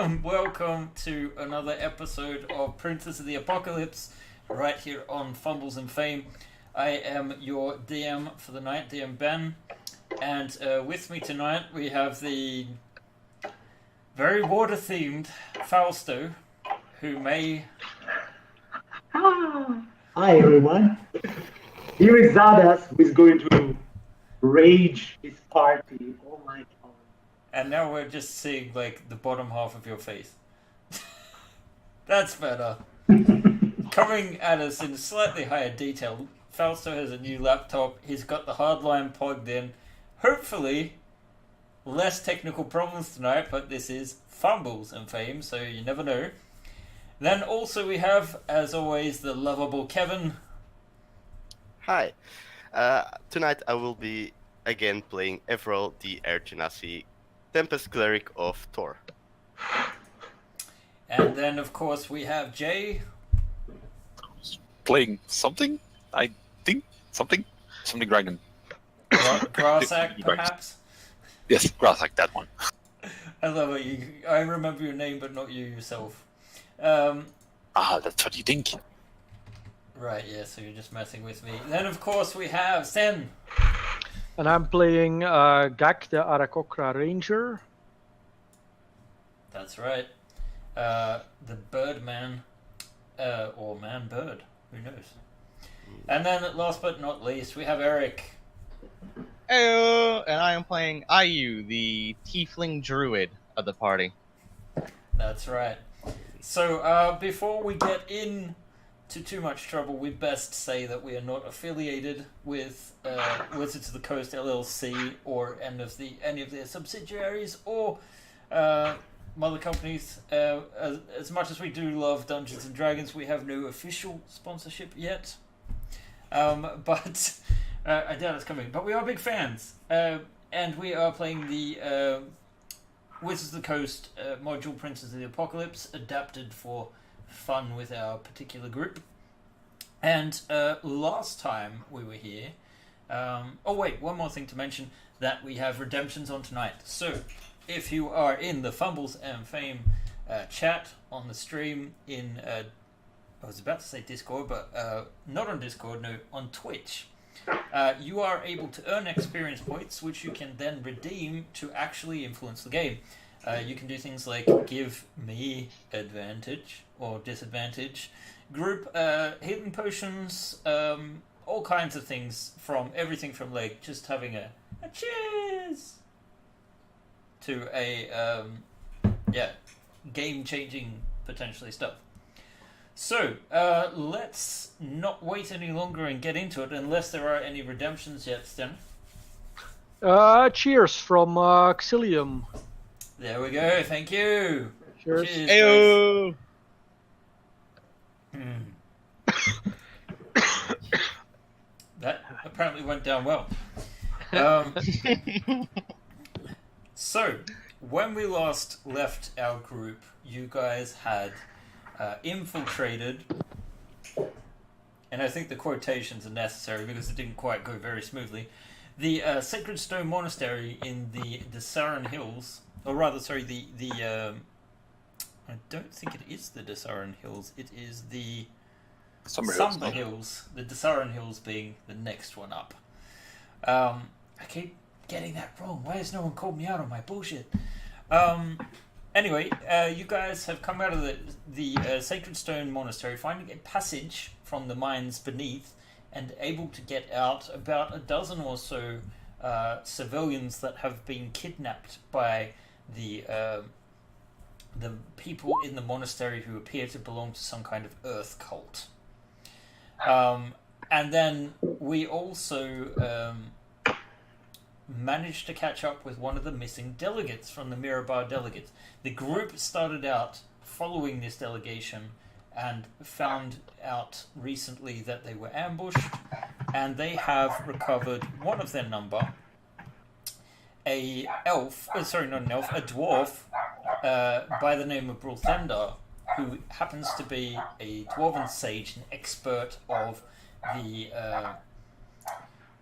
welcome to another episode of Princess of the Apocalypse, right here on Fumbles and Fame. I am your DM for the night, DM Ben, and with me tonight we have the very water-themed Fausto, who may... Hi everyone. Here is Zadas, who is going to rage his party. Oh my god. And now we're just seeing, like, the bottom half of your face. That's better. Coming at us in slightly higher detail, Fausto has a new laptop. He's got the hardline plugged in. Hopefully, less technical problems tonight, but this is Fumbles and Fame, so you never know. Then also we have, as always, the lovable Kevin. Hi. Tonight I will be again playing Everal the Air Genasi, Tempest Cleric of Thor. And then, of course, we have Jay. Playing something? I think something dragon. Grassack, perhaps? Yes, Grassack, that one. I love it. I remember your name, but not you yourself. That's what you think. Right, yeah, so you're just messing with me. Then, of course, we have Sen. And I'm playing Gak, the Arakokra Ranger. That's right. The Birdman, or Man-Bird, who knows. And then, last but not least, we have Eric. Hello, and I am playing Ayu, the Tiefling Druid of the party. That's right. So, before we get into too much trouble, we best say that we are not affiliated with Wizards of the Coast LLC or any of their subsidiaries or mother companies. As much as we do love Dungeons and Dragons, we have no official sponsorship yet. But I doubt it's coming. But we are big fans, and we are playing the Wizards of the Coast module Princess of the Apocalypse, adapted for fun with our particular group. And last time we were here... one more thing to mention, that we have redemptions on tonight. So, if you are in the Fumbles and Fame chat on the stream in... I was about to say Discord, but not on Discord, no, on Twitch. You are able to earn experience points, which you can then redeem to actually influence the game. You can do things like give me advantage or disadvantage, group hidden potions, all kinds of things, from everything from like just having a cheers to a game-changing potentially stuff. So, let's not wait any longer and get into it, unless there are any redemptions yet, Sten. Cheers from Xilium. There we go, thank you. Cheers. Cheers, Heyo! That apparently went down well. So, when we last left our group, you guys had infiltrated, and I think the quotations are necessary because it didn't quite go very smoothly, the Sacred Stone Monastery in the Desaran Hills, or rather, sorry, I don't think it is the Desaran Hills, it is the Sumber Hills, the Desaran Hills being the next one up. I keep getting that wrong. Why has no one called me out on my bullshit? Anyway, you guys have come out of the Sacred Stone Monastery, finding a passage from the mines beneath, and able to get out about a dozen or so civilians that have been kidnapped by the people in the monastery who appear to belong to some kind of earth cult. And then we also managed to catch up with one of the missing delegates from the Mirabar delegates. The group started out following this delegation and found out recently that they were ambushed, and they have recovered one of their number, a dwarf by the name of Brulthenda, who happens to be a dwarven sage and expert of the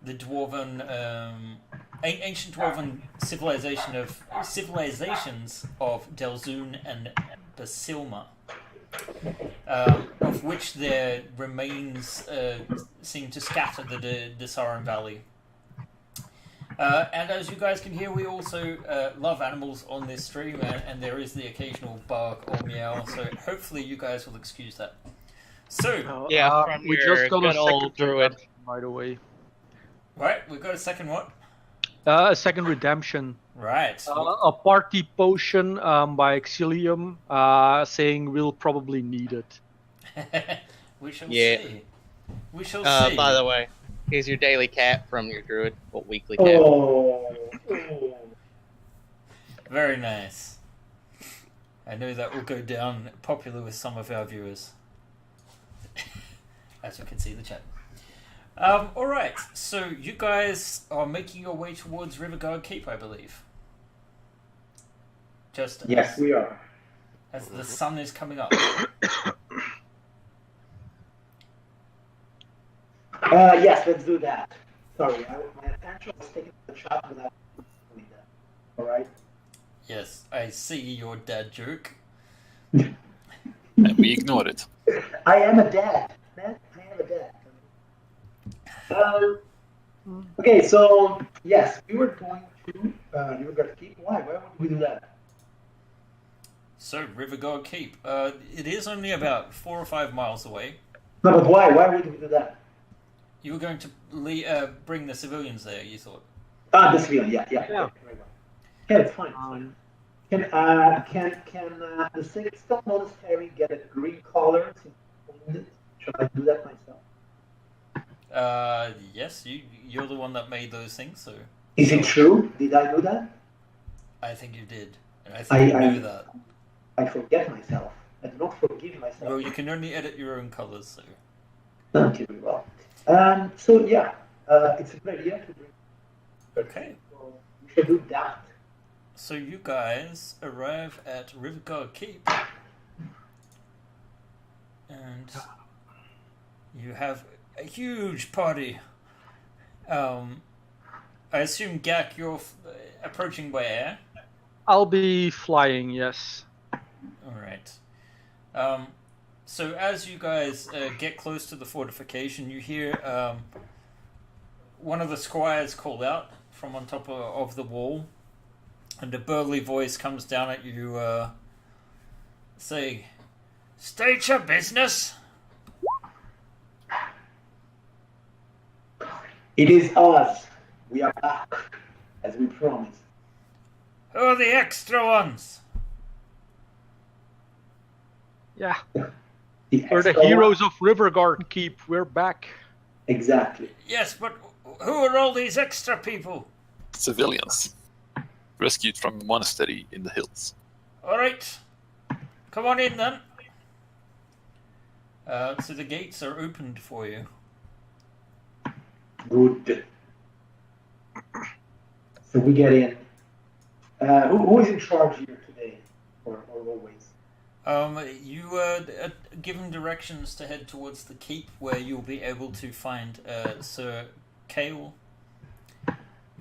dwarven ancient dwarven civilizations of Delzoun and Basilma, of which their remains seem to scatter the Saran Valley. And as you guys can hear, we also love animals on this stream, and there is the occasional bark or meow, so hopefully you guys will excuse that. So, Yeah, from we your just got good a old second druid. redemption, by the way. right, we've got a second what? A second redemption. Right. A party potion by Exilium, saying we'll probably need it. We shall Yeah. see. We shall see. By the way, here's your daily cat from your druid, or weekly cat. Oh. Very nice. I know that will go down popular with some of our viewers. As you can see in the chat. Alright, so you guys are making your way towards Riverguard Keep, I believe. Just Yes, we are. as the sun is coming up. Yes, let's do that. Sorry, my attention was taken to the chat without doing that. All right. Yes, I see your dad joke. And we ignored it. I am a dad, man. I am a dad. Okay, so yes, we were going to Riverguard Keep. Why? Why would we do that? So, Riverguard Keep. It is only about 4 or 5 miles away. No, but why? Why would we do that? You were going to bring the civilians there, you thought. The civilian. Yeah. Yeah. Okay, very well. Yeah, it's fine. Can the Sixth Monastery get a green collar? Should I do that myself? Yes, you're the one that made those things, so... Is it true? Did I do that? I think you did. And I think you knew that. I forget myself. I do not forgive myself. Well, you can only edit your own colours, so... Okay, very well. So yeah, it's a good idea to bring. Okay. So we should do that. So you guys arrive at Riverguard Keep. And you have a huge party. I assume, Gak, you're approaching by air? I'll be flying, yes. Alright. So as you guys get close to the fortification, you hear one of the squires called out from on top of the wall, and a burly voice comes down at you, saying, "State your business." It is us. We are back, as we promised. Who are the extra ones? Yeah, The we're the extra heroes of Riverguard Keep. We're back. Exactly. Yes, but who are all these extra people? Civilians. Rescued from a monastery in the hills. Alright. Come on in then. So the gates are opened for you. Good. So we get in. Who is in charge here today, or always? You are given directions to head towards the keep, where you'll be able to find Sir Kale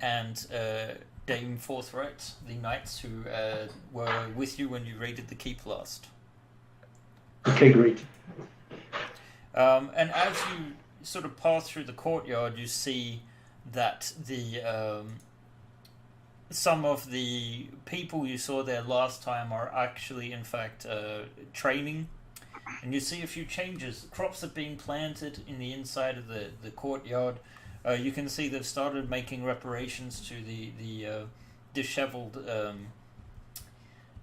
and Dame Forthright, the knights who were with you when you raided the keep last. Okay, great. And as you sort of pass through the courtyard, you see that the some of the people you saw there last time are actually, in fact, training. And you see a few changes. Crops are being planted in the inside of the courtyard. You can see they've started making reparations to the disheveled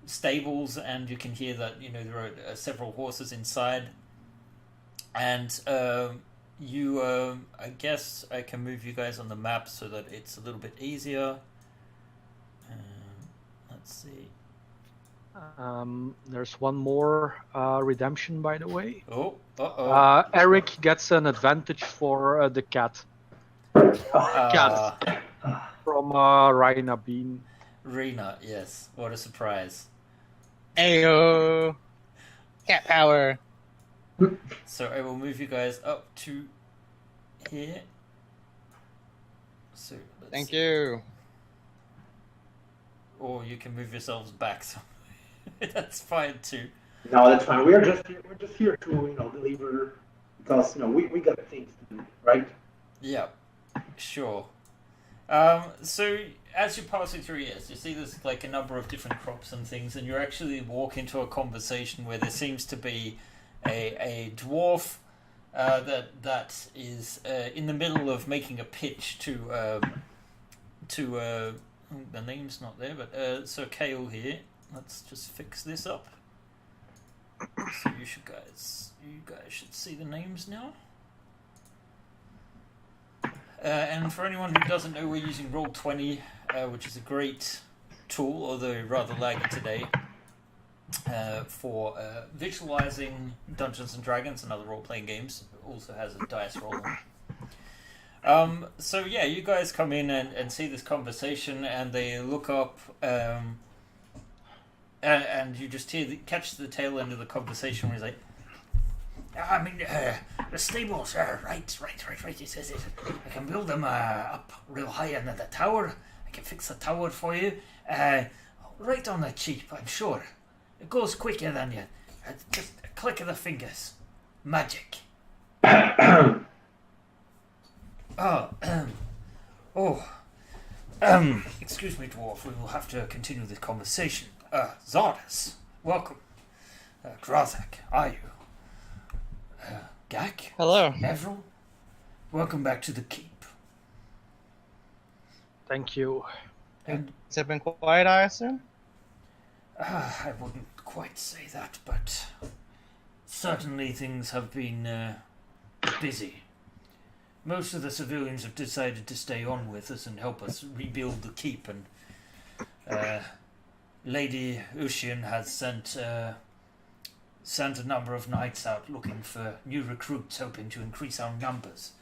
stables, and you can hear that there are several horses inside. And I guess I can move you guys on the map so that it's a little bit easier. Let's see. There's one more redemption, by the way. Oh, uh-oh. Eric gets an advantage for the cat. Cat from Raina Bean. Rena, yes. What a surprise. Ayo! Cat power! So I will move you guys up to here. So Thank see. you. or you can move yourselves back. So that's fine too. No, that's fine. We're just here to deliver because we got things to do, right? Yeah, sure. So as you're passing through, yes, you see there's like a number of different crops and things, and you actually walk into a conversation where there seems to be a dwarf that is in the middle of making a pitch to the name's not there, but Sir Kale here. Let's just fix this up. So you guys should see the names now. And for anyone who doesn't know, we're using Roll20, which is a great tool, although rather laggy today, for visualizing Dungeons and Dragons and other role-playing games. It also has a dice roller. So yeah, you guys come in and see this conversation, and they look up, and you just catch the tail end of the conversation where he's like, I mean, the stables are right. He says it. I can build them up real high in the tower. I can fix the tower for you. Right on the cheap, I'm sure. It goes quicker than you. Just a click of the fingers. Magic. Excuse me, dwarf. We will have to continue this conversation. Zardas, welcome. Grazak, are you? Gak? Hello. Avril? Welcome back to the keep. Thank you. And Has it been quiet, I assume? I wouldn't quite say that, but certainly things have been busy. Most of the civilians have decided to stay on with us and help us rebuild the keep, and Lady Ushian has sent a number of knights out looking for new recruits, hoping to increase our numbers.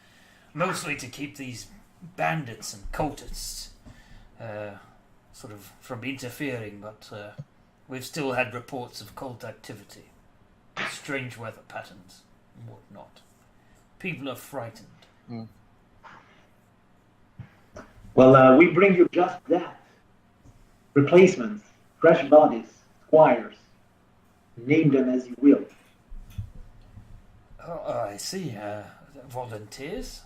Mostly to keep these bandits and cultists sort of from interfering, but we've still had reports of cult activity, strange weather patterns, and whatnot. People are frightened. Well, we bring you just that. Replacements, fresh bodies, squires. Name them as you will. Oh, I see. Volunteers?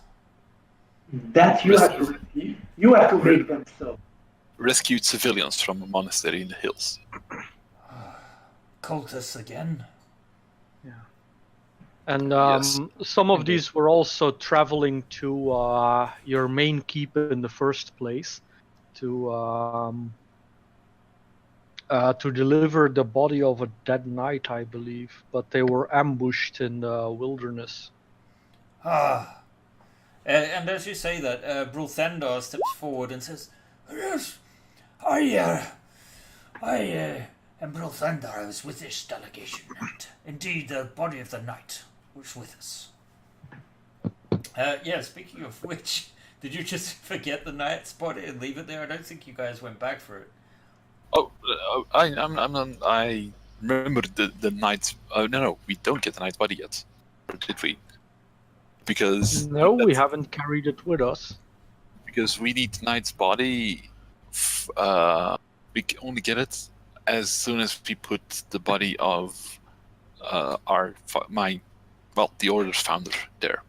That you have to make them so. Rescued civilians from a monastery in the hills. Cultists again? And Yes. some of these were also traveling to your main keep in the first place to deliver the body of a dead knight, I believe, but they were ambushed in the wilderness. And as you say that, Brulthandar steps forward and says, "Yes, I am Brulthandar. I was with this delegation, and indeed the body of the knight was with us." Yeah, speaking of which, did you just forget the knight's body and leave it there? I don't think you guys went back for it. Oh, I remember the knight's. No, we don't get the knight's body yet, or did we? Because No, we haven't carried it with us. Because we need the knight's body. We can only get it as soon as we put the body of the order's founder there.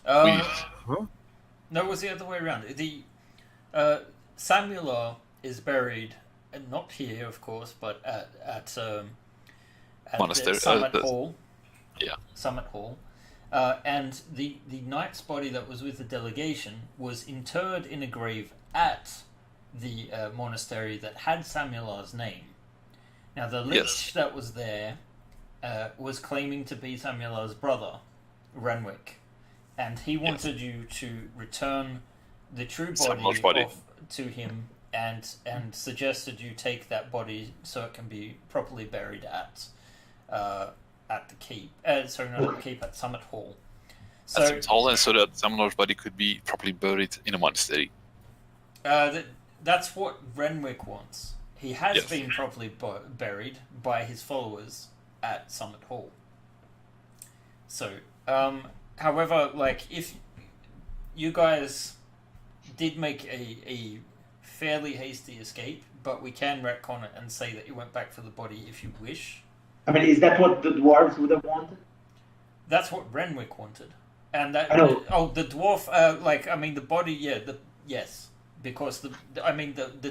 No, it was the other way around. The Samuel is buried, not here, of course, but at Monastery, Summit Hall. Yeah. Summit Hall. And the knight's body that was with the delegation was interred in a grave at the monastery that had Samuel's name. Now, the lich that was there was claiming to be Samuel's brother, Renwick, and he wanted you to return the true body to him, and suggested you take that body so it can be properly buried at the keep. Sorry, not at the keep, at Summit Hall. So, At Summit Hall, and so that Summoner's body could be properly buried in a monastery. That's what Renwick wants. He has Yes. been properly buried by his followers at Summit Hall. So, however, like, if you guys did make a fairly hasty escape, but we can retcon it and say that you went back for the body if you wish. I mean, is that what the dwarves would have wanted? That's what Renwick wanted. And that I know. the dwarf the body, yes, because the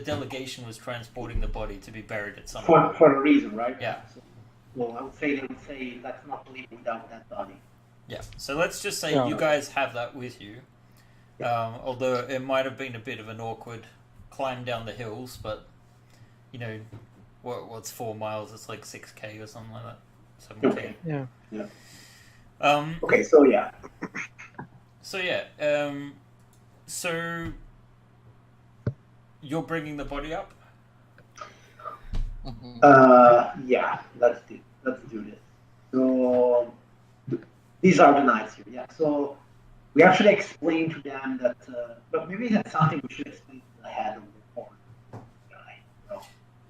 delegation was transporting the body to be buried at some point. For a reason, right? Yeah. So, well, I would say let's not leave without that body. Yeah. So let's just say Yeah. you guys have that with you. Although it might have been a bit of an awkward climb down the hills, but you know, what's 4 miles? It's like 6K or something like that. 7K. Okay. Yeah. Okay, so yeah. So yeah. So you're bringing the body up. Yeah, let's do this. So these are the knights here. Yeah. So we actually explained to them that, but maybe that's something we should explain to the head of the horn guy. So,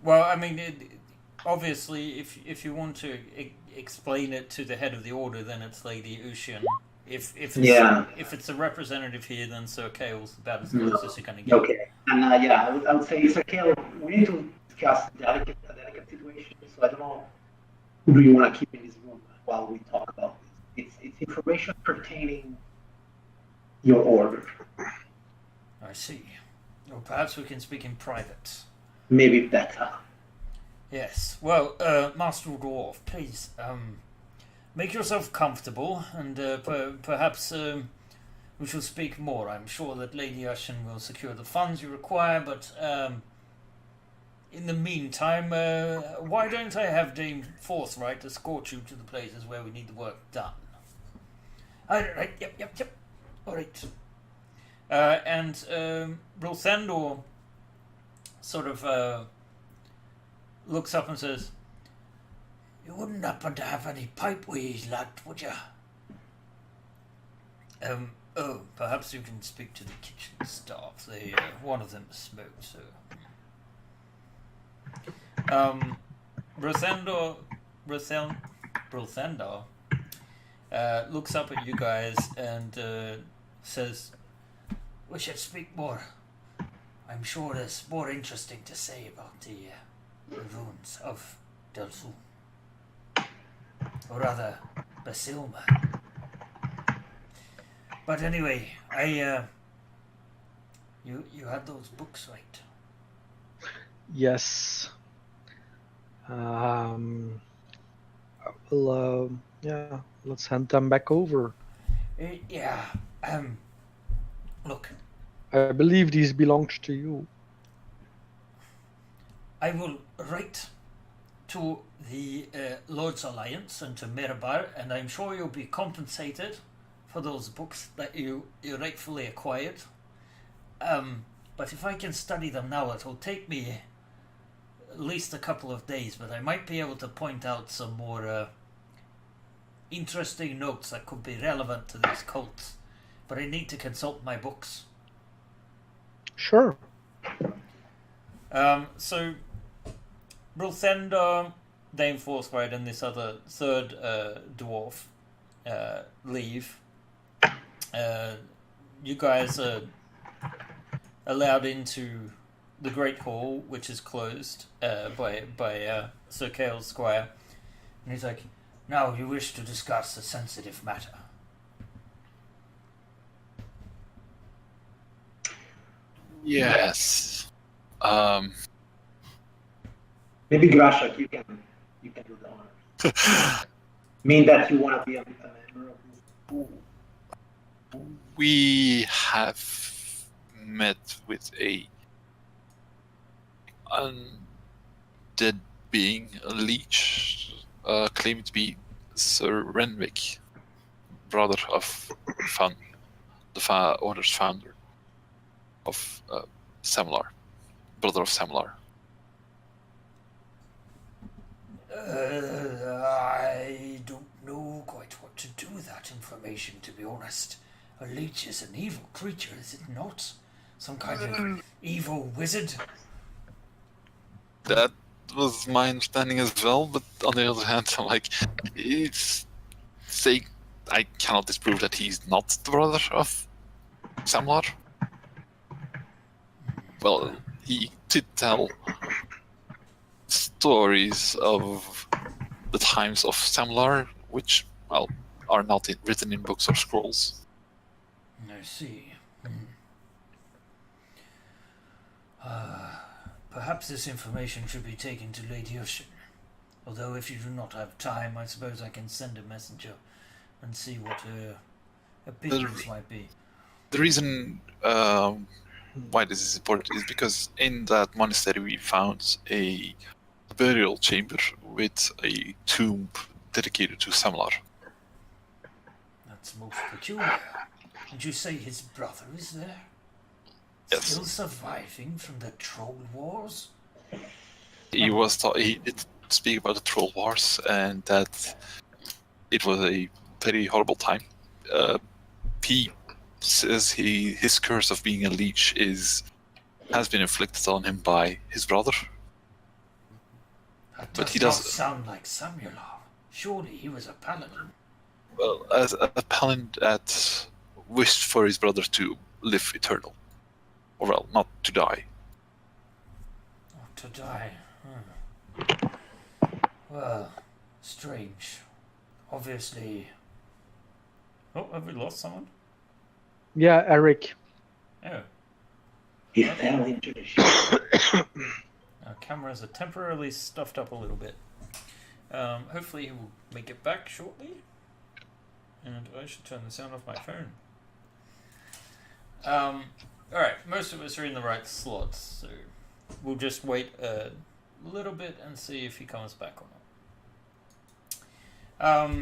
Well, I mean, obviously, if you want to explain it to the head of the order, then it's Lady Ushian. If it's a representative here, then Sir Kale's about as close as you're going to get. okay. And I would say, Sir Kale, we need to discuss a delicate situation. So I don't know who do you want to keep in this room while we talk about this. It's information pertaining your order. I see. Or perhaps we can speak in private. Maybe better. Yes. Well, Master Dwarf, please, make yourself comfortable, and perhaps we shall speak more. I'm sure that Lady Ushin will secure the funds you require, but in the meantime, why don't I have Dame Forthright escort you to the places where we need the work done? Alright, yep. Alright. And Rothendor sort of looks up and says, "You wouldn't happen to have any pipe weed, lad, would you?" Perhaps you can speak to the kitchen staff. They, one of them smoked, so. Rothendor looks up at you guys and says, "We should speak more. I'm sure there's more interesting to say about the ruins of Delzoom. Or rather, Basilma. But anyway, you had those books right." Yes. Well, yeah, let's hand them back over. Yeah. Look, I believe these belonged to you. I will write to the Lord's Alliance and to Mirabar, and I'm sure you'll be compensated for those books that you rightfully acquired. But if I can study them now, it'll take me at least a couple of days, but I might be able to point out some more interesting notes that could be relevant to these cults. But I need to consult my books. Sure. So Brulthenda, Dame Forthright, and this other third dwarf leave. You guys are allowed into the Great Hall, which is closed by Sir Kale's squire. And he's like, "Now you wish to discuss a sensitive matter." Yes. Maybe Grashak, you can do the honors. Mean that you want to be a member of this pool. We have met with a undead being, a leech, claimed to be Sir Renwick, brother of the Order's founder of Samlar, brother of Samlar. I don't know quite what to do with that information, to be honest. A leech is an evil creature, is it not? Some kind of evil wizard? That was my understanding as well, but on the other hand, I'm like, I cannot disprove that he's not the brother of Samlar. Well, he did tell stories of the times of Samlar, which, well, are not written in books or scrolls. I see. Perhaps this information should be taken to Lady Ocean. Although if you do not have time, I suppose I can send a messenger and see what her opinions might be. The reason why this is important is because in that monastery we found a burial chamber with a tomb dedicated to Samlar. That's most peculiar. And you say his brother is there? Yes. Still surviving from the troll wars? He did speak about the troll wars and that it was a very horrible time. He says his curse of being a leech has been inflicted on him by his brother. That But does he not does- sound like Samuelov. Surely he was a paladin. Well, as a paladin that wished for his brother to live eternal. Or, well, not to die. Oh, to die. Well, strange. Obviously. Oh, have we lost someone? Yeah, Eric. Oh, He fell into the ship. our cameras are temporarily stuffed up a little bit. Hopefully he will make it back shortly. And I should turn the sound off my phone. Alright, most of us are in the right slots, so we'll just wait a little bit and see if he comes back or not.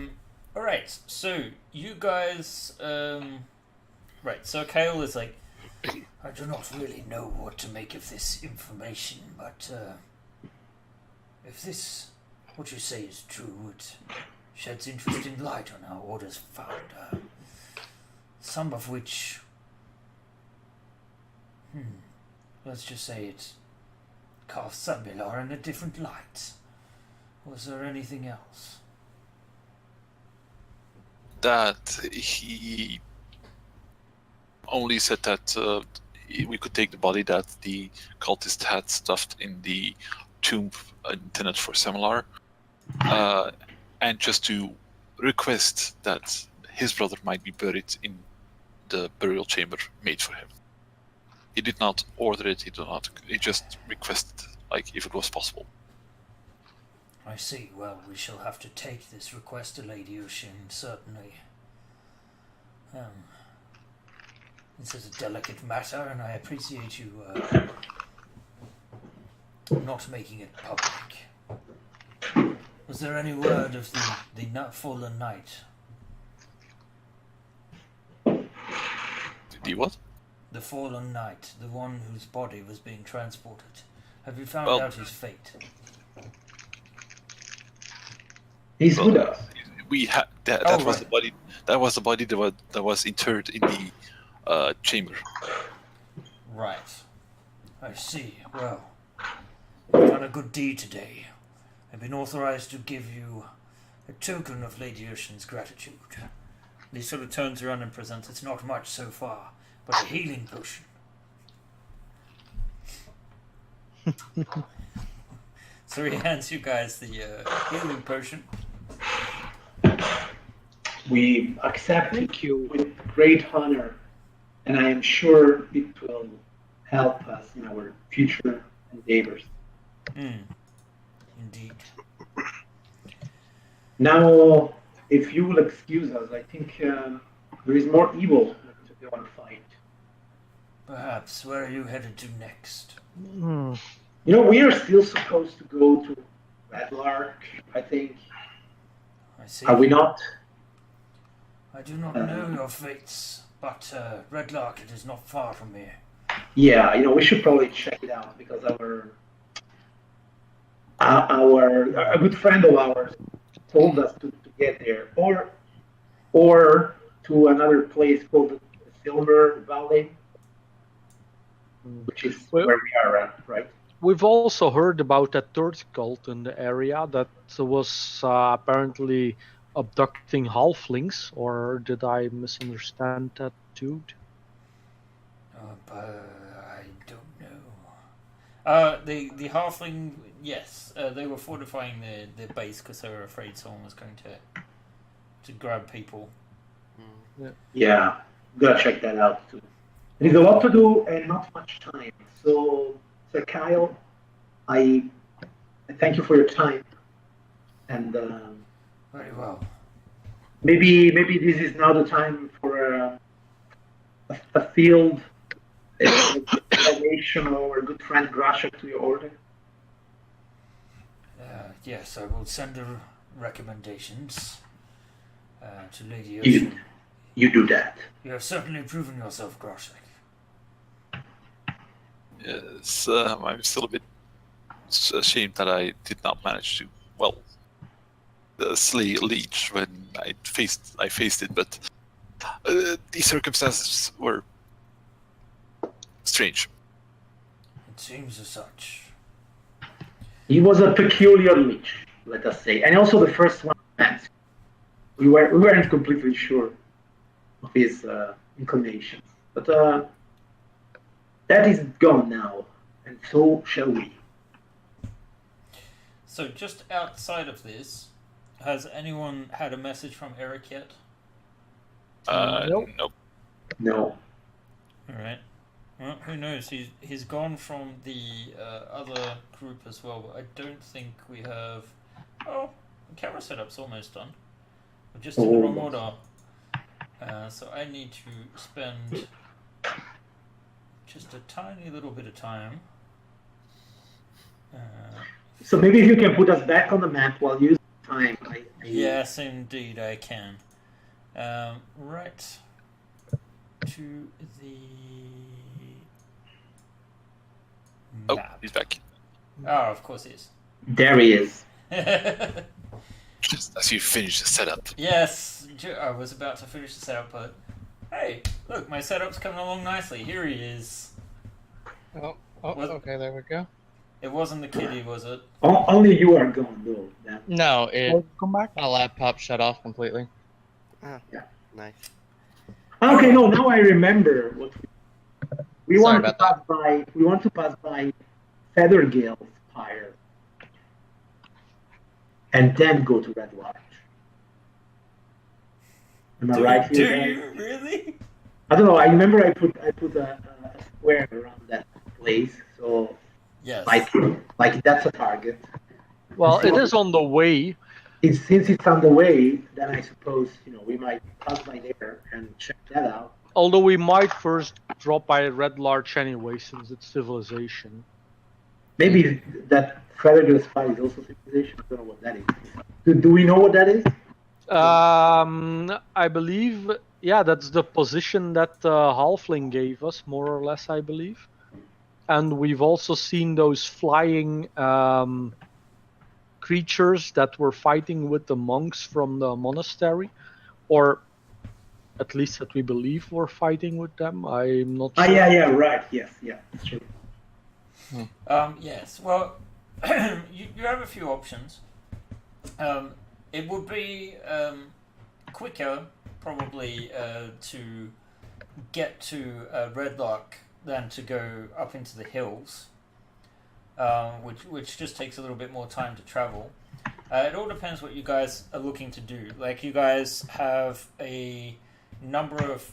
Alright, so you guys, right, so Kale is like, I do not really know what to make of this information, but if this, what you say is true, it sheds interesting light on our order's founder, some of which, let's just say it casts Sambilar in a different light. Was there anything else? That he only said that we could take the body that the cultist had stuffed in the tomb intended for Semilar, and just to request that his brother might be buried in the burial chamber made for him. He did not order it, he just requested, like, if it was possible. I see. Well, we shall have to take this request to Lady Ocean, certainly. This is a delicate matter, and I appreciate you not making it public. Was there any word of the fallen knight? The what? The fallen knight, the one whose body was being transported. Have you found Well- out his fate? He's with us. We had that. Oh, That was right. the body. That was the body that was interred in the chamber. Right. I see. Well, you've done a good deed today. I've been authorized to give you a token of Lady Ocean's gratitude. And he sort of turns around and presents, it's not much so far, but a healing potion. So he hands you guys the healing potion. We accept it Thank you. with great honor, and I am sure it will help us in our future endeavors. Indeed. Now, if you will excuse us, I think there is more evil to go and fight. Perhaps. Where are you headed to next? Hmm. You know, we are still supposed to go to Red Lark, I think. I see. Are we not? I do not know your fates, but Red Lark, it is not far from here. Yeah, you know, we should probably check it out because a good friend of ours told us to get there, or to another place called the Silver Valley, which is Well- where we are at, right? We've also heard about that third cult in the area that was apparently abducting halflings, or did I misunderstand that, dude? But I don't know. The halfling, yes, they were fortifying their base because they were afraid someone was going to grab people. Yeah, gotta check that out too. There's a lot to do and not much time. So, Sir Kyle, I thank you for your time, and Very well. maybe this is now the time for a field explanation or a good friend Grashak to your order. Yes, I will send her recommendations to Lady You, Ocean. you do that. You have certainly proven yourself, Groshek. Yes, I'm still a bit ashamed that I did not manage to, well, slay a leech when I faced it, but the circumstances were strange. It seems as such. He was a peculiar leech, let us say, and also the first one we met. We weren't completely sure of his inclinations, but that is gone now, and so shall we. So, just outside of this, has anyone had a message from Eric yet? Nope. Nope. No. Alright. Well, who knows? He's gone from the other group as well, but I don't think we have... Oh, the camera setup's almost done. We're just in the wrong order. So I need to spend just a tiny little bit of time. So maybe if you can put us back on the map while using time. Yes, indeed, I can. Right to the Oh, map. he's back. Oh, of course he is. There he is. Just as you finish the setup. Yes, I was about to finish the setup, but hey, look, my setup's coming along nicely. Here he is. Oh, Was- okay, there we go. It wasn't the kitty, was it? Only you are gone, though. Dan. No, Come back. my laptop shut off completely. Nice. Okay, no. Now I remember what we Sorry want to about pass by. We want to pass by Feathergale's pyre, and then go to Red Lodge. Am I right Do here, you guys? really? I don't know. I remember I put a square around that place, so Yes. like that's a target. Well, it is on the way. Since it's on the way, then I suppose we might pass by there and check that out. Although we might first drop by Red Larch anyway, since it's civilization. Maybe that Feathergale spy is also civilization. I don't know what that is. Do we know what that is? I believe, yeah, that's the position that Halfling gave us, more or less, I believe. And we've also seen those flying creatures that were fighting with the monks from the monastery, or at least that we believe were fighting with them. I'm not sure. Yeah, right. Yes, yeah, that's true. Yes. Well, you have a few options. It would be quicker, probably, to get to Red Lock than to go up into the hills, which just takes a little bit more time to travel. It all depends what you guys are looking to do. Like, you guys have a number of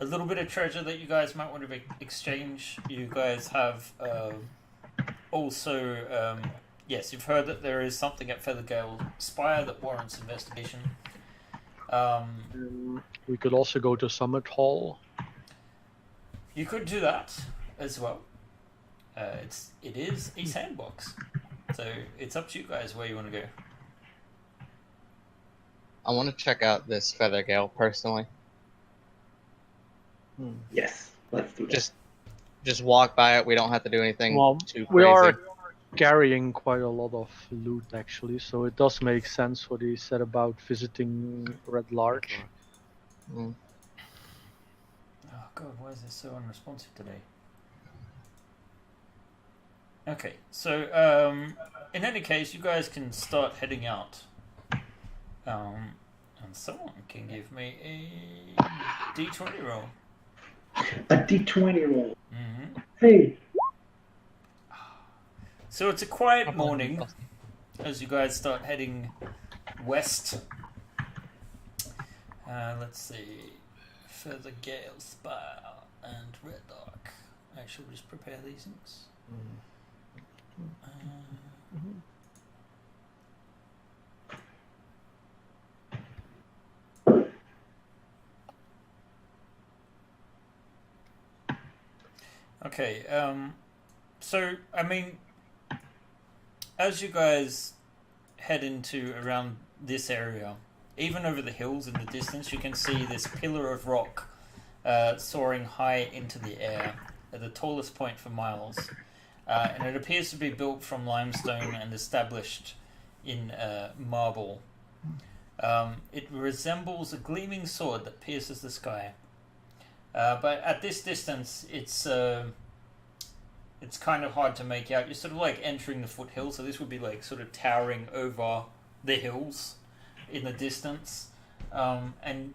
a little bit of treasure that you guys might want to exchange. You guys have also yes, you've heard that there is something at Feathergale Spire that warrants investigation. We could also go to Summit Hall. You could do that as well. It is a sandbox, so it's up to you guys where you want to go. I want to check out this Feathergale personally. Yes, let's do that. Just walk by it. We don't have to do anything Well, too crazy. we are carrying quite a lot of loot, actually, so it does make sense what he said about visiting Red Larch. Mm. Oh god, why is this so unresponsive today? Okay, so in any case, you guys can start heading out. And someone can give me a D20 roll. A D20 roll. Mm-hmm. Hey, So it's a quiet morning as you guys start heading west. Let's see. Further Gale Spire and Redlock. I shall just prepare these things. Okay, so, I mean, as you guys head into around this area, even over the hills in the distance, you can see this pillar of rock soaring high into the air at the tallest point for miles. And it appears to be built from limestone and established in marble. It resembles a gleaming sword that pierces the sky. But at this distance, it's kind of hard to make out. You're sort of like entering the foothill, so this would be like sort of towering over the hills in the distance, and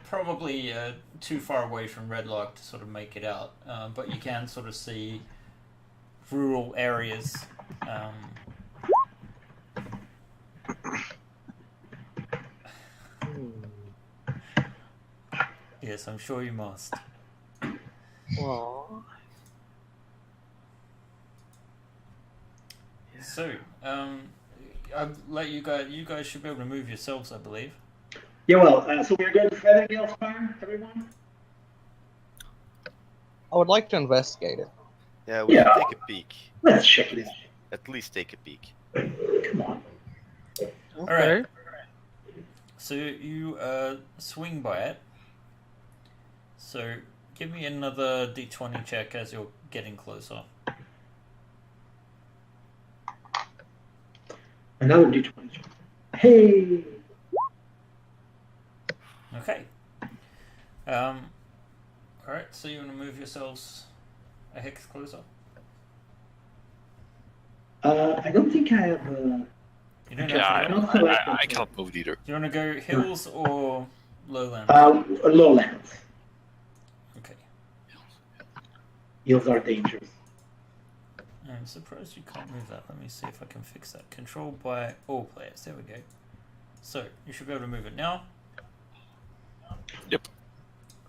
probably too far away from Redlock to sort of make it out. But you can sort of see rural areas. Yes, I'm sure you must. Aww. So, I'll let you guys. You guys should be able to move yourselves, I believe. Yeah, well, so we're going to Feathergale Spire, everyone? I would like to investigate it. Yeah, we should Yeah. take a peek. Let's check it out. At least take a peek. Come on. All right. So you swing by it. So give me another d20 check as you're getting closer. Another D20. Hey! Okay. All right. So you want to move yourselves a hex closer. I don't think I have. You don't Yeah, have to go. not selected. I cannot move it either. Do you want to go hills or lowlands? Lowlands. Okay. Hills are dangerous. I'm surprised you can't move that. Let me see if I can fix that. Controlled by all players. There we go. So, you should be able to move it now. Yep.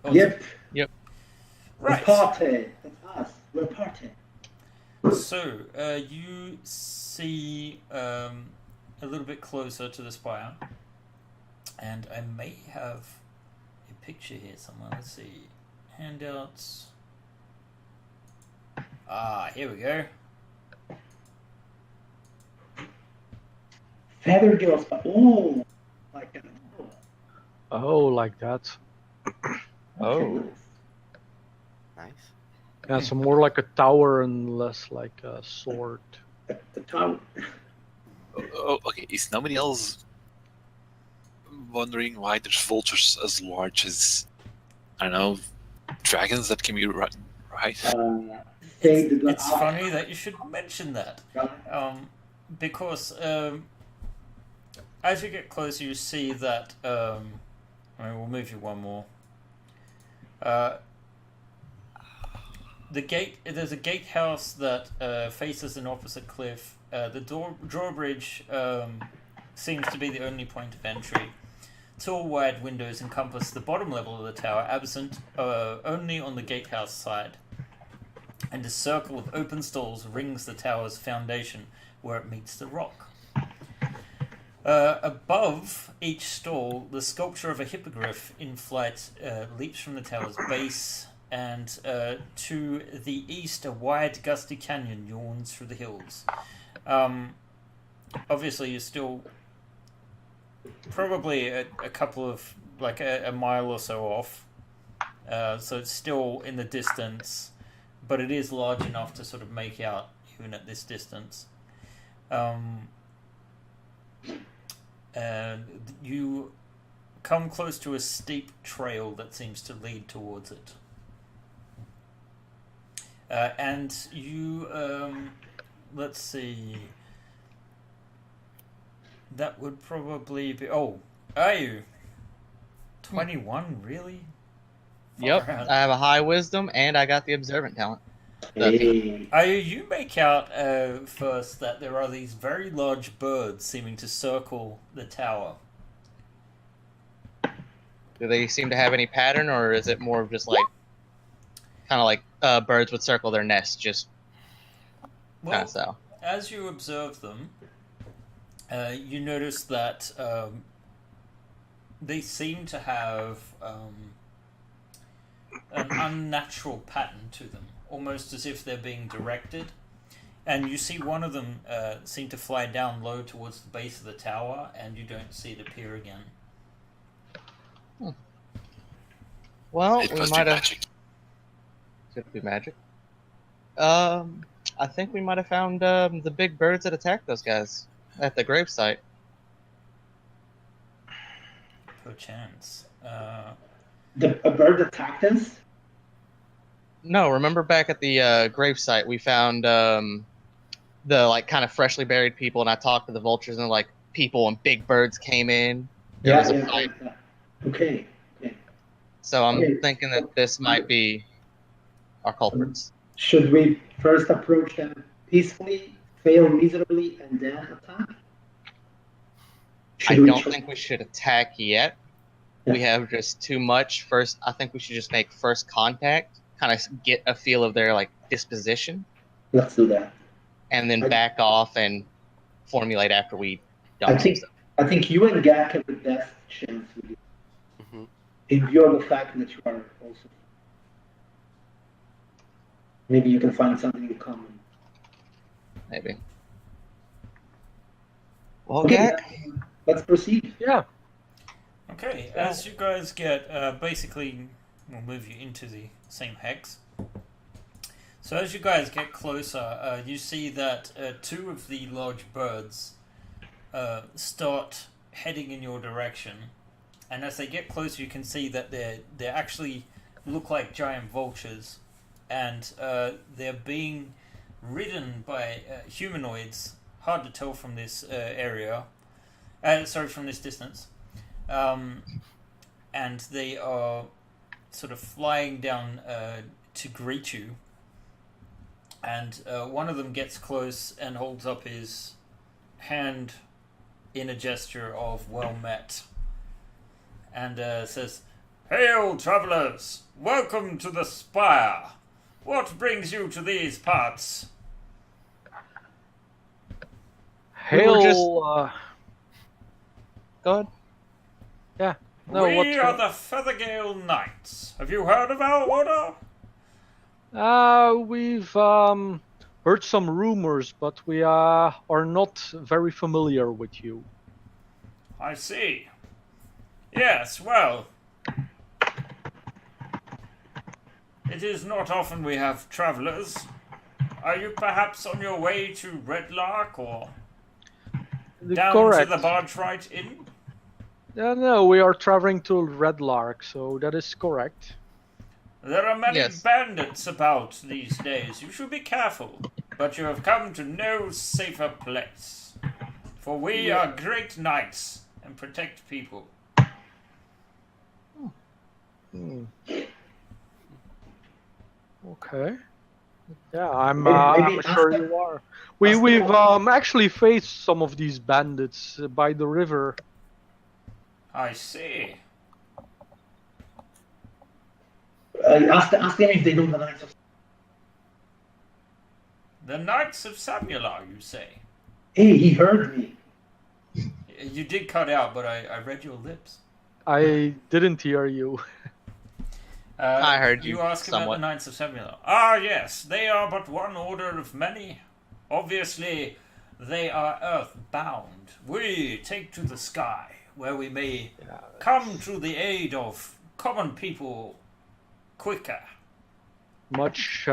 Awesome. Yep. Right. Party. That's us. We're party. So, you see a little bit closer to the spire. And I may have a picture here somewhere. Let's see. Handouts. Ah, here we go. Feathergale Spire. Oh! Like that. Oh, like that. Oh. Nice. Yeah, so more like a tower and less like a sword. The tower. Oh, okay. Is nobody else wondering why there's vultures as large as, I don't know, dragons that can be right? It's funny that you should mention that. Because as you get closer, you see that. I mean, we'll move you one more. The gate. There's a gatehouse that faces an opposite cliff. The drawbridge seems to be the only point of entry. Tall, wide windows encompass the bottom level of the tower, absent only on the gatehouse side. And a circle of open stalls rings the tower's foundation where it meets the rock. Above each stall, the sculpture of a hippogriff in flight leaps from the tower's base, and to the east, a wide, gusty canyon yawns through the hills. Obviously, you're still probably a couple of, like a mile or so off, so it's still in the distance, but it is large enough to sort of make out even at this distance. And you come close to a steep trail that seems to lead towards it. And you, let's see, that would probably be, oh, are you? 21, really? Yep. Far out. I have a high wisdom and I got the observant talent. Hey. You make out first that there are these very large birds seeming to circle the tower. Do they seem to have any pattern, or is it more of just like kind of like birds would circle their nest, just kind Well, of style? as you observe them, you notice that they seem to have an unnatural pattern to them, almost as if they're being directed. And you see one of them seem to fly down low towards the base of the tower, and you don't see it appear again. Well, It we must be might have. magic. Could it be magic? I think we might have found the big birds that attacked those guys at the gravesite. Perchance. A bird attacked us? No, remember back at the gravesite, we found the like kind of freshly buried people, and I talked to the vultures, and like people and big birds came in. There was a fight. Yeah. Okay. So I'm Okay. thinking that this might be our culprits. Should we first approach them peacefully, fail miserably, and then attack? I Should we don't try- think we should attack yet. Yeah. We have just too much. First, I think we should just make first contact, kind of get a feel of their like disposition, Let's do that. and then back off and formulate after we I dump some think stuff. I think you and Gak have the best chance with it, Hmm. in view of the fact that you are also. Maybe you can find something in common. Maybe. Well, Okay, Gak, let's proceed. Yeah. Okay, as you guys get, basically, we'll move you into the same hex. So as you guys get closer, you see that two of the large birds start heading in your direction. And as they get closer, you can see that they actually look like giant vultures. And they're being ridden by humanoids. Hard to tell from this area. From this distance. And they are sort of flying down to greet you. And one of them gets close and holds up his hand in a gesture of well met. And says, "Hail, travellers! Welcome to the Spire! What brings you to these parts?" Hail. just- go ahead. Yeah. No, we what? are the Feathergale Knights. Have you heard of our order? We've heard some rumors, but we are not very familiar with you. I see. Yes, well, it is not often we have travellers. Are you perhaps on your way to Redlark or down Correct. to the Barge Right Inn? No, we are traveling to Redlark, so that is correct. There are many Yes. bandits about these days. You should be careful, but you have come to no safer place. For we are great knights and protect people. Okay. Yeah, I'm Maybe sure ask you are. ask them We've what- actually faced some of these bandits by the river. I see. Ask them if they know the Knights of. The Knights of Samular, you say? Hey, he heard me. You did cut out, but I read your lips. I didn't hear you. I heard you You ask about somewhat. the Knights of Samular. Ah, yes, they are but one order of many. Obviously, they are earthbound. We take to the sky, where we may come to the aid of common people quicker. Much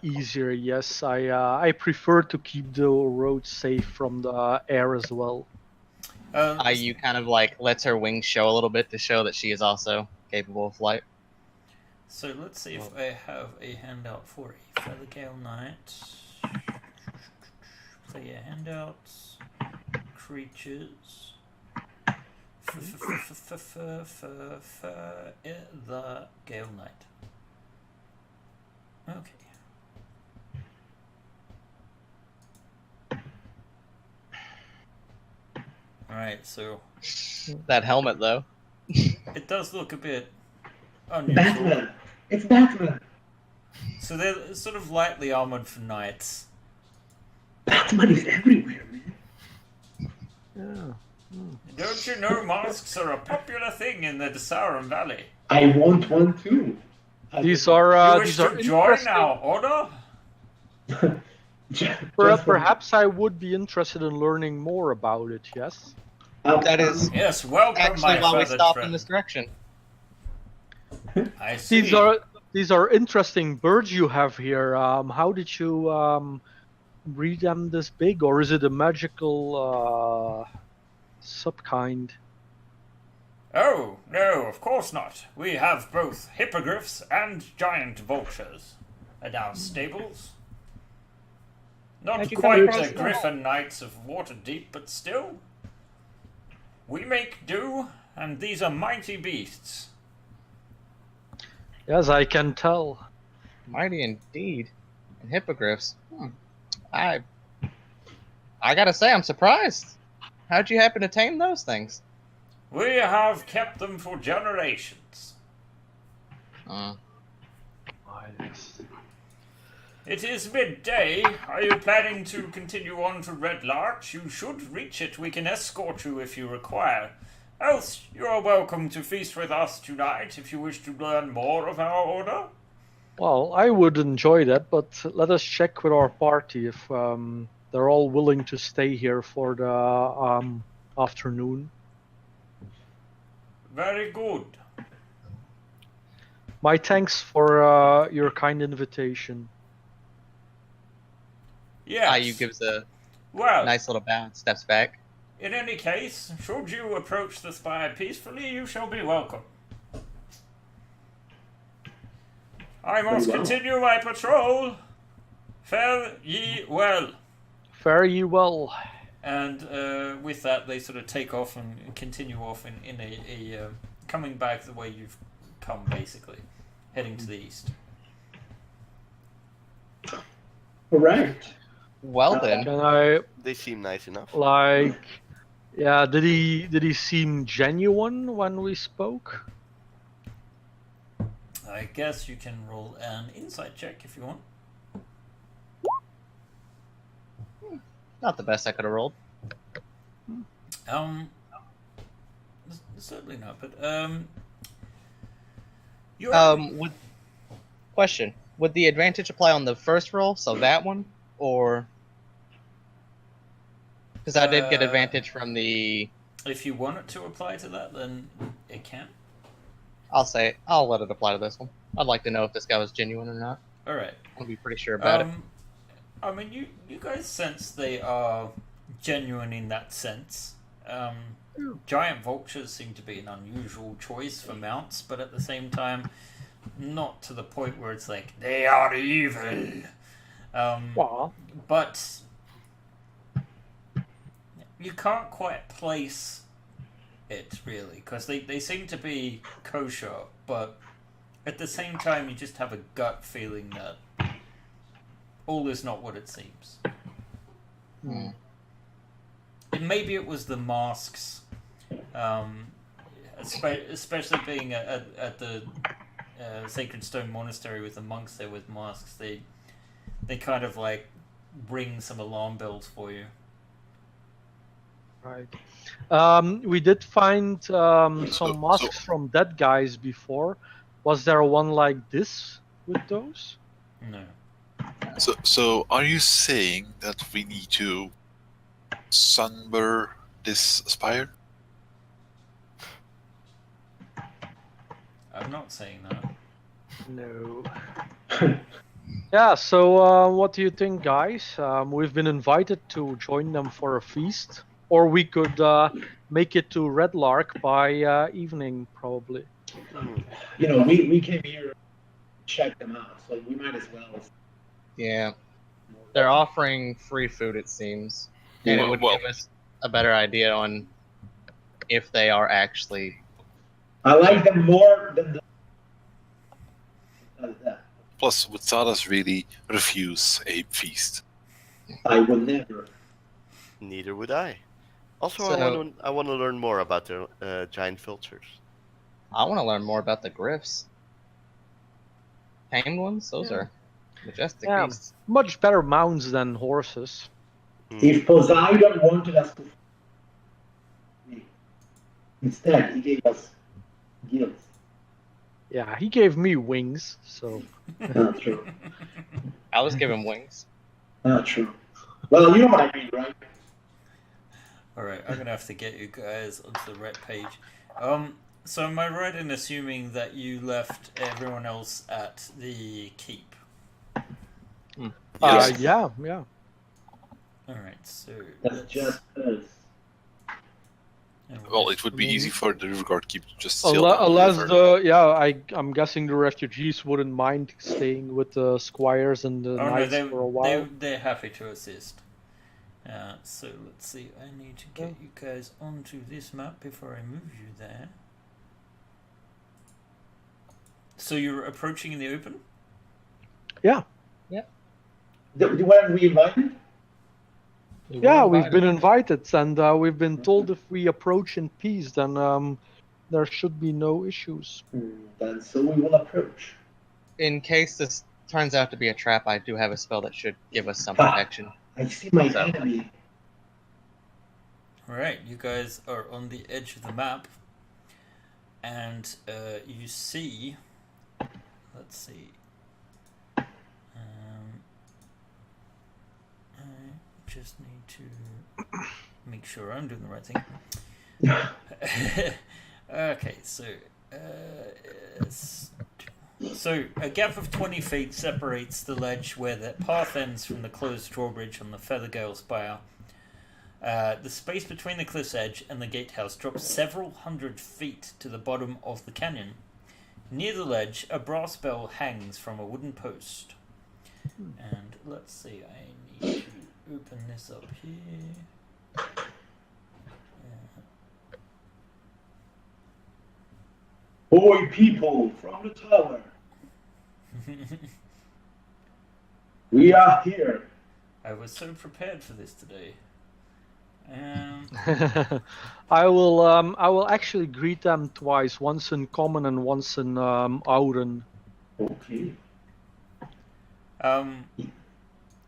easier, yes. I prefer to keep the road safe from the air as well. IU kind of like lets her wings show a little bit to show that she is also capable of flight. So let's see if I have a handout for a Feathergale Knight. Player handouts. Creatures. The Gale Knight. Okay. Alright, so That helmet, though. it does look a bit unusual. Batman! It's Batman! So they're sort of lightly armored for knights. Batman is everywhere, man. Yeah. Don't you know masks are a popular thing in the Desarum Valley? I want one too. These You are wish these are to join interesting. our order? Just for Perhaps I would be interested in learning more about it. Yes. That is Yes, welcome, actually my why we feathered stopped friend. in this direction. I see. These are interesting birds you have here. How did you breed them this big, or is it a magical subkind? Oh, no, of course not. We have both hippogriffs and giant vultures at our stables. Not How'd you quite come the across that? griffin knights of Waterdeep, but still. We make do, and these are mighty beasts. Yes, I can tell. Mighty indeed. And hippogriffs. I gotta say, I'm surprised. How'd you happen to tame those things? We have kept them for generations. It is midday. Are you planning to continue on to Red Larch? You should reach it. We can escort you if you require. Else, you are welcome to feast with us tonight if you wish to learn more of our order. Well, I would enjoy that, but let us check with our party if they're all willing to stay here for the afternoon. Very good. My thanks for your kind invitation. Yes. Ayu gives a Well, nice little bow and steps back. in any case, should you approach the spire peacefully, you shall be welcome. I must Very well. continue my patrol. Fare ye well. Fare ye well. And with that, they sort of take off and continue off in a coming back the way you've come, basically, heading to the east. All right. Well then, Can I They seem nice enough. yeah, did he seem genuine when we spoke? I guess you can roll an insight check if you want. not the best I could have rolled. Certainly not. But you're Would the advantage apply on the first roll, so that one, or because I did get advantage from the? if you want it to apply to that, then it can. I'll let it apply to this one. I'd like to know if this guy was genuine or not. All right. I'll be pretty sure about it. I mean, you guys sense they are genuine in that sense. Giant vultures seem to be an unusual choice for mounts, but at the same time, not to the point where it's like, they are evil. But you can't quite place it, really, because they seem to be kosher, but at the same time, you just have a gut feeling that all is not what it seems. And maybe it was the masks, especially being at the Sacred Stone Monastery with the monks there with masks. They kind of like ring some alarm bells for you. Right. We did find some masks from dead guys before. Was there one like this with those? No. So are you saying that we need to sunburn this spire? I'm not saying that. No. Yeah, so what do you think, guys? We've been invited to join them for a feast, or we could make it to Red Lark by evening, probably. You know, we came here to check them out, so we might as well. Yeah, they're offering free food, it seems, and it would give us a better idea on if they are actually. I like them more than the. Plus, would Sadas really refuse a feast? I will never. Neither would I. Also, So- I want to learn more about the giant vultures. I want to learn more about the griffs. Tamed ones? Those Yeah. are majestic Yeah. beasts. Much better mounts than horses. If Poseidon wanted us to, instead he gave us gills. Yeah, he gave me wings, so Not true. I was given wings. Not true. Well, you know what I mean, right? Alright, I'm gonna have to get you guys onto the right page. So am I right in assuming that you left everyone else at the keep? Yes. yeah. Alright, so That's let's- just us. and Well, we'll it would be Mhm. easy for the river guard keep to just sail down the Unless river. I'm guessing the refugees wouldn't mind staying with the squires and the Oh no, knights for a while. they're happy to assist. So let's see, I need to get you guys onto this map before I move you there. So you're approaching in the open? The one we invited? We were Yeah, we've invited. been invited, and we've been told if we approach in peace, then there should be no issues. Then so we will approach. In case this turns out to be a trap, I do have a spell that should give us some Ah. protection. I see my So- enemy. Alright, you guys are on the edge of the map, and you see. Let's see. I just need to make sure I'm doing the right thing. Okay, so. So, a gap of 20 feet separates the ledge where the path ends from the closed drawbridge on the Feathergale Spire. The space between the cliff's edge and the gatehouse drops several hundred feet to the bottom of the canyon. Near the ledge, a brass bell hangs from a wooden post. And let's see, I need to open this up here. Boy, people from the tower, we are here. I was so prepared for this today. I will actually greet them twice, once in common and once in Auden. Okay.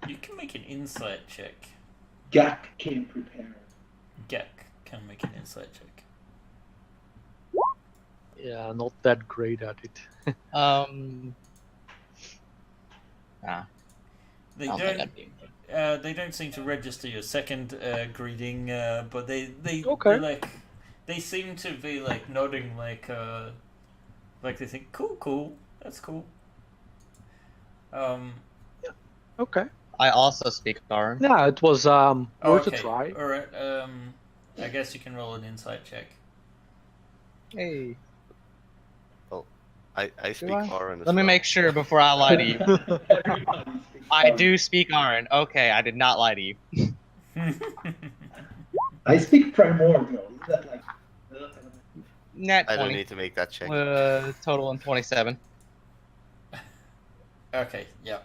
You can make an insight check. Gak came prepared. Gek can make an insight check. Yeah, not that great at it. They I don't think don't. that'd be. They don't seem to register your second greeting, but they Okay. they're like they seem to be like nodding like they think cool, that's cool. Okay. I also speak Aran. Yeah, it was worth okay. a try. All right. I guess you can roll an insight check. Hey. I speak I? Aran as Let me well. make sure before I lie to you. Everybody speaks I Aran. do speak Aran. Okay, I did not lie to you. I speak primordial. Isn't that like? Nat I don't 20. need to make that check. Total in 27. Okay. Yeah.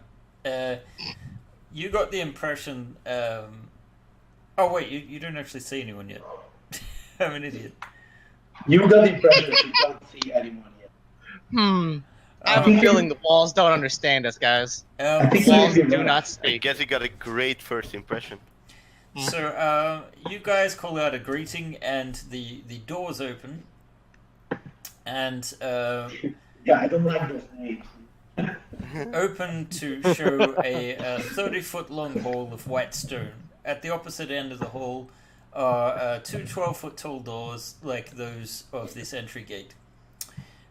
You got the impression. Oh wait, you don't actually see anyone yet. I'm an idiot. You got the impression that you don't see anyone yet. I have a feeling the walls don't understand us, guys. I think The you walls may be do right. not I speak. guess you got a great first impression. So you guys call out a greeting, and the doors open, and Yeah, I don't like those names. open to show a 30-foot long hall of white stone. At the opposite end of the hall are two 12-foot tall doors like those of this entry gate.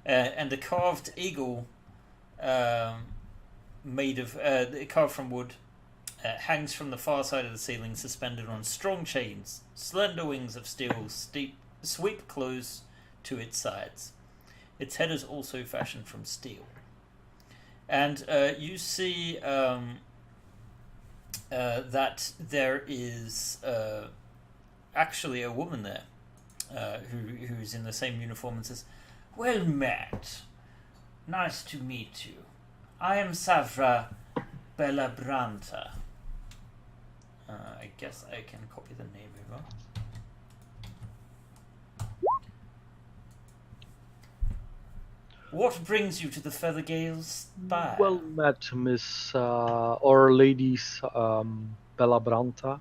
And a carved eagle made of carved from wood hangs from the far side of the ceiling, suspended on strong chains. Slender wings of steel sweep close to its sides. Its head is also fashioned from steel. And you see that there is actually a woman there who's in the same uniform and says, "Well met. Nice to meet you. I am Savra Bellabranta." I guess I can copy the name over. What brings you to the Feathergale Spire? Well met, Miss or Ladies Bella Branta.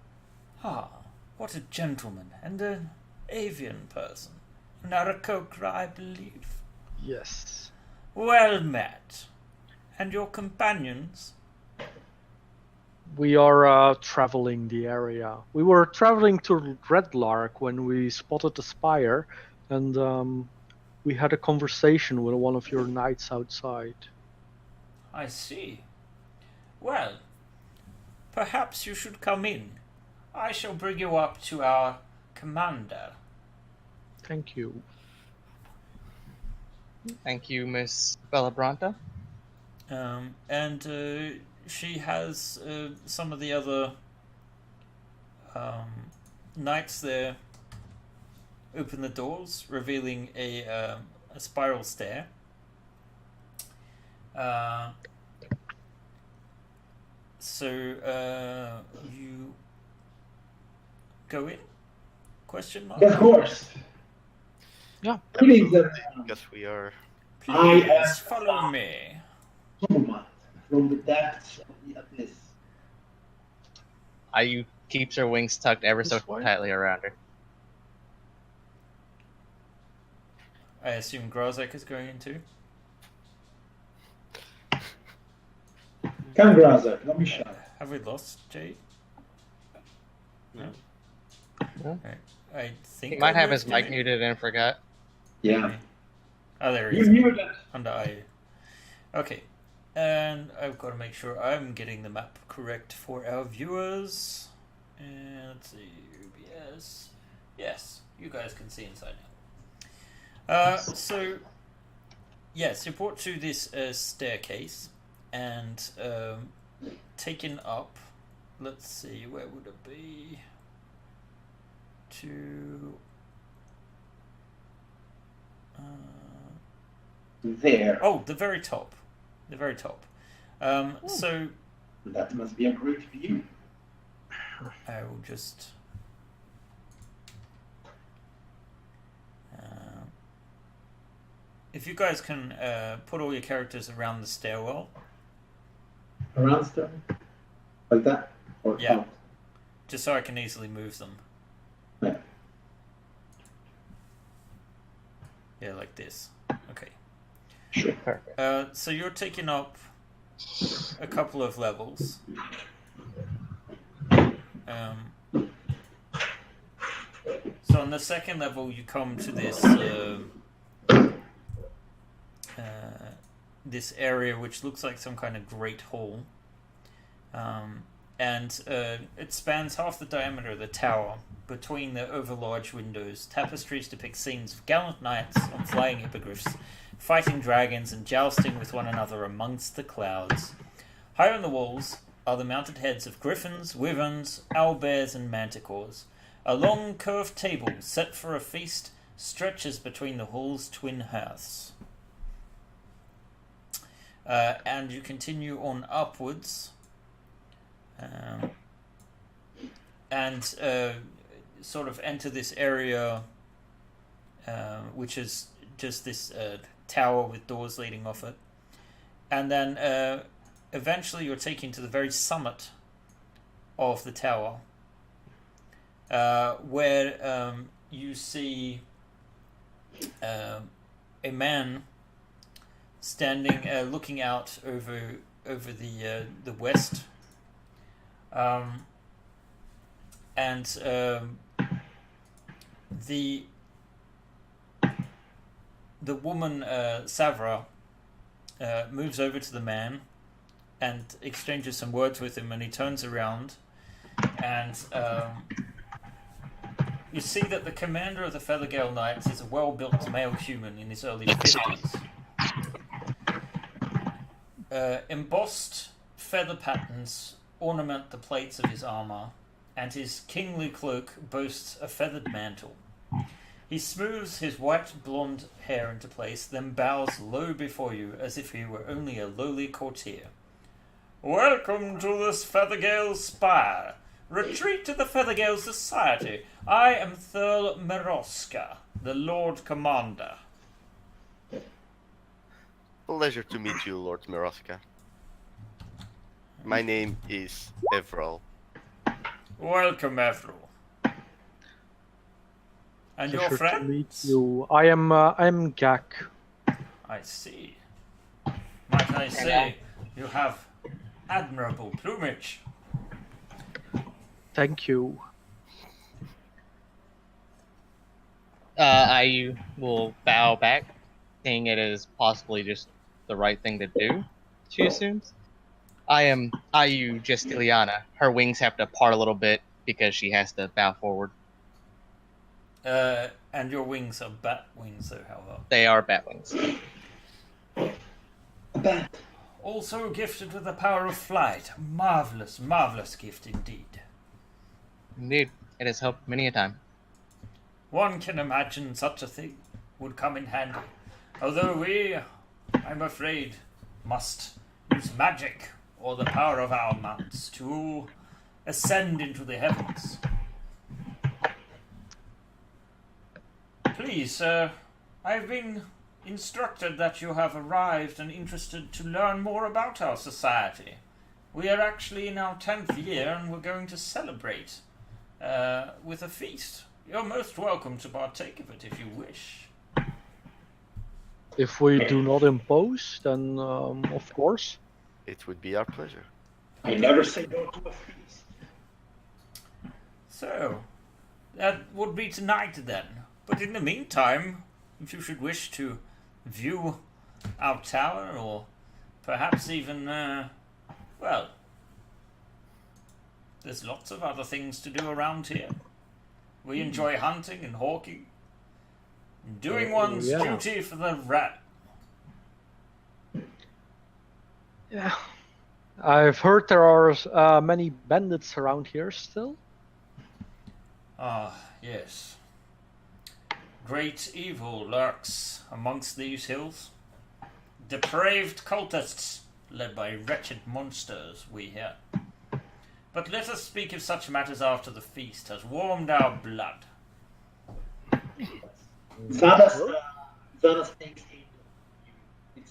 Ah, what a gentleman and an avian person. An Aarakocra, I believe. Yes. Well met. And your companions? We are traveling the area. We were traveling to Red Lark when we spotted the spire, and we had a conversation with one of your knights outside. I see. Well, perhaps you should come in. I shall bring you up to our commander. Thank you. Thank you, Miss Bella Branta. And she has some of the other knights there open the doors, revealing a spiral stair. So you go in? Question mark? Of course. Yeah. Greetings, Because we are. Please follow me. Someone from the depths of the abyss. Ayu keeps her wings tucked ever so This way? tightly around her. I assume Grazek is going in too. Come, Grazak, don't be shy. Have we lost Jay? No. No. I think He might I have his moved mic him. muted and forgot. Yeah. Oh, there he You is. knew that. Under I. Okay. And I've got to make sure I'm getting the map correct for our viewers. And let's see, OBS. Yes, you guys can see inside now. So, yes, you're brought to this staircase and taken up. Let's see, where would it be? To. There. Oh, the very top. The very top. So That must be a great view. I will just. If you guys can put all your characters around the stairwell. Around stuff? Like that? Or Yeah. out? Just so I can easily move them. Yeah. Yeah, like this. Okay. Sure. Perfect. So you're taking up a couple of levels. So on the second level, you come to this this area which looks like some kind of great hall, and it spans half the diameter of the tower. Between the overlarge windows, tapestries depict scenes of gallant knights on flying hippogriffs, fighting dragons and jousting with one another amongst the clouds. High on the walls are the mounted heads of griffins, wyverns, owlbears, and manticores. A long curved table set for a feast stretches between the hall's twin hearths. And you continue on upwards, and sort of enter this area, which is just this tower with doors leading off it. And then eventually you're taken to the very summit of the tower, where you see a man standing, looking out over the west, and the woman Savra moves over to the man and exchanges some words with him, and he turns around and you see that the commander of the Feathergale Knights is a well-built male human in his early 50s. Embossed feather patterns ornament the plates of his armor, and his kingly cloak boasts a feathered mantle. He smooths his white blonde hair into place, then bows low before you as if he were only a lowly courtier. Welcome to this Feathergale Spire. Retreat to the Feathergale Society. I am Thurl Meroska, the Lord Commander. Pleasure to meet you, Lord Miroska. My name is Evril. Welcome, Avril. And your Pleasure to meet friends? you. I am Gak. I see. Might I say, you have admirable plumage. Thank you. I will bow back, seeing it as possibly just the right thing to do, she assumes. I am Ayu Justiliana. Her wings have to part a little bit because she has to bow forward. And your wings are bat wings, though, however. They are bat wings. A bat. Also gifted with the power of flight. Marvelous, marvelous gift indeed. Indeed, it has helped many a time. One can imagine such a thing would come in handy. Although we, I'm afraid, must use magic or the power of our mounts to ascend into the heavens. Please, sir, I've been instructed that you have arrived and interested to learn more about our society. We are actually in our 10th year and we're going to celebrate with a feast. You're most welcome to partake of it if you wish. If we do not impose, then of course. It would be our pleasure. I never say no to a feast. So, that would be tonight then. But in the meantime, if you should wish to view our tower or perhaps even, well, there's lots of other things to do around here. We enjoy hunting and hawking, and doing one's duty for the rat. Yeah. I've heard there are many bandits around here still. Ah, yes. Great evil lurks amongst these hills. Depraved cultists, led by wretched monsters, we hear. But let us speak of such matters after the feast has warmed our blood. Zana's thinks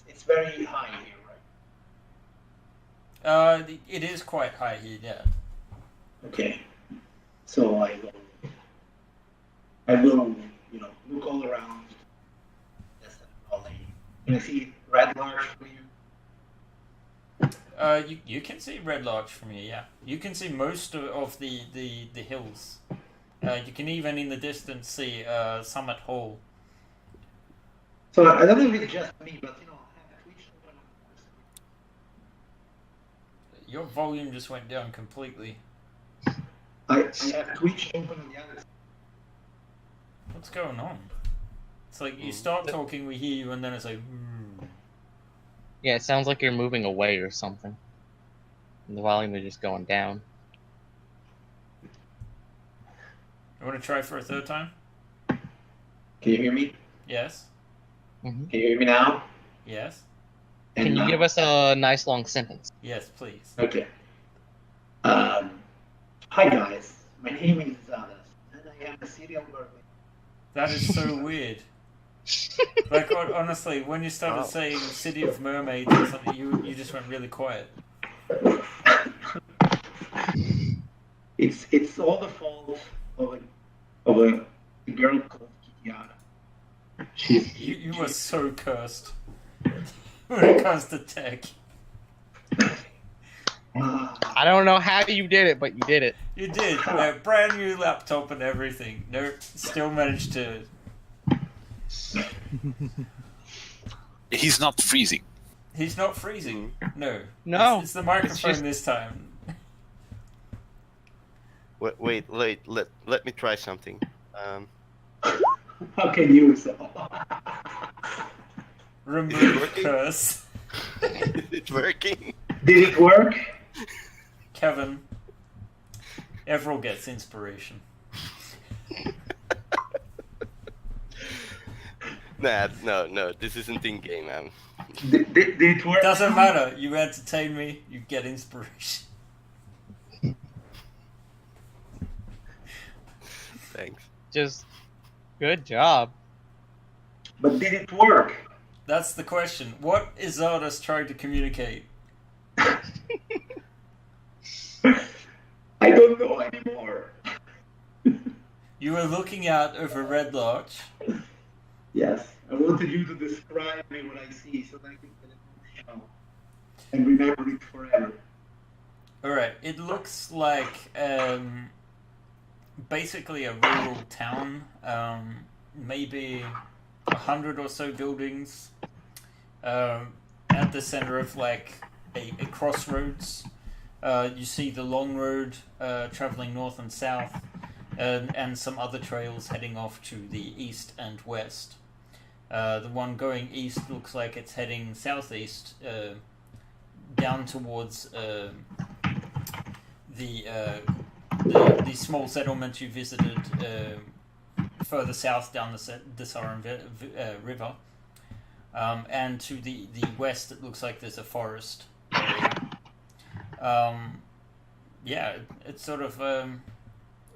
it's very high here, right? It is quite high here, yeah. Okay. So I will, look all around. Yes, can I see red large for you? You can see Red Larch from here, yeah. You can see most of the hills. You can even in the distance see Summit Hall. So I don't know if it's just me, but I have Twitch open on the screen. Your volume just went down completely. I have Twitch open on the other side. What's going on? It's like you start talking, we hear you, and then it's like. Yeah, it sounds like you're moving away or something. And the volume is just going down. You want to try for a third time? Can you hear me? Yes. Mm-hmm. Can you hear me now? Yes. Can you give us a nice long sentence? Yes, please. Okay. Hi guys, my name is Zadas, and I am a serial murderer. That is so weird. Like honestly, when you started saying City of Mermaids or something, you just went really quiet. It's all the fault of a girl called Kitiara. You were so cursed when it comes to tech. I don't know how you did it, but you did it. You did. A brand new laptop and everything. Nope, still managed to. He's not freezing. He's not freezing. No. No. It's the microphone just- this time. Wait, let me try something. How can you say? Remove working? curse. Is it working? Did it work? Kevin. Everall gets inspiration. No, this isn't in game, man. Did it work? Doesn't matter. You entertain me, you get inspiration. Thanks. Just good job. But did it work? That's the question. What is Zardos trying to communicate? I don't know anymore. You were looking out over Red Larch. Yes, I wanted you to describe me what I see so that I can get it on and remember it forever. Alright, it looks like basically a rural town. Maybe 100 or so buildings. At the center of like a crossroads. You see the long road traveling north and south, and some other trails heading off to the east and west. The one going east looks like it's heading southeast, down towards the small settlement you visited further south down the Saran River. And to the west, it looks like there's a forest area. Yeah, it sort of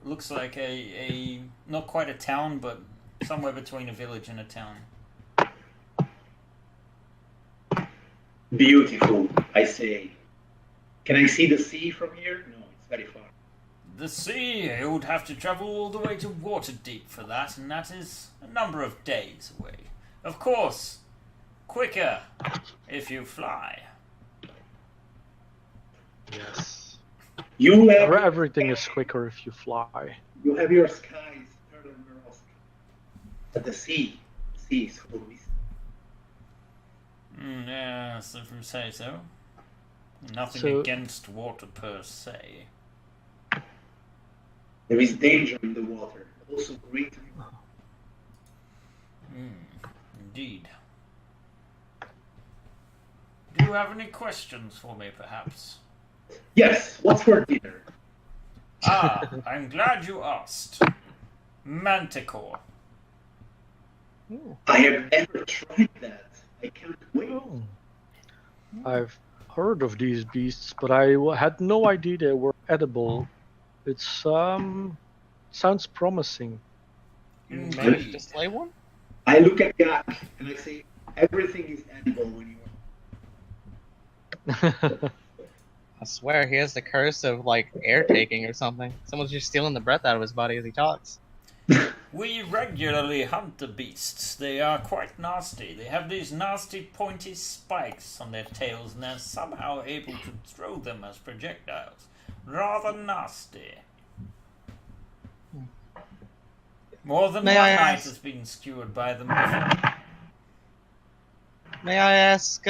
looks like a not quite a town, but somewhere between a village and a town. Beautiful, I say. Can I see the sea from here? No, it's very far. The sea, you would have to travel all the way to Waterdeep for that, and that is a number of days away. Of course, quicker if you fly. Yes. You have Everything is quicker if you fly. You have your skies, but the sea is full of mist. Yes, if you say so. Nothing So- against water per se. There is danger in the water, but also great reward. Indeed. Do you have any questions for me, perhaps? Yes, what's for dinner? I'm glad you asked. Manticore. I have never tried that. I can't wait. Oh. I've heard of these beasts, but I had no idea they were edible. It's sounds promising. You Indeed. managed to slay one? I look at Gak and I say, everything is edible when you I swear he has the curse of like air taking or something. Someone's just stealing the breath out of his body as he talks. We regularly hunt the beasts. They are quite nasty. They have these nasty pointy spikes on their tails, and they're somehow able to throw them as projectiles. Rather nasty. More than May one I night ask- has been skewered by them before. May I ask,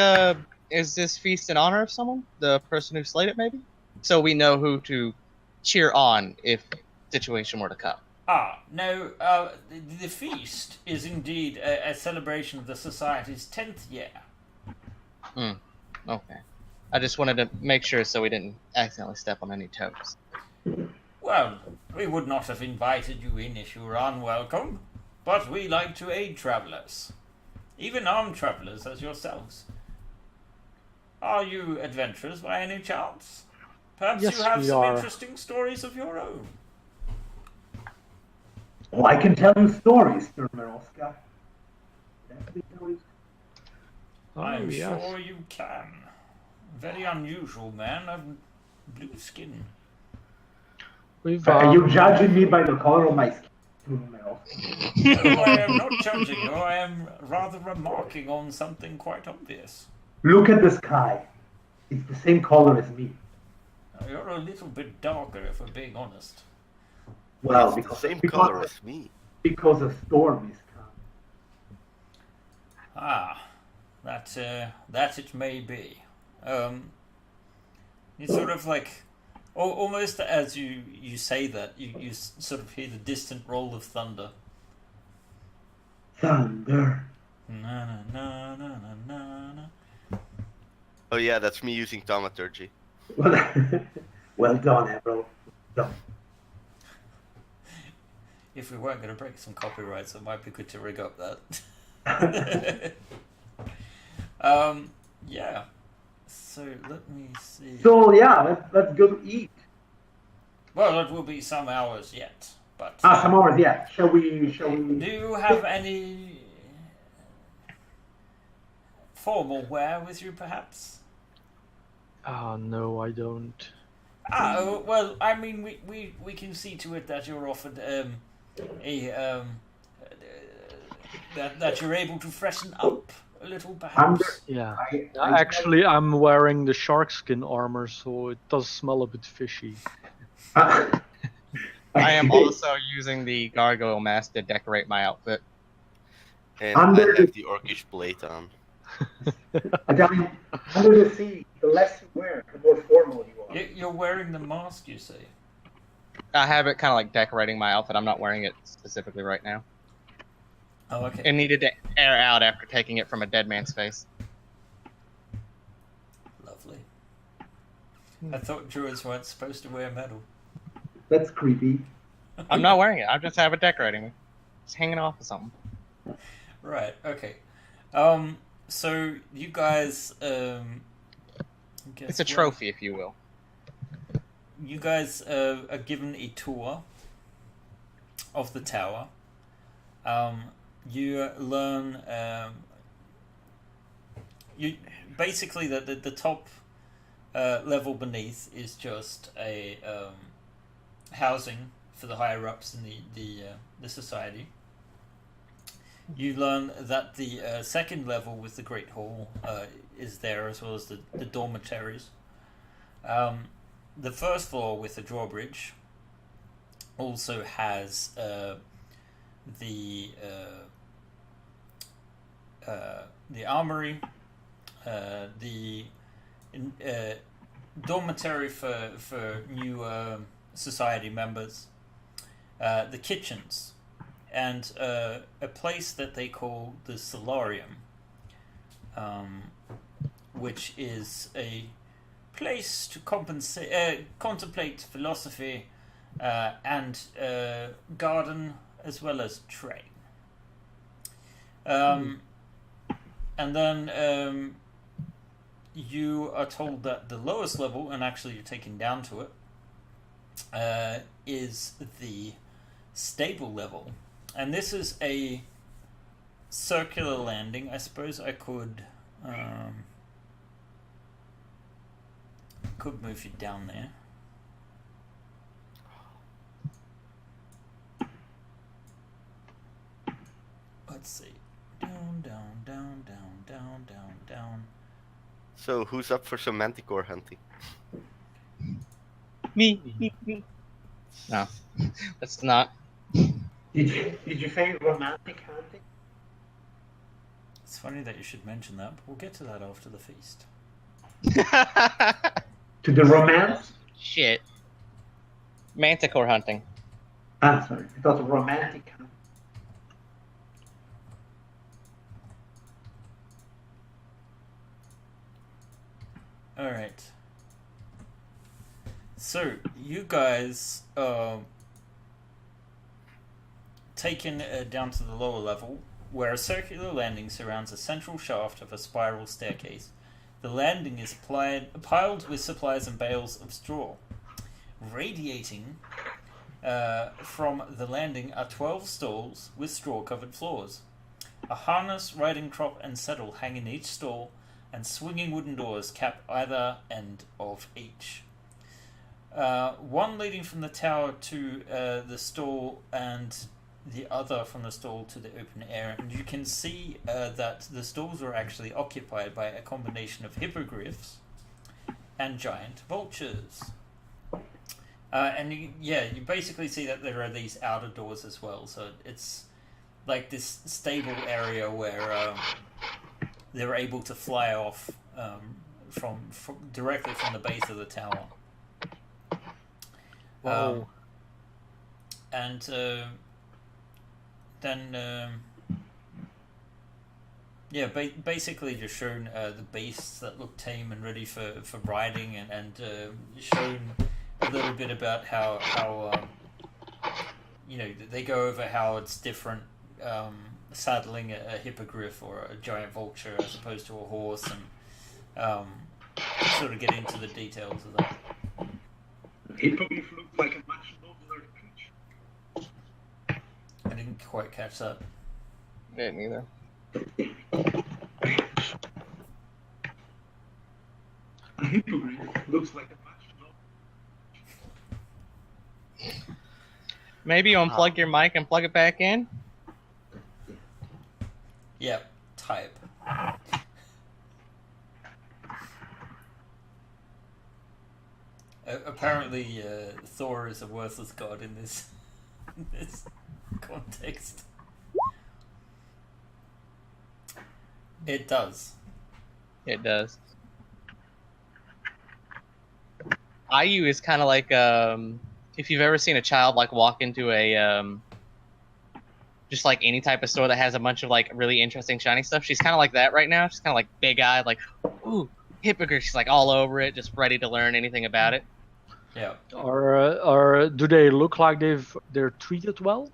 is this feast in honor of someone? The person who slayed it, maybe? So we know who to cheer on if situation were to come. No, the feast is indeed a celebration of the Society's 10th year. Okay. I just wanted to make sure so we didn't accidentally step on any toes. Well, we would not have invited you in if you were unwelcome, but we like to aid travellers. Even armed travellers as yourselves. Are you adventurers by any chance? Perhaps Yes, you have we some are. interesting stories of your own. Oh, I can tell you stories, Oscar. I'm yes. sure you can. Very unusual man of blue skin. We've Are you judging me by the color of my skin? No, I am not judging you. I am rather remarking on something quite obvious. Look at the sky. It's the same color as me. You're a little bit darker, if we're being honest. Well, It's the because same because, color as me. because a storm is coming. That it may be. You sort of like, almost as you say that, you sort of hear the distant roll of thunder. Thunder. Na na na na na na na. Oh yeah, that's me using thaumaturgy. Well done, Emerald. Well done. If we weren't going to break some copyrights, it might be good to rig up that. Yeah. So let me see. So yeah, let's go to eat. Well, it will be some hours yet, but Some hours. Yeah. Shall we? do you have any formal wear with you, perhaps? No, I don't. Well, I mean, we can see to it that you're offered that you're able to freshen up a little, perhaps. Yeah. I Actually, I'm wearing the shark skin armor, so it does smell a bit fishy. I am also using the gargoyle mask to decorate my outfit. And Under I have the orcish blade on. I tell you, under the sea, the less you wear, the more formal you are. You're wearing the mask, you say? I have it kind of like decorating my outfit. I'm not wearing it specifically right now. Oh, okay. It needed to air out after taking it from a dead man's face. Lovely. I thought druids weren't supposed to wear metal. That's creepy. I'm not wearing it. I just have it decorating me. It's hanging off of something. Right. Okay. So you guys, guess It's a what? trophy, if you will. You guys are given a tour of the tower. You learn you basically the top level beneath is just a housing for the higher ups in the society. You learn that the second level with the Great Hall is there, as well as the dormitories. The first floor with the drawbridge also has the armory, the dormitory for new society members, the kitchens, and a place that they call the solarium, which is a place to contemplate philosophy and garden as well as train. And then you are told that the lowest level, and actually you're taken down to it, is the stable level. And this is a circular landing. I suppose I could move you down there. Let's see. Down, down, down, down, down, down, down. So who's up for some manticore hunting? Me. No, that's not. Did you say romantic hunting? It's funny that you should mention that, but we'll get to that after the feast. To the romance? Shit. Manticore hunting. Sorry. I thought romantic hunting. Alright. So, you guys taken down to the lower level, where a circular landing surrounds a central shaft of a spiral staircase. The landing is piled with supplies and bales of straw. Radiating from the landing are 12 stalls with straw-covered floors. A harness, riding crop, and saddle hang in each stall, and swinging wooden doors cap either end of each. One leading from the tower to the stall, and the other from the stall to the open air. And you can see that the stalls are actually occupied by a combination of hippogriffs and giant vultures. And you basically see that there are these outer doors as well. So it's like this stable area where they're able to fly off from directly from the base of the tower. Whoa. And then basically just shown the beasts that look tame and ready for riding, and shown a little bit about how they go over how it's different saddling a hippogriff or a giant vulture as opposed to a horse, and sort of get into the details of that. Hippogriff looks like a much nobler creature. I didn't quite catch that. Didn't either. hippogriff looks like a match. Maybe you unplug your mic and plug it back in. Yep. Type. Apparently, Thor is a worthless god in this context. It does. It does. IU is kind of like if you've ever seen a child like walk into a just like any type of store that has a bunch of like really interesting shiny stuff. She's kind of like that right now. She's kind of like big-eyed, like, ooh, hippogriff. She's like all over it, just ready to learn anything about it. Yeah. Or do they look like they're treated well?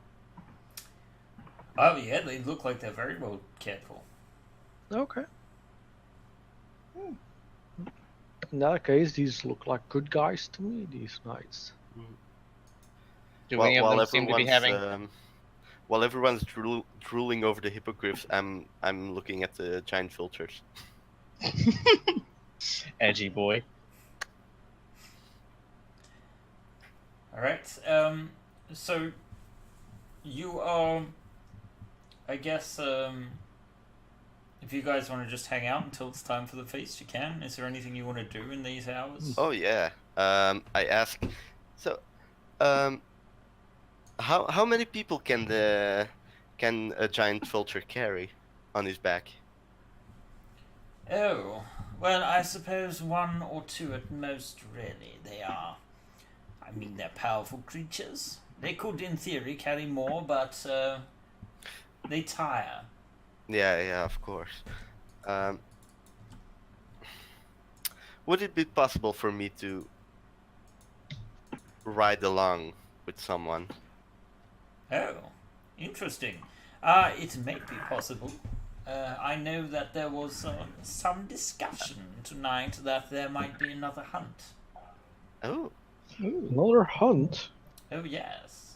Oh yeah, they look like they're very well cared for. Okay. In that case, these look like good guys to me. These knights. Do any of them seem to be having? While everyone's drooling over the hippogriffs, I'm looking at the giant vultures. Edgy boy. All right. So you are, I guess, if you guys want to just hang out until it's time for the feast, you can. Is there anything you want to do in these hours? Oh yeah. I ask. So, how many people can a giant vulture carry on his back? Oh, well, I suppose one or two at most, really. I mean, they're powerful creatures. They could, in theory, carry more, but they tire. Yeah, of course. Would it be possible for me to ride along with someone? Oh, interesting. It may be possible. I know that there was some discussion tonight that there might be another hunt. Oh, Another hunt? Oh, yes.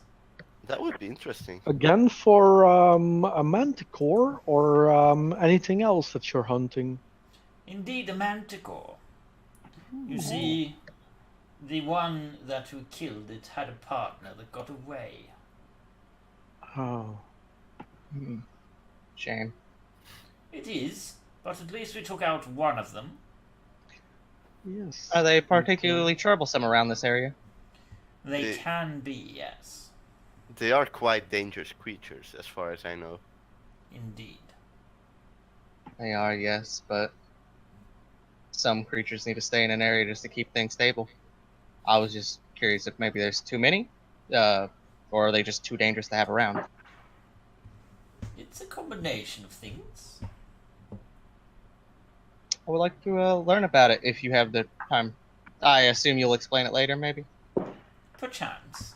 that would be interesting. Again for a manticore or anything else that you're hunting? Indeed, a manticore. You see, the one that we killed, it had a partner that got away. Oh. Shame. It is, but at least we took out one of them. Yes. Are they particularly troublesome around this area? They can be, yes. They are quite dangerous creatures, as far as I know. Indeed. They are, yes, but some creatures need to stay in an area just to keep things stable. I was just curious if maybe there's too many, or are they just too dangerous to have around? It's a combination of things. I would like to learn about it if you have the time. I assume you'll explain it later, maybe? Perchance.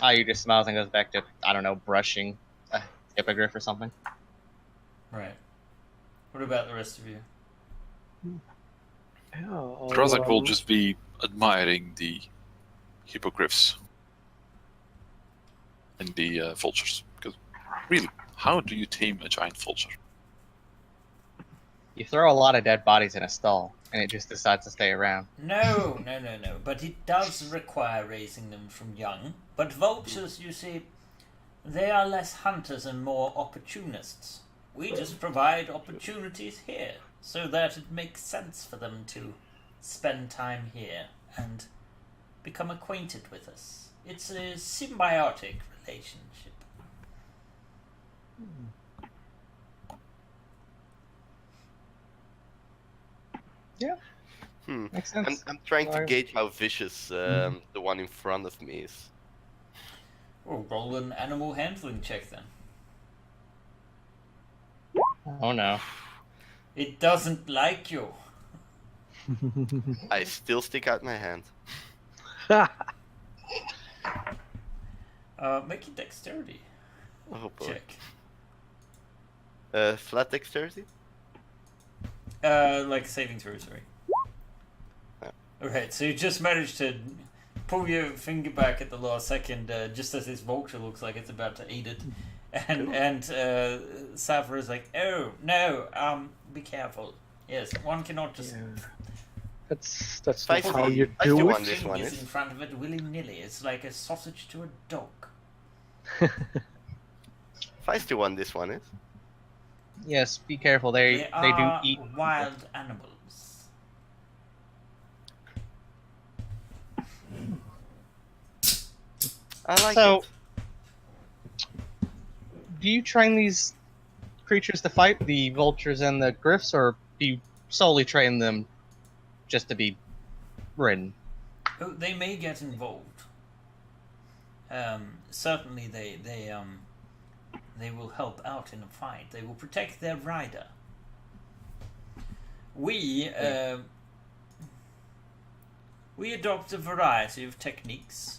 You just smiles and goes back to, I don't know, brushing a hippogriff or something. Right. What about the rest of you? Yeah, Krozak will just be admiring the hippogriffs and the vultures. Because, really, how do you tame a giant vulture? You throw a lot of dead bodies in a stall, and it just decides to stay around. No. But it does require raising them from young. But vultures, you see, they are less hunters and more opportunists. We just provide opportunities here, so that it makes sense for them to spend time here and become acquainted with us. It's a symbiotic relationship. Yeah. Makes sense. I'm trying to gauge how vicious the one in front of me is. Well, roll an animal handling check then. Oh no. It doesn't like you. I still stick out my hand. Make a dexterity Oh boy. check. Flat dexterity? Like saving throw, sorry. Yeah. Alright, so you just managed to pull your finger back at the last second, just as this vulture looks like it's about to eat it. And Savra is like, oh, no, be careful. Yes, one cannot just That's not Feisty- how you feisty do one. put This one fingers is. in front of it willy-nilly. It's like a sausage to a dog. it. Feisty one. This one is. Yes, be careful. They do are eat wild animals. I like So- it. Do you train these creatures to fight, the vultures and the griffs, or do you solely train them just to be ridden? Oh, they may get involved. Certainly, they will help out in a fight. They will protect their rider. We adopt a variety of techniques,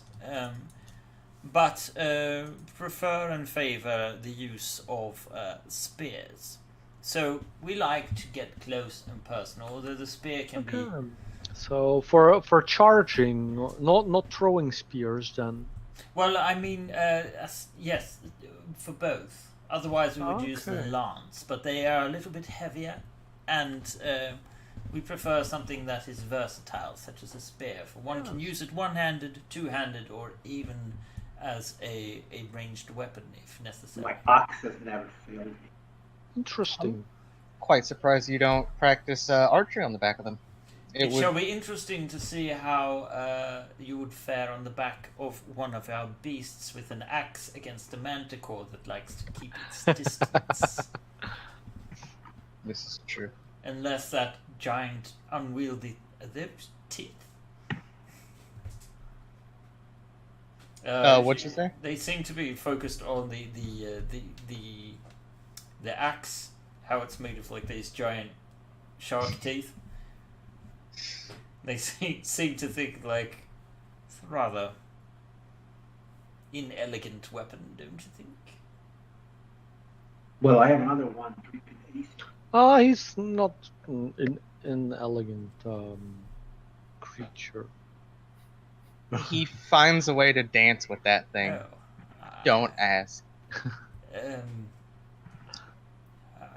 but prefer and favor the use of spears. So we like to get close and personal, although the spear can be. So for charging, not throwing spears, then. Well, I mean, yes, for both. Otherwise, we would use the Okay. lance, but they are a little bit heavier, and we prefer something that is versatile, such as a spear. For one can use it one-handed, two-handed, or even as a ranged weapon if necessary. My axe has never failed me. Interesting. Quite surprised you don't practice archery on the back of them. It shall be interesting to see how you would fare on the back of one of our beasts with an axe against a manticore that likes to keep its distance. This is true. Unless that giant, unwieldy, those teeth. What'd you say? They seem to be focused on the axe, how it's made of like these giant shark teeth. They seem to think like it's a rather inelegant weapon, don't you think? Well, I have another one. He's not an elegant creature. He finds a way to dance with that thing. Oh, Don't ask. I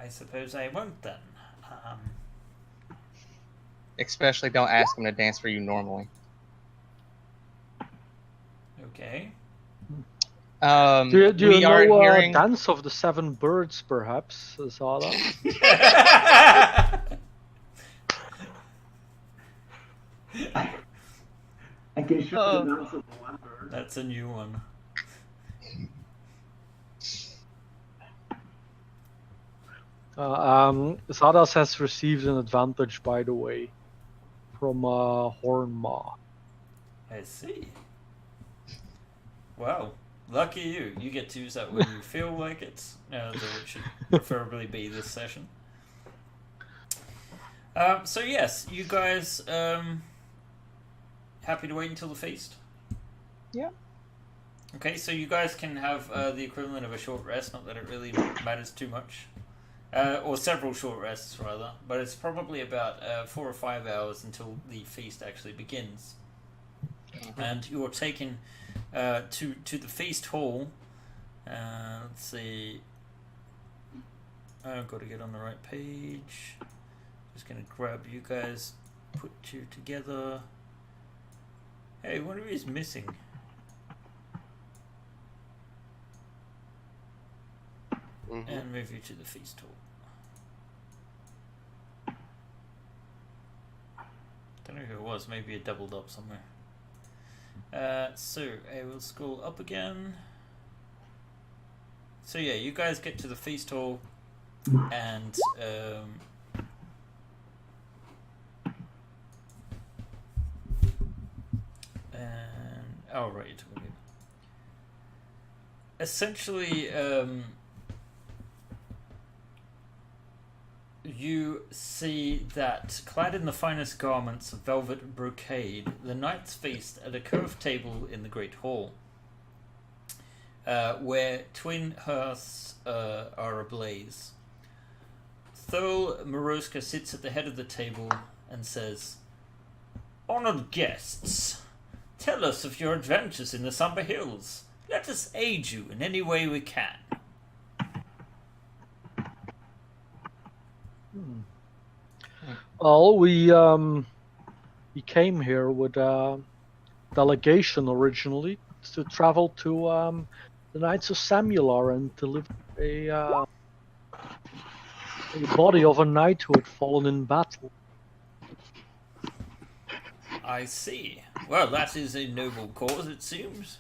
suppose I won't then. Especially don't ask him to dance for you normally. Okay. Do you we are know hearing... Dance of the Seven Birds, perhaps, Zada? I can show the dance of the one bird. That's a new one. Zadas has received an advantage, by the way, from Hornmaw. I see. Wow. Lucky you. You get to use that when you feel like it. Though it should preferably be this session. So yes, you guys happy to wait until the feast? Yeah. Okay, so you guys can have the equivalent of a short rest, not that it really matters too much. Or several short rests, rather. But it's probably about 4 or 5 hours until the feast actually begins. And you're taken to the feast hall. Let's see. I've got to get on the right page. Just going to grab you guys, put you together. Hey, one of you is missing. And move you to the feast hall. Don't know who it was, maybe it doubled up somewhere. So I will scroll up again. So yeah, you guys get to the feast hall, and oh right, okay. Essentially, you see that, clad in the finest garments of velvet brocade, the knights feast at a curved table in the great hall, where twin hearths are ablaze. Thole Moroska sits at the head of the table and says, "Honored guests, tell us of your adventures in the Somber Hills. Let us aid you in any way we can." Well, we came here with a delegation originally to travel to the Knights of Samular and deliver a body of a knight who had fallen in battle. I see. Well, that is a noble cause, it seems.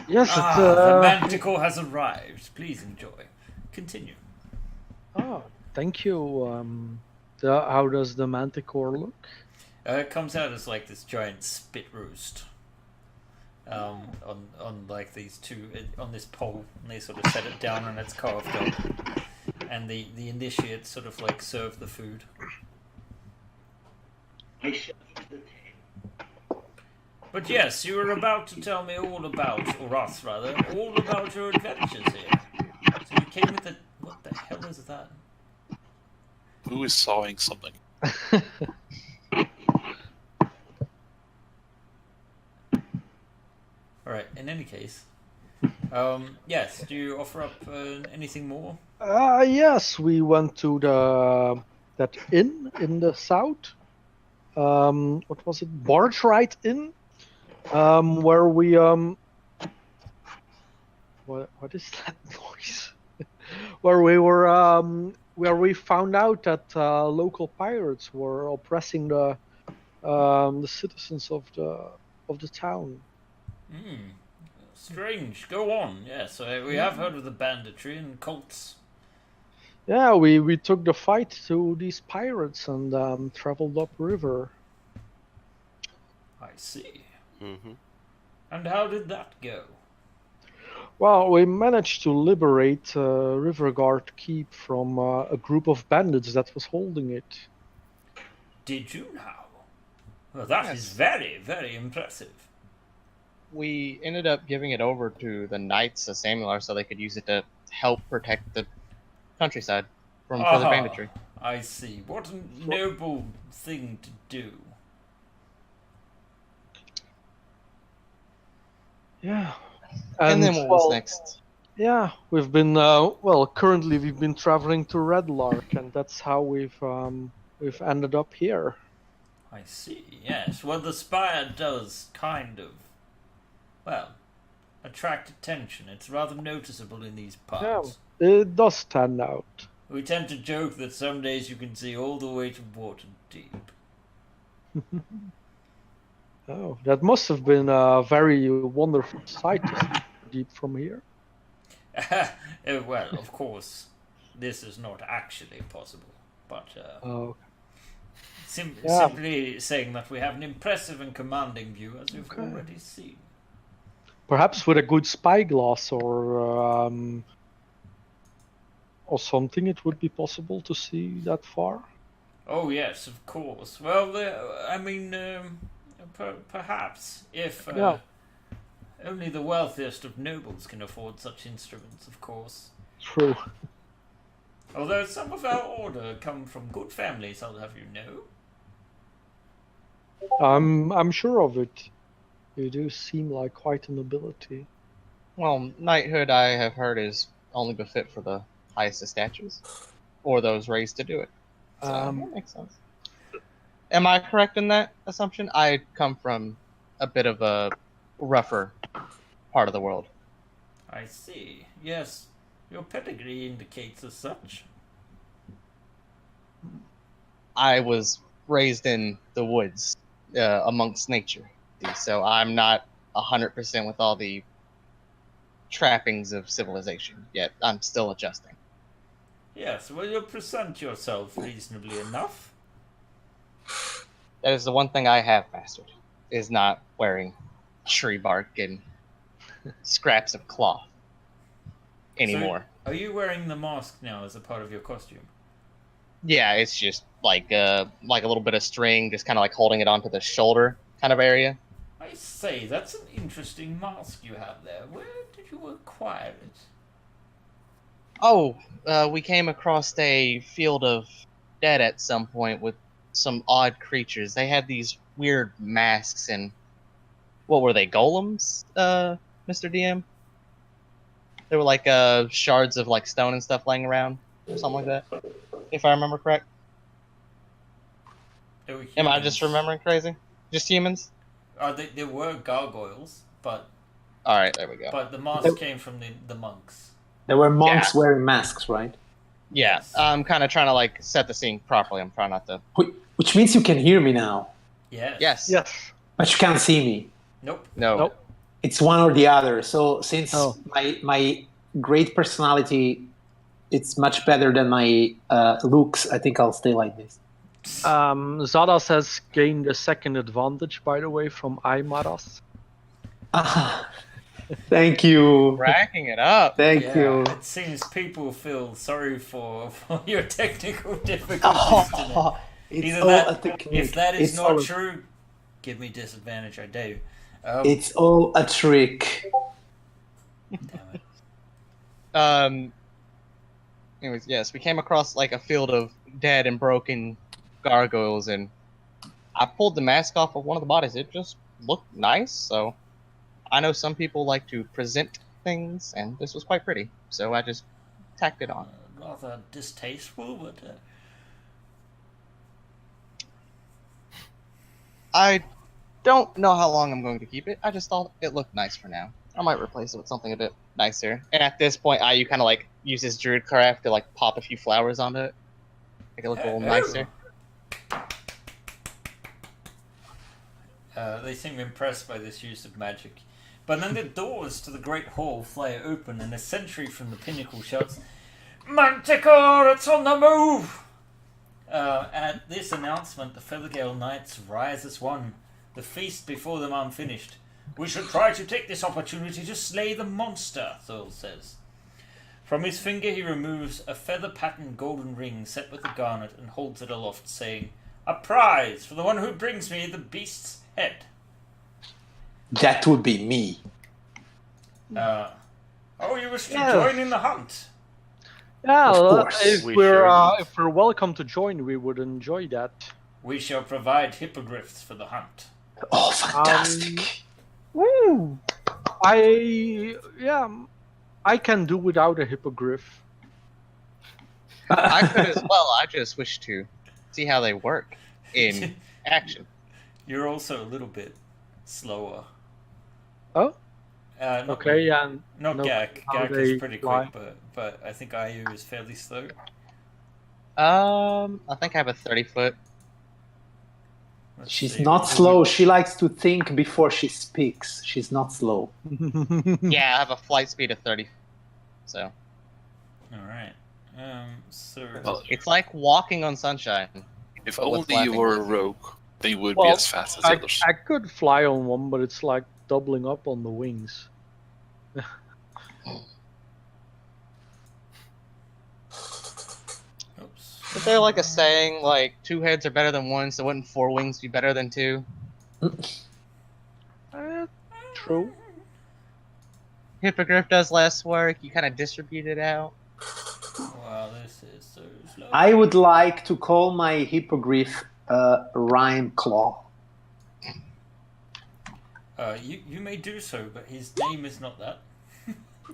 Yes, The manticore has arrived. Please enjoy. Continue. Oh, thank you. How does the manticore look? It comes out as like this giant spit roast. On like these two on this pole, and they sort of set it down and it's carved up, and the initiates sort of like serve the food. I shall eat the tail. But yes, you were about to tell me all about, or us rather, all about your adventures here. So you came with the... What the hell is that? Who is sawing something? Alright, in any case. Yes, do you offer up anything more? Yes, we went to that inn in the south. What was it? Barge Ride Inn? Where we what is that noise? Where we found out that local pirates were oppressing the citizens of the town. Strange. Go on. Yes, we have heard of the banditry and cults. Yeah, we took the fight to these pirates and traveled upriver. I see. Mm-hmm. And how did that go? Well, we managed to liberate Riverguard Keep from a group of bandits that was holding it. Did you now? Well, that is very, very impressive. We ended up giving it over to the Knights of Samular so they could use it to help protect the countryside from further banditry. I see. What a noble thing to do. Yeah. And then what was next? Yeah, we've been currently we've been traveling to Red Lark, and that's how we've ended up here. I see. Yes. Well, the spire does kind of, attract attention. It's rather noticeable in these parts. Yeah, it does stand out. We tend to joke that some days you can see all the way to Waterdeep. Oh, that must have been a very wonderful sight to see deep from here. Well, of course, this is not actually possible, but simply saying that we have an impressive and commanding view, as you've already seen. Perhaps with a good spyglass or something, it would be possible to see that far. Oh yes, of course. Well, perhaps if only the wealthiest of nobles can afford such instruments, of course. True. Although some of our order come from good families, I'll have you know. I'm sure of it. You do seem like quite a nobility. Well, knighthood, I have heard, is only befit for the highest of statues, or those raised to do it. So that makes sense. Am I correct in that assumption? I come from a bit of a rougher part of the world. I see. Yes, your pedigree indicates as such. I was raised in the woods, amongst nature, so I'm not 100% with all the trappings of civilization yet. I'm still adjusting. Yes, well, you present yourself reasonably enough. That is the one thing I have mastered, is not wearing tree bark and scraps of cloth anymore. So, are you wearing the mask now as a part of your costume? Yeah, it's just like a little bit of string, just kind of like holding it onto the shoulder kind of area. I say, that's an interesting mask you have there. Where did you acquire it? Oh, we came across a field of dead at some point with some odd creatures. They had these weird masks and what were they, golems, Mr. DM? They were like shards of like stone and stuff laying around or something like that. if I remember correct. They were Am I humans. just remembering crazy? Just humans? There were gargoyles, but All right, there we go. the mask came from the monks. There were monks wearing masks, right? Yeah, Yes. I'm kind of trying to like set the scene properly. I'm trying not to. Which means you can hear me now, Yes. Yes. Yes. but you can't see me. Nope. No. Nope. It's one or the other. So since Oh. my great personality, it's much better than my looks, I think I'll stay like this. Zadas has gained a second advantage, by the way, from Aymaras. Ah, thank you. Racking it up. Thank Yeah, you. it seems people feel sorry for your technical difficulties today. Oh, it's Either all that- a technique. If that is It's not all a- true, give me disadvantage, I dare you. It's all a trick. Damn it. Anyways, yes, we came across like a field of dead and broken gargoyles, and I pulled the mask off of one of the bodies. It just looked nice, so I know some people like to present things, and this was quite pretty, so I just tacked it on. Rather distasteful, but I don't know how long I'm going to keep it. I just thought it looked nice for now. I might replace it with something a bit nicer. And at this point, you kind of like use this druid craft to like pop a few flowers onto it, make it look a little nicer. They seem impressed by this use of magic. But then the doors to the great hall fly open, and a sentry from the pinnacle shouts, "Manticore, it's on the move!" At this announcement, the Feathergale Knights rise as one, the feast before them unfinished. "We should try to take this opportunity to slay the monster," Thurl says. From his finger he removes a feather-patterned golden ring set with a garnet and holds it aloft, saying, "A prize for the one who brings me the beast's head." That would be me. You wish to Yeah. join in the hunt? Yeah, Of course, if we we're welcome to join, we would enjoy that. We shall provide hippogriffs for the hunt. Oh, fantastic. Woo! I can do without a hippogriff. I could as well. I just wish to see how they work in action. You're also a little bit slower. Oh, Not okay, really. yeah. Not no, Gak. how Gak they is pretty fly. quick, but I think Ayu is fairly slow. I think I have a 30-foot. Let's She's see. not slow. She likes to think before she speaks. She's not slow. Yeah, I have a flight speed of 30. So All right. So Well, it's like walking on sunshine. if But with only you flapping were a wings. rogue, then you would be Well, as fast as the others. I could fly on one, but it's like doubling up on the wings. oops. Is there like a saying like 2 heads are better than 1, so wouldn't 4 wings be better than 2? True. Hippogriff does less work. You kind of distribute it out. Wow, this is so slow. I would like to call my hippogriff Rhyme Claw. You may do so, but his name is not that.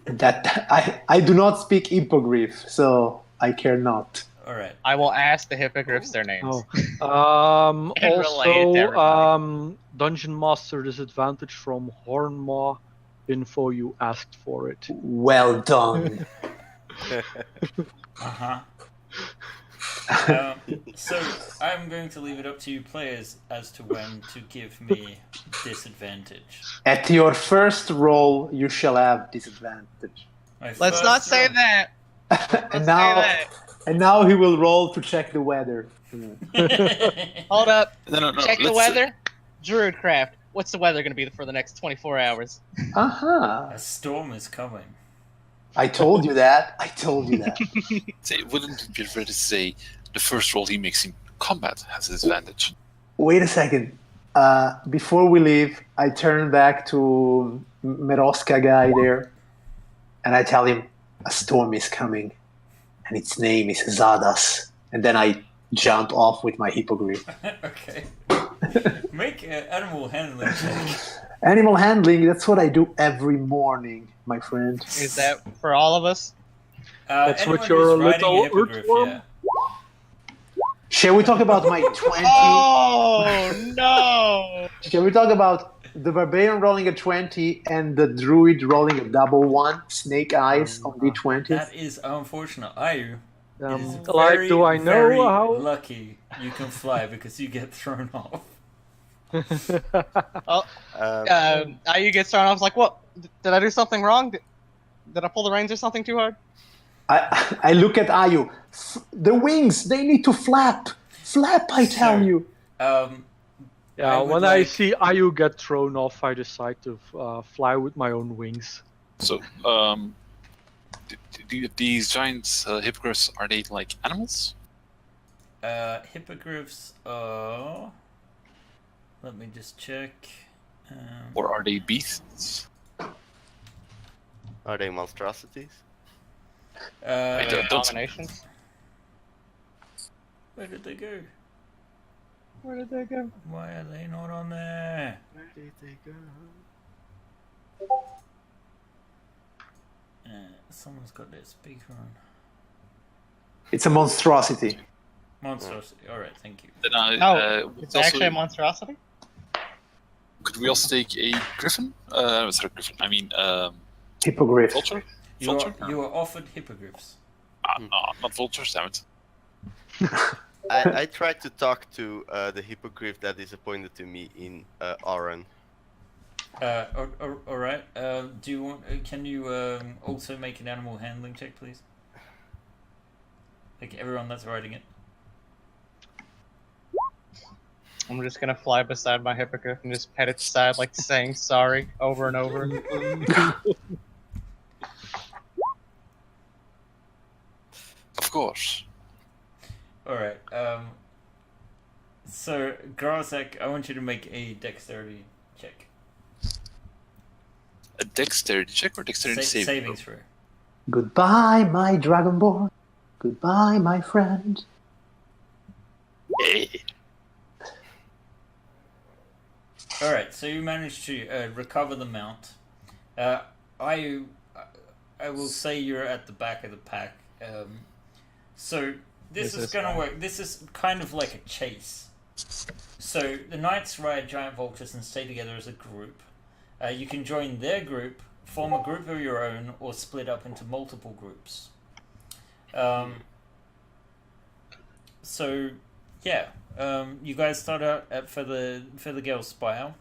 That I do not speak hippogriff, so I care not. All right. I will ask the hippogriffs their names. Oh. And relate it to Also, everybody. Dungeon Master disadvantage from Hornmaw info. You asked for it. Well done. Uh-huh. So I'm going to leave it up to you players as to when to give me disadvantage. At your first roll, you shall have disadvantage. My Let's not first say roll. that. and Let's now, say and now he will roll to check the weather. that. Hold up. No, Check the let's- weather. Druidcraft. What's the weather going to be for the next 24 hours? Uh-huh. A storm is coming. I told you that. I told you that. Say, wouldn't it be fair to say the first roll he makes in combat has his advantage? Wait a second. Before we leave, I turn back to Meroska guy there, and I tell him a storm is coming, and its name is Zadas. And then I jump off with my hippogriff. Okay. Make an animal handling check. Animal handling, that's what I do every morning, my friend. Is that for all of us? That's Anyone what your who's riding a little hippogriff, earthworm? yeah. Shall we talk about my 20? Oh no! Shall we talk about the barbarian rolling a 20 and the druid rolling a double 1? Snake eyes on D20? That is unfortunate. Ayu is Like, very, do I know very how? lucky you can fly because you get thrown off. Oh, you get started. I was like, "What? Did I do something wrong? Did I pull the reins or something too hard?" I look at Ayu. The wings, they need to flap. Flap, I tell So, you. Yeah, would when I like- see Ayu get thrown off, I decide to fly with my own wings. So, these giant hippogriffs, are they like animals? Hippogriffs are. Let me just check. Or are they beasts? Are they monstrosities? Uh, don't- Abominations. where did they go? Where did they go? Why are they not on there? Where did they go? Someone's got their speaker on. It's a monstrosity. Monstrosity. Alright, thank you. Then I, Oh, would it's actually a also, monstrosity. could we also take a griffin? Sorry, griffin. I mean, Hippogriff. vulture? You are, Vulture? you are offered hippogriffs. Not vultures, damn it. I tried to talk to the hippogriff that is appointed to me in Oran. Alright. Do you want? Can you also make an animal handling check, please? Like everyone that's riding it. I'm just gonna fly beside my hippogriff and just pet its side, like saying sorry over and over. Of course. Alright. So Grasek, I want you to make a dexterity check. A dexterity check or dexterity Saving throw. Goodbye, my dragonborn. Goodbye, my friend. Alright, so you managed to recover the mount. I will say you're at the back of the pack. So this is going to work. This is kind of like a chase. So the knights ride giant vultures and stay together as a group. You can join their group, form a group of your own, or split up into multiple groups. So yeah, you guys start out at Feathergale Spire.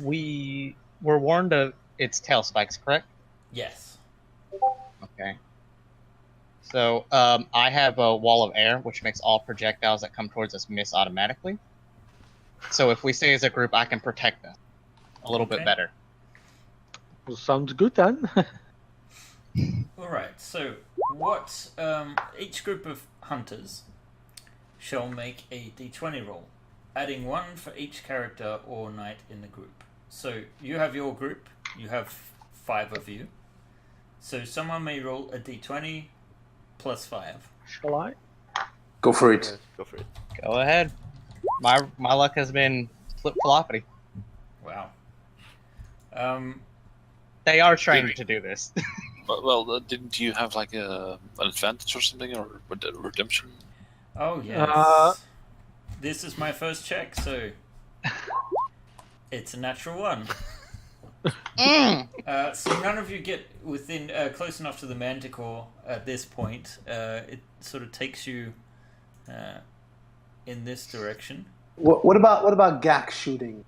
We were warned of its tail spikes, correct? Yes. Okay. So I have a wall of air, which makes all projectiles that come towards us miss automatically. So if we stay as a group, I can protect them a little bit better. Well, sounds good then. Alright, so what each group of hunters shall make a d20 roll, adding 1 for each character or knight in the group. So you have your group, you have 5 of you. So someone may roll a d20 plus 5. Shall I? Go for it. Go for it. Go ahead. My luck has been flip-floppity. Wow. They are trained to do this. Well, didn't you have like an advantage or something, or redemption? Oh yes. This is my first check, so it's a natural 1. So none of you get within close enough to the Manticore at this point. It sort of takes you in this direction. What about Gak shooting?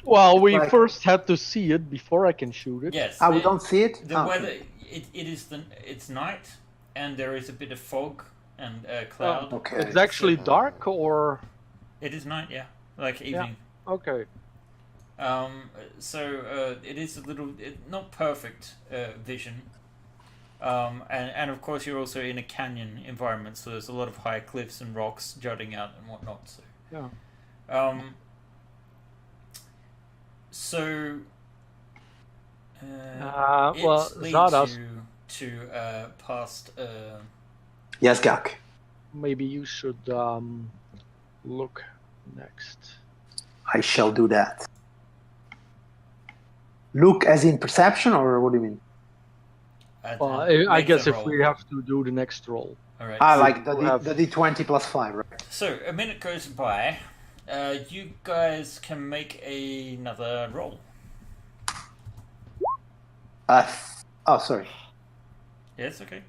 Well, we Like- first had to see it before I can shoot it. Yes. We don't see it? The Ah, weather. It's night, and there is a bit of fog and cloud. Okay. It's actually dark, or It is night, yeah, like evening. okay. So it is a little not perfect vision. And of course you're also in a canyon environment, so there's a lot of high cliffs and rocks jutting out and whatnot. So Yeah. So Well, it leads Zardas, you to past. Yes, Gak. maybe you should look next. I shall do that. Look as in perception, or what do you mean? I guess if we have to do the next roll. All right. I so, like the D20 plus 5, right? so a minute goes by. You guys can make another roll. Sorry. Yes, okay.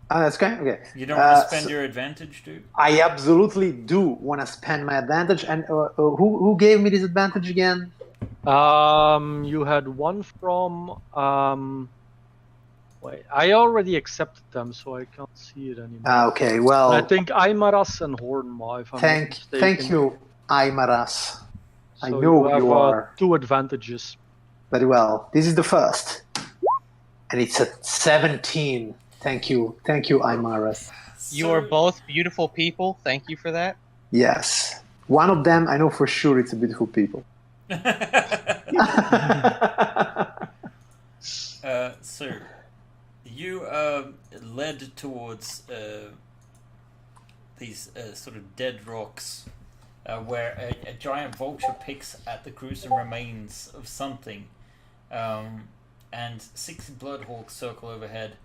That's okay. Okay. You don't want to spend your advantage, do? I absolutely do want to spend my advantage. And who gave me this advantage again? You had one from. Wait, I already accepted them, so I can't see it anymore. Okay, well. I think Aimaras and Hornma, if I'm not mistaken. Thank you, Aimaras. So I know you have you are. 2 advantages. Very well. This is the first. And it's a 17. Thank you, Aimaras. You are both beautiful people. Thank you for that. Yes. One of them, I know for sure it's a beautiful people. So, you led towards these sort of dead rocks where a giant vulture picks at the gruesome remains of something, and 6 bloodhawks circle overhead.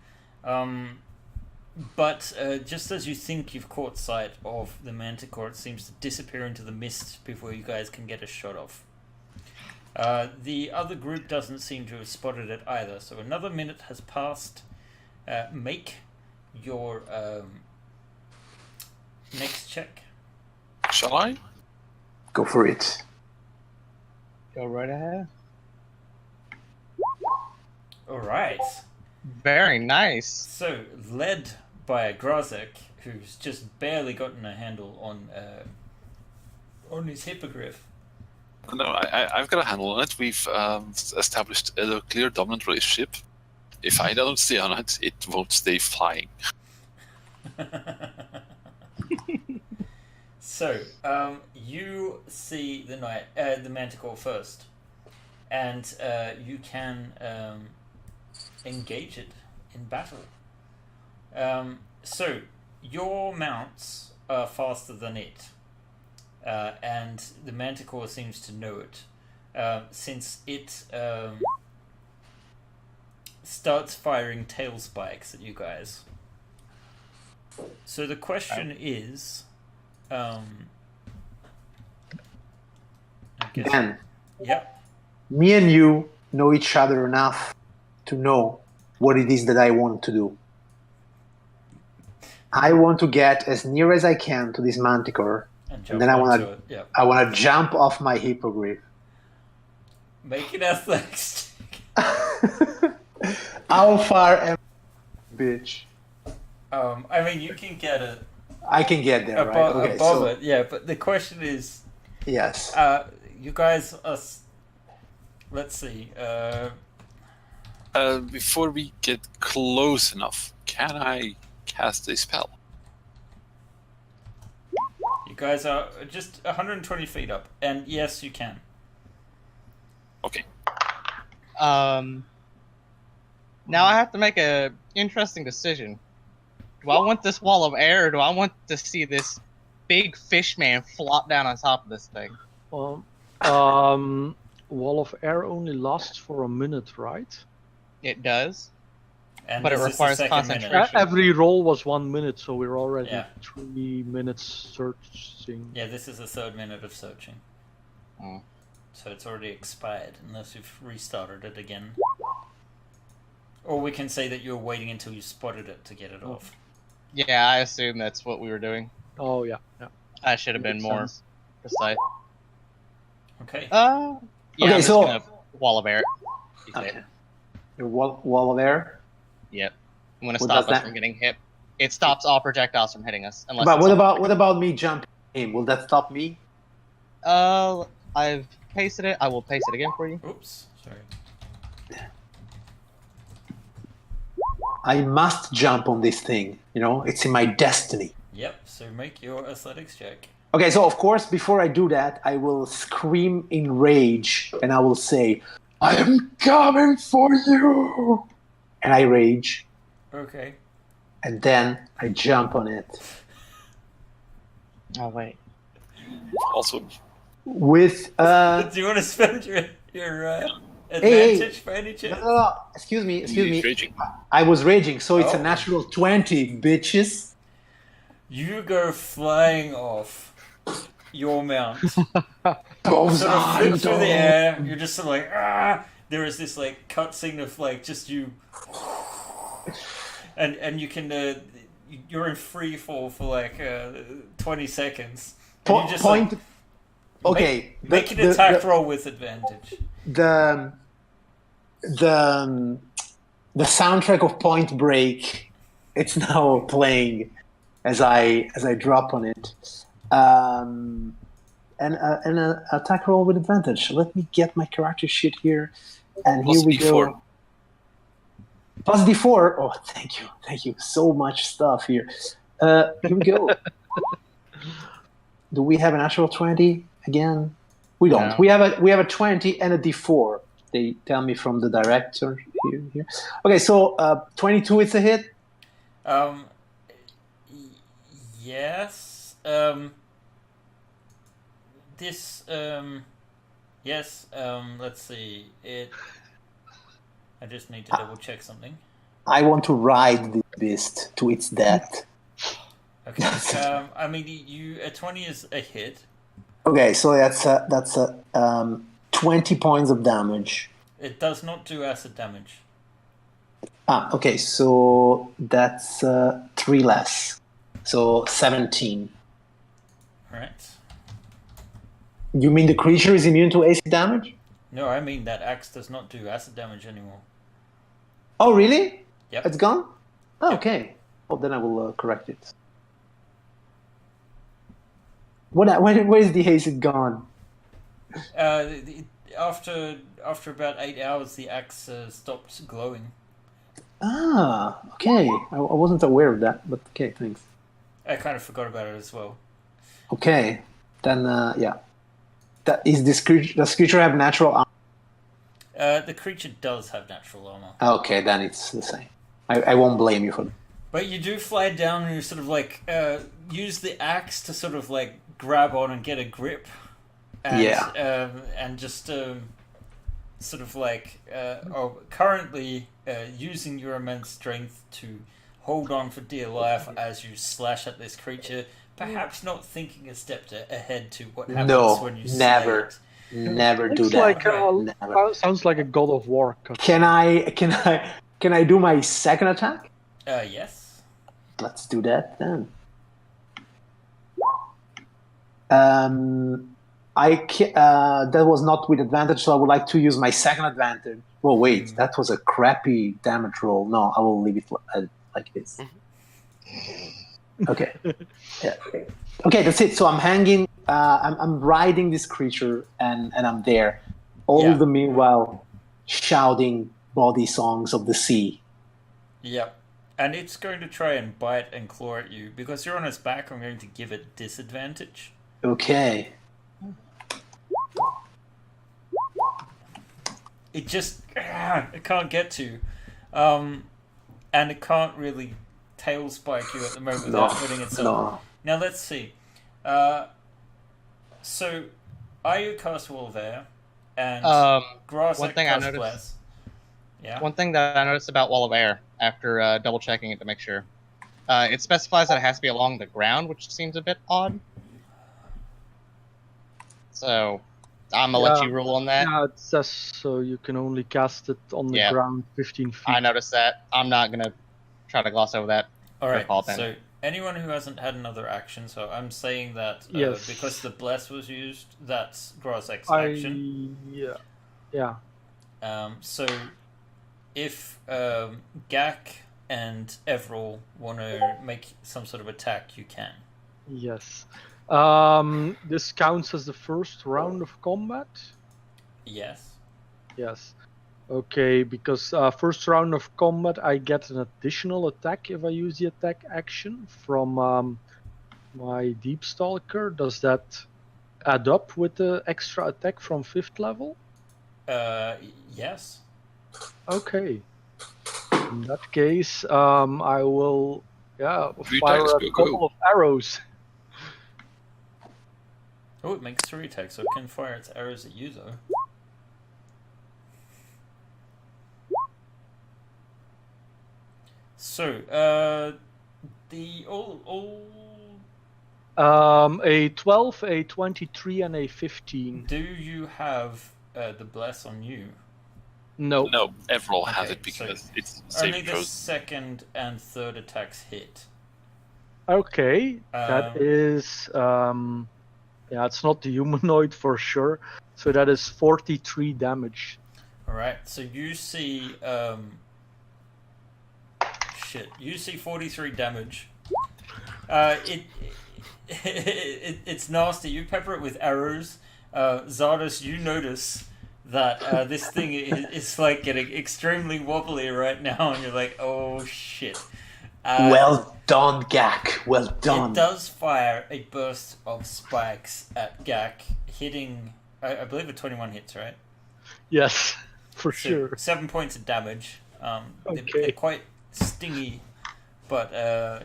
But just as you think you've caught sight of the manticore, it seems to disappear into the mist before you guys can get a shot off. The other group doesn't seem to have spotted it either, so another minute has passed. Make your next check. Shall I? Go for it. Go right ahead. Alright. Very nice. So, led by Grazek, who's just barely gotten a handle on his hippogriff. No, I've got a handle on it. We've established a clear dominant relationship. If I don't stay on it, it won't stay flying. So, you see the manticore first, and you can engage it in battle. So, your mounts are faster than it, and the manticore seems to know it, since it starts firing tail spikes at you guys. So the question is, Dan, yep. me and you know each other enough to know what it is that I want to do. I want to get as near as I can to this manticore, and then I want to jump off my hippogriff. Make an athletics check. How far am I, bitch? I mean, you can get it. I can get there, right? Okay, above it, yeah. But the question is, yes. You guys are. Let's see. Before we get close enough, can I cast a spell? You guys are just 120 feet up, and yes, you can. Okay. Now I have to make a interesting decision. Do I want this wall of air, or do I want to see this big fish man flop down on top of this thing? Well, wall of air only lasts for a minute, right? It does. And but it requires concentration. Every roll was 1 minute, so we're already 3 minutes searching. Yeah, this is the 3rd minute of searching. Oh. So it's already expired, unless you've restarted it again. Or we can say that you're waiting until you spotted it to get it off. Yeah, I assume that's what we were doing. Oh, yeah. I should have been more precise. Okay. Yeah, okay, I'm so... just gonna wall of air. Okay. Your wall of air? Yep. I'm gonna stop us from getting hit. It stops all projectiles from hitting us. Unless but what about me jumping in? Will that stop me? I've pasted it. I will paste it again for you. Oops, sorry. I must jump on this thing. You know, it's in my destiny. Yep, so make your athletics check. Okay, so of course, before I do that, I will scream in rage, and I will say, I am coming for you! And I rage. Okay. And then I jump on it. Oh, wait. Also... With, Do you want to spend your advantage by any No, chance? no. Excuse me. He's raging. I was raging, so it's a Oh. natural 20, bitches. You go flying off your mount. Both Sort of flip through the air. You're just sort of like, ah! There is this like cutscene of like just you, and you can you're in free fall for like 20 seconds. And you just Point. like, Okay. make an attack roll with advantage. The soundtrack of Point Break, it's now playing as I drop on it. And an attack roll with advantage. Let me get my character sheet here, and here we Plus go. Plus D4. Oh, thank you. So much stuff here. Here we go. Do we have a natural 20 again? We don't. No. We have a 20 and a D4. They tell me from the director here. Okay, so 22 it's a hit. Yes. This yes. Let's see. I just need to double check something. I want to ride this beast to its death. Okay. I mean, a 20 is a hit. Okay, so that's 20 points of damage. It does not do acid damage. Okay, so that's 3 less. So 17. Right. You mean the creature is immune to AC damage? No, I mean that axe does not do acid damage anymore. Oh, really? Yep. It's gone? Oh, Yep. okay. Well, then I will correct it. Where is the acid gone? After about 8 hours, the axe stopped glowing. Ah, okay. I wasn't aware of that, but okay, thanks. I kind of forgot about it as well. Okay, then yeah. Does this creature have natural armor? The creature does have natural armor. Okay, then it's the same. I won't blame you for that. But you do fly down and you sort of like use the axe to sort of like grab on and get a grip. And, Yeah. And just sort of like currently using your immense strength to hold on for dear life as you slash at this creature, perhaps not thinking a step ahead to what happens No, when you never. slay Never do It's that. like Never. sounds like a God of War. Can I do my second attack? it. Yes. Let's do that then. That was not with advantage, so I would like to use my second advantage. Oh wait, that was a crappy damage roll. No, I will leave it like this. Okay. Yeah. Okay, that's it. So I'm hanging. I'm riding this creature, and I'm there. All Yeah. the meanwhile, shouting body songs of the sea. Yep. And it's going to try and bite and claw at you. Because you're on its back, I'm going to give it disadvantage. Okay. It just... it can't get to. And it can't really tail spike you at the moment without hurting itself. No. Now let's see. So, are you cast Wall of Air? And Grass one thing I cast noticed- Bless? Yeah. One thing that I noticed about Wall of Air, after double checking it to make sure, it specifies that it has to be along the ground, which seems a bit odd. So, I'm gonna let Yeah. you rule on that. Yeah, it says so you can only cast it on the Yeah. ground 15 feet. I noticed that. I'm not gonna try to gloss over that. All right. call then. So anyone who hasn't had another action, so I'm saying that Yes. because the bless was used, that's Gross X I action. yeah. So if Gak and Everall want to make some sort of attack, you can. Yes. This counts as the first round of combat. Yes. Yes. Okay, because first round of combat, I get an additional attack if I use the attack action from my Deep Stalker. Does that add up with the extra attack from 5th level? Yes. Okay. In that case, I will Three fire attacks, a go, couple go. of arrows. Oh, it makes 3 attacks, so it can fire its arrows at you, though. So, the all A 12, a 23, and a 15. do you have the bless on you? No. No, Everall has Okay, it because so it's Only saving the throws. second and third attacks hit. Okay, that Um, is yeah, it's not the humanoid for sure. So that is 43 damage. All right. So you see, you see 43 damage. It's nasty. You pepper it with arrows. Zardos, you notice that this thing is like getting extremely wobbly right now, and you're like, oh shit. Well done, Gak. Well done. It does fire a burst of spikes at Gak, hitting, I believe a 21 hits, right? Yes, for So sure. 7 points of damage. Okay. They're quite stingy, but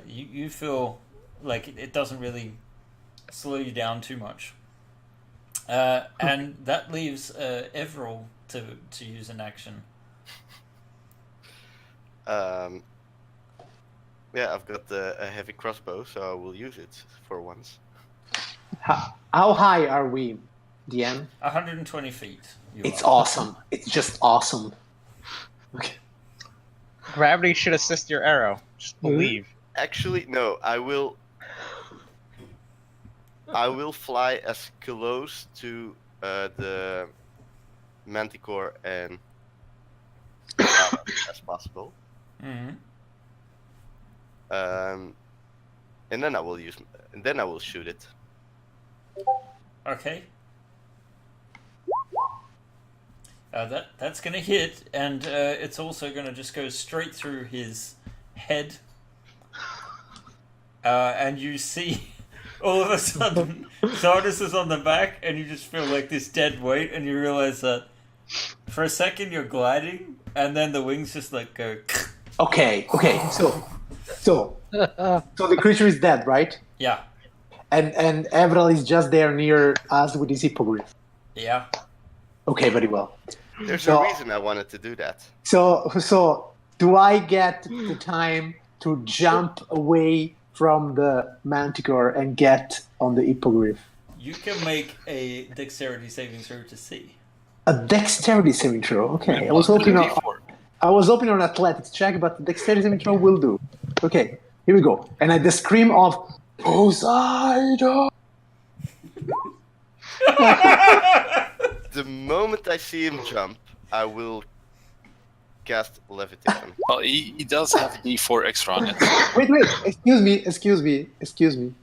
you feel like it doesn't really slow you down too much. And that leaves Everall to use an action. Yeah, I've got a heavy crossbow, so I will use it for once. How high are we, DM? 120 feet. It's awesome. It's just awesome. Okay. Gravity should assist your arrow. Just believe. Actually, no. I will fly as close to the Manticore and as possible. Mm-hmm. And then I will shoot it. Okay. That's gonna hit, and it's also gonna just go straight through his head. And you see, all of a sudden, Zardos is on the back, and you just feel like this dead weight, and you realize that for a second you're gliding, and then the wings just like go. Okay. So the creature is dead, right? Yeah. And Everall is just there near us with his hippogriff. Yeah. Okay, very well. There's So- a reason I wanted to do that. So do I get the time to jump away from the Manticore and get on the hippogriff? You can make a dexterity saving throw to see. A dexterity saving throw. Okay, I was hoping on athletics check, but dexterity saving throw will do. Okay, here we go. And at the scream of Poseidon. The moment I see him jump, I will cast levitation. Well, he does have D4 extra on it. Wait, excuse me.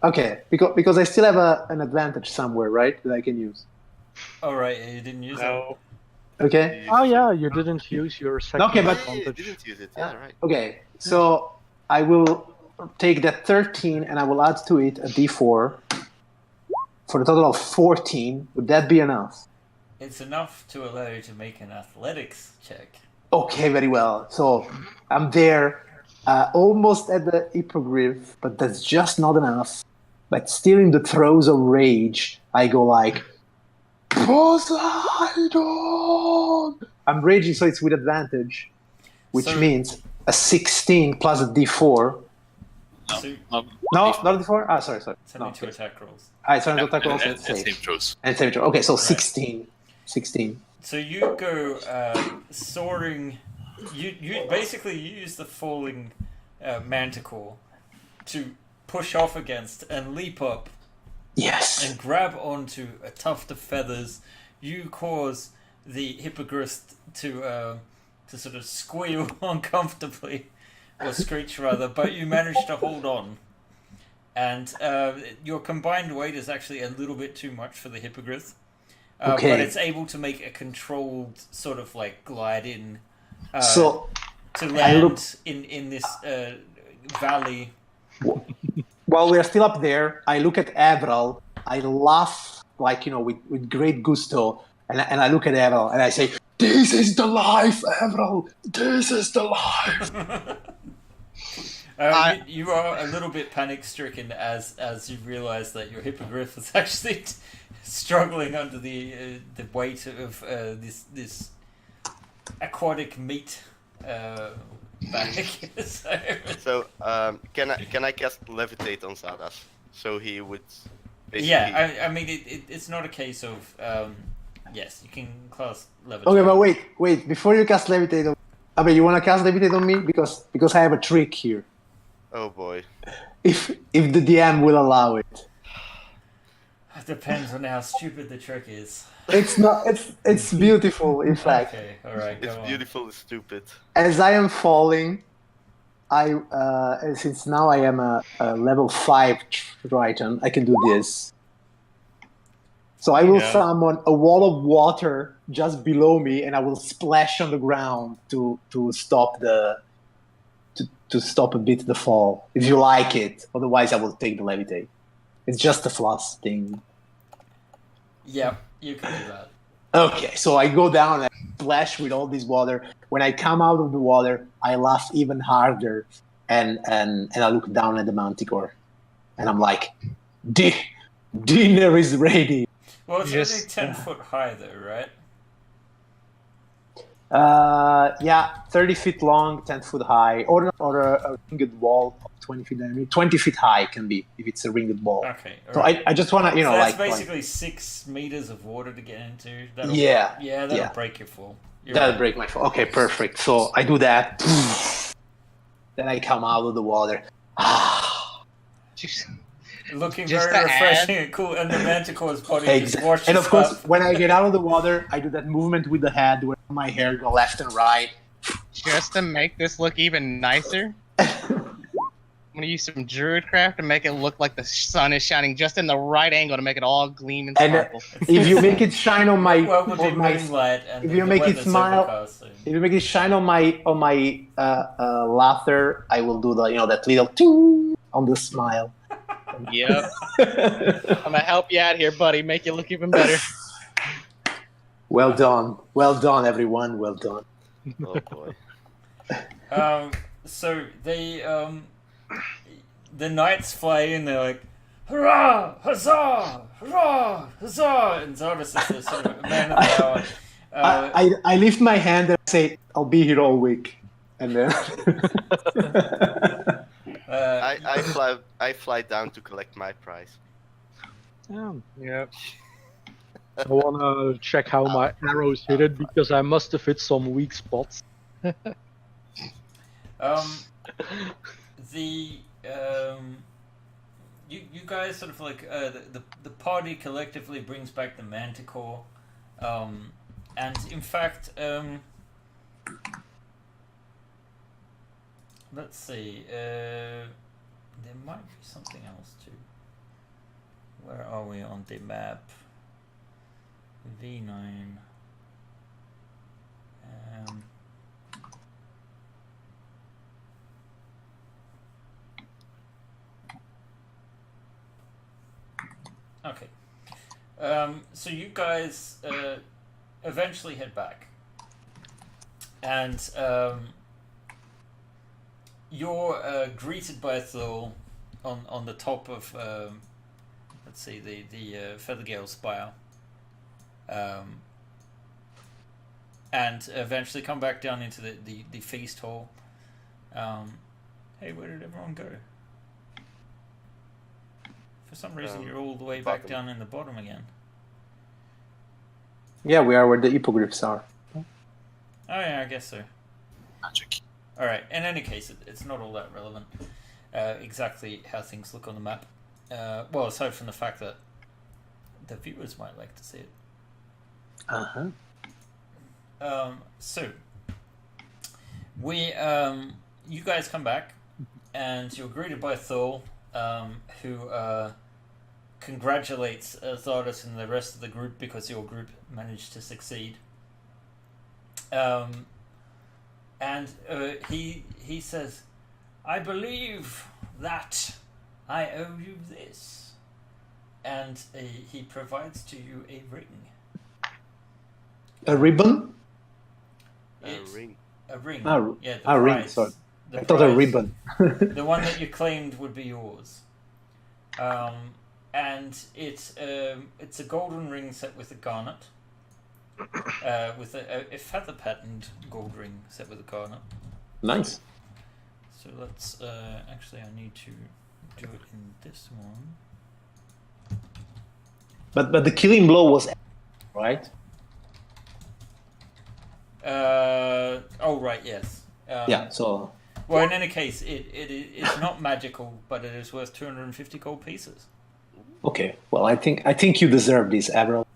Okay, because I still have an advantage somewhere, right, that I can use. All right, you didn't use it. Okay. Oh yeah, you didn't use your second Okay, but- I advantage. didn't use it. Yeah, right. Okay, so I will take that 13 and I will add to it a d4 for a total of 14. Would that be enough? It's enough to allow you to make an athletics check. Okay, very well. So I'm there, almost at the hippogriff, but that's just not enough. But still in the throes of rage, I go like, Poseidon! I'm raging, so it's with advantage, which So- means a 16 plus a d4. So, No, not a d4? Ah, sorry. send me No, two okay. attack rolls. Alright, so I'm attack rolls and and save save. throws. And save throw. Okay, so Right. 16. So you go soaring. You basically use the falling manticore to push off against and leap up Yes. and grab onto a tuft of feathers. You cause the hippogriff to sort of squeal uncomfortably, or screech rather, but you manage to hold on. And your combined weight is actually a little bit too much for the hippogriff. Okay. But it's able to make a controlled sort of like glide in So to I look- land in this valley. while we're still up there, I look at Everall. I laugh with great gusto, and I look at Everall and I say, "This is the life, Everall. This is the life." You are a little bit panic stricken as you realise that your hippogriff is actually struggling under the weight of this aquatic meat back. So, can I cast levitate on Zadas? So he would. Basically... Yeah, I mean, it's not a case of. Yes, you can cast levitate. Okay, but wait. Before you cast levitate, you want to cast levitate on me because I have a trick here. Oh boy. If the DM will allow it. It depends on how stupid the trick is. It's not. It's beautiful. In fact. Okay, all right. It's beautiful and stupid. As I am falling, since now I am a level 5 Triton, I can do this. So I will summon a wall of water just below me, and I will splash on the ground to stop to stop a bit the fall. If you like it, otherwise I will take the levitate. It's just a floss thing. Yeah, you can do that. Okay, so I go down and splash with all this water. When I come out of the water, I laugh even harder, and I look down at the Manticore, and I'm like, dinner is ready. Well, it's only 10 foot high, though, right? Yeah, 30 feet long, 10 foot high, or a ringed wall of 20 feet. 20 feet high can be if it's a ringed wall. Okay. So right. I just want to, so that's basically 6 meters of water to get into. That'll break your fall. That'll break my fall. Okay, perfect. So I do that. Then I come out of the water. Looking very refreshing and cool, and the Manticore's body just washes And of course, up. when I get out of the water, I do that movement with the head where my hair go left and right. Just to make this look even nicer, I'm gonna use some Druidcraft to make it look like the sun is shining just in the right angle to make it all gleam and sparkle. If you make it shine on my, moonlight, and if you make it smile, if you make it shine on my laughter, I will do that little ting on the smile. Yep. I'm gonna help you out here, buddy. Make you look even better. Well done, everyone. Well done. Oh boy. So they the knights fly in. They're like, hurrah, huzzah, hurrah, huzzah, and Zardas is the sort of man of the hour. I lift my hand and say, "I'll be here all week," and then. I fly down to collect my prize. Yeah. I wanna check how my arrows hit it because I must have hit some weak spots. You guys sort of like the party collectively brings back the Manticore, and in fact let's see, there might be something else too. Where are we on the map? V9. Okay. So you guys eventually head back, and you're greeted by Thor on the top of let's see, the Feathergale Spire, and eventually come back down into the feast hall. Hey, where did everyone go? For some reason, you're all the way back down in the bottom again. Yeah, we are where the hippogriffs are. Oh yeah, I guess so. Magic. All right. In any case, it's not all that relevant. Exactly how things look on the map. Well, aside from the fact that the viewers might like to see it. So we you guys come back, and you're greeted by Thor, who congratulates Zardas and the rest of the group because your group managed to succeed. And he says, "I believe that I owe you this," and he provides to you a ring. A ribbon? A ring. A ring. Yeah, the prize. Ring. Sorry, I thought a ribbon. The one that you claimed would be yours. And it's a golden ring set with a garnet. With a feather patterned gold ring set with a garnet. Nice. So let's actually, I need to do it in this one. But the killing blow was right. Oh right, yes. Yeah. So Well, in any case, it's not magical, but it is worth 250 gold pieces. okay. Well, I think you deserve this, Avril.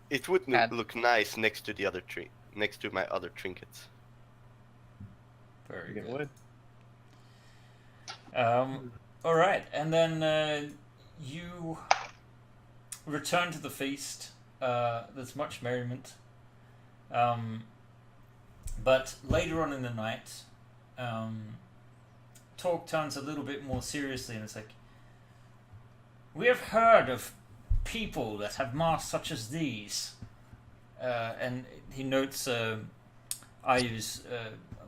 It would Add- look nice next to the other next to my other trinkets. Very It good. would. All right, and then you return to the feast. There's much merriment. But later on in the night, talk turns a little bit more seriously, and it's like, we have heard of people that have masks such as these. And he notes Ayu's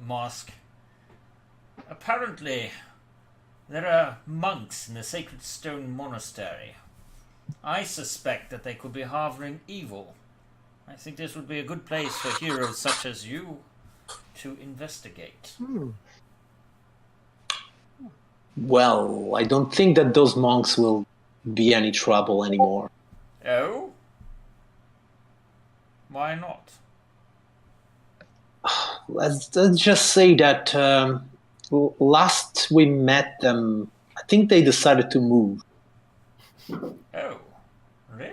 mask. Apparently, there are monks in the Sacred Stone Monastery. I suspect that they could be harboring evil. I think this would be a good place for heroes such as you to investigate. Well, I don't think that those monks will be any trouble anymore. Oh? Why not? Let's just say that last we met them, I think they decided to move. Oh, really?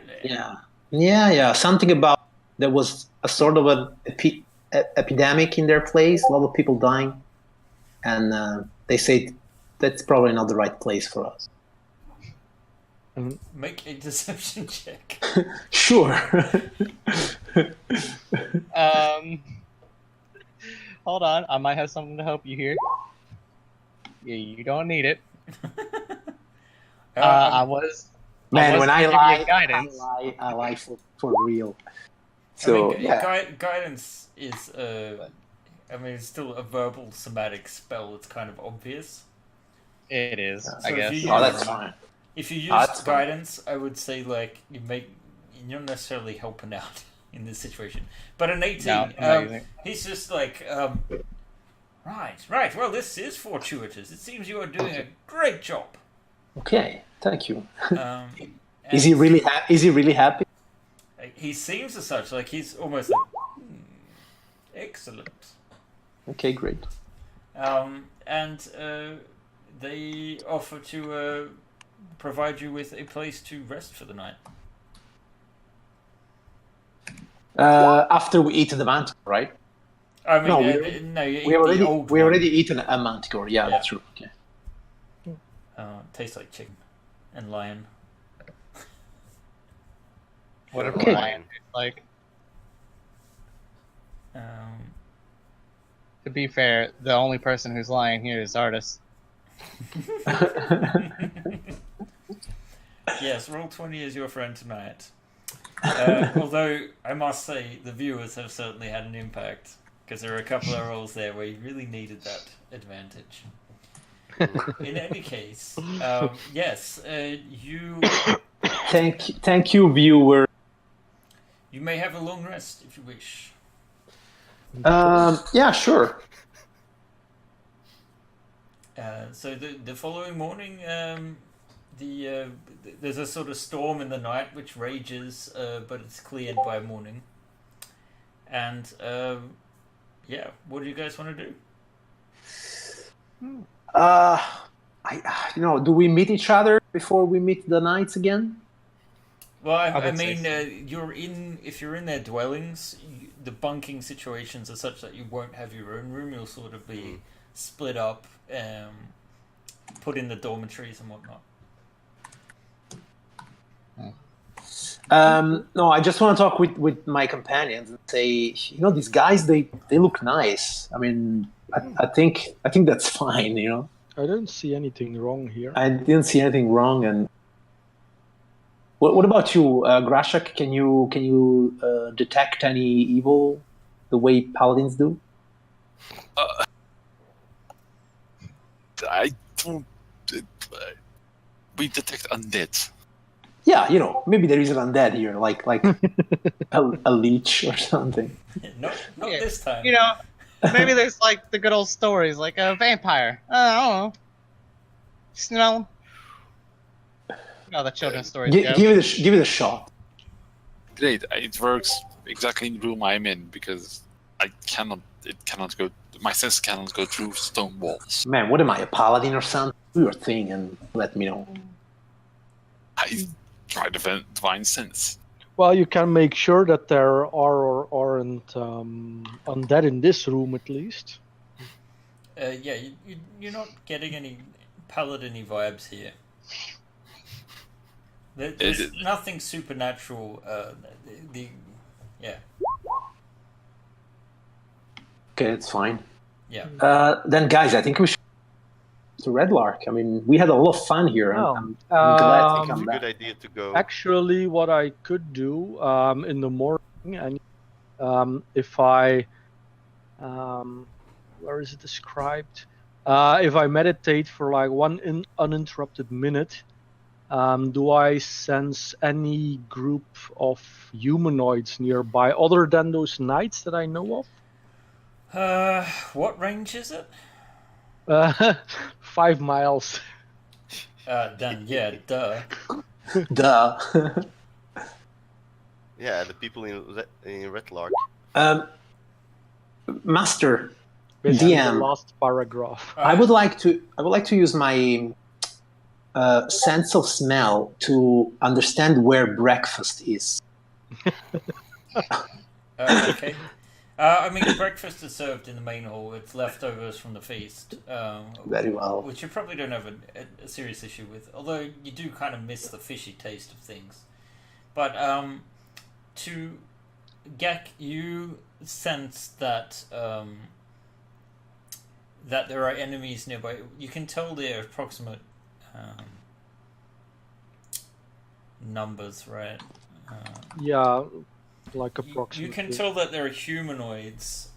Yeah. Something about there was a sort of an epidemic in their place, a lot of people dying, and they say that's probably not the right place for us. Make a deception check. Sure. Hold on, I might have something to help you here. Yeah, you don't need it. I was. Man, when I gonna lie, give you guidance. I lie for real. So I mean, yeah. guidance is I mean, it's still a verbal somatic spell. It's kind of obvious. It is, So I if guess. you Oh, use- that's fine. If you use that's fine. guidance, I would say like you're not necessarily helping out in this situation. But an 18, No, I'm not using it. he's just like, right. Well, this is fortuitous. It seems you are doing a great job. Okay, thank you. Is Is he really happy? He seems as such. Like he's almost like, excellent. Okay, great. And they offer to provide you with a place to rest for the night. After we eat the manticore, right? I mean, No, you eat We the old one. already eaten a manticore. Yeah, that's true. Okay. Tastes like chicken and lion. Whatever Okay. lion tastes like. To be fair, the only person who's lying here is Artis. Yes, Roll20 is your friend tonight. Although I must say the viewers have certainly had an impact because there are a couple of rolls there where you really needed that advantage. In any case, yes, you Thank you, viewer. you may have a long rest if you wish. Yeah, sure. So the following morning, there's a sort of storm in the night which rages, but it's cleared by morning. And yeah, what do you guys want to do? Do we meet each other before we meet the knights again? Well, I would say mean, so. if you're in their dwellings, the bunking situations are such that you won't have your own room. You'll sort of be split up, put in the dormitories and whatnot. No, I just want to talk with my companions and say, these guys, they look nice. I mean, I think that's fine. I don't see anything wrong here. I didn't see anything wrong. And what about you, Grashak? Can you detect any evil the way paladins do? I don't. We detect undead. Yeah, maybe there is an undead here, like a leech or something. Not Yeah, this time. You know, maybe there's like the good old stories, like a vampire. I don't know. Just, how the children's stories go. Give it a shot. Great. It works exactly in the room I'm in because it cannot go. My sense cannot go through stone walls. Man, what am I, a paladin or something? Do your thing and let me know. I try divine sense. Well, you can make sure that there are or aren't undead in this room at least. Yeah, you're not getting any paladin-y vibes here. There's nothing supernatural. Yeah. Okay, that's fine. Yeah. Then, guys, I think we should to Red Lark. I mean, we had a lot of fun here. I'm glad to It's come a back. good idea to go. Actually, what I could do in the morning, and if I, where is it described? If I meditate for like one uninterrupted minute, do I sense any group of humanoids nearby other than those knights that I know of? What range is it? 5 miles. Then yeah, duh. Duh. Yeah, the people in Red Lark. Master Basically, the DM. last paragraph. I would like to use my sense of smell to understand where breakfast is. Okay. I mean, breakfast is served in the main hall. It's leftovers from the feast. Very well. Which you probably don't have a serious issue with, although you do kind of miss the fishy taste of things. But to Gek, you sense that that there are enemies nearby. You can tell their approximate numbers, right? Yeah, like approximately. You can tell that there are humanoids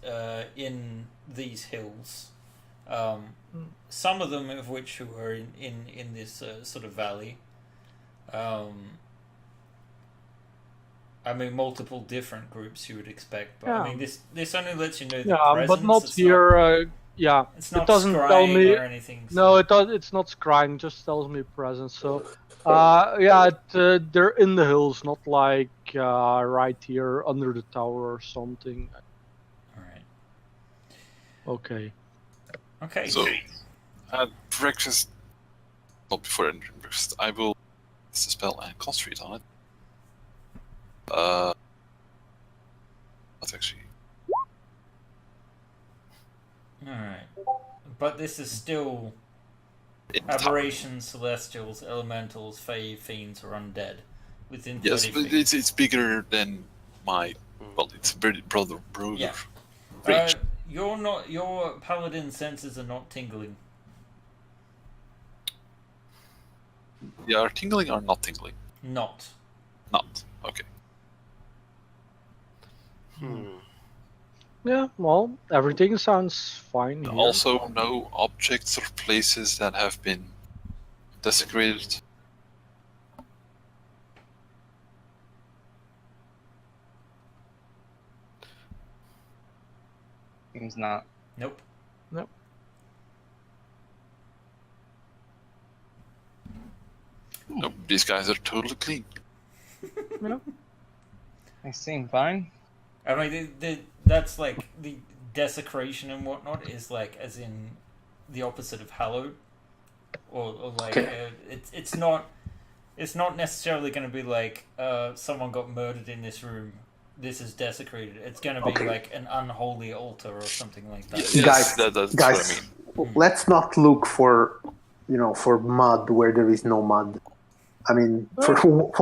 in these hills. Some of them of which who are in this sort of valley. I mean, multiple different groups you would expect, but I mean, this only lets you know the presence. But not here. Yeah, it's not it doesn't tell me or anything. So. No, it's not scrying. Just tells me presence. So, they're in the hills, not like right here under the tower or something. All right. Okay. Okay. So, at breakfast, well, before entering breakfast, I will cast a spell and concentrate on it. That's actually. Alright. But this is still aberrations, celestials, elementals, fae, fiends, or undead within 30 Yes, but feet. it's bigger than my. Well, it's a very broader Yeah. range. Your paladin senses are not tingling. They are tingling or not tingling? Not. Not. Okay. Yeah, well, everything sounds fine here. Also, no objects or places that have been desecrated. Seems not. Nope. Nope. Nope, these guys are totally clean. Yeah. They seem fine. I mean, that's like the desecration and whatnot is like as in the opposite of hallowed, or like it's not necessarily going to be like someone got murdered in this room. This is desecrated. It's going to be like an unholy altar or something like that. Yes, Guys, that's guys, what I mean. let's not look for mud where there is no mud. I mean, for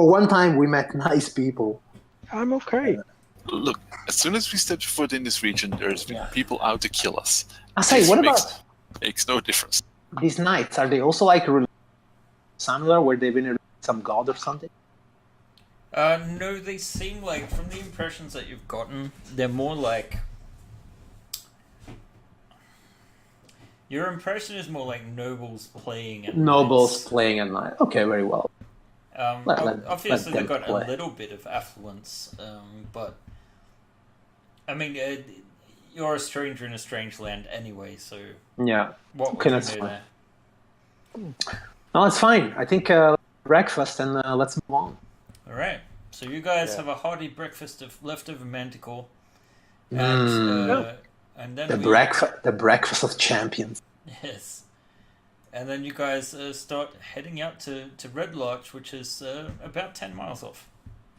one time we met nice people. I'm okay. Look, as soon as we step foot in this region, there's people out to kill us. I say, what about Makes no difference. these knights? Are they also like similar, where they've been some god or something? No, they seem like, from the impressions that you've gotten, they're more like... Your impression is more like nobles playing at Nobles knights. playing at night. Okay, very well. Obviously, let they've got them play. a little bit of affluence, but I mean, you're a stranger in a strange land anyway. So Yeah. what Okay, would you that's do fine. there? No, it's fine. I think breakfast and let's move on. All right. So you guys Yeah. have a hearty breakfast of leftover manticore, Mm. and then The breakfast of champions. Yes. And then you guys start heading out to Red Larch, which is about 10 miles off.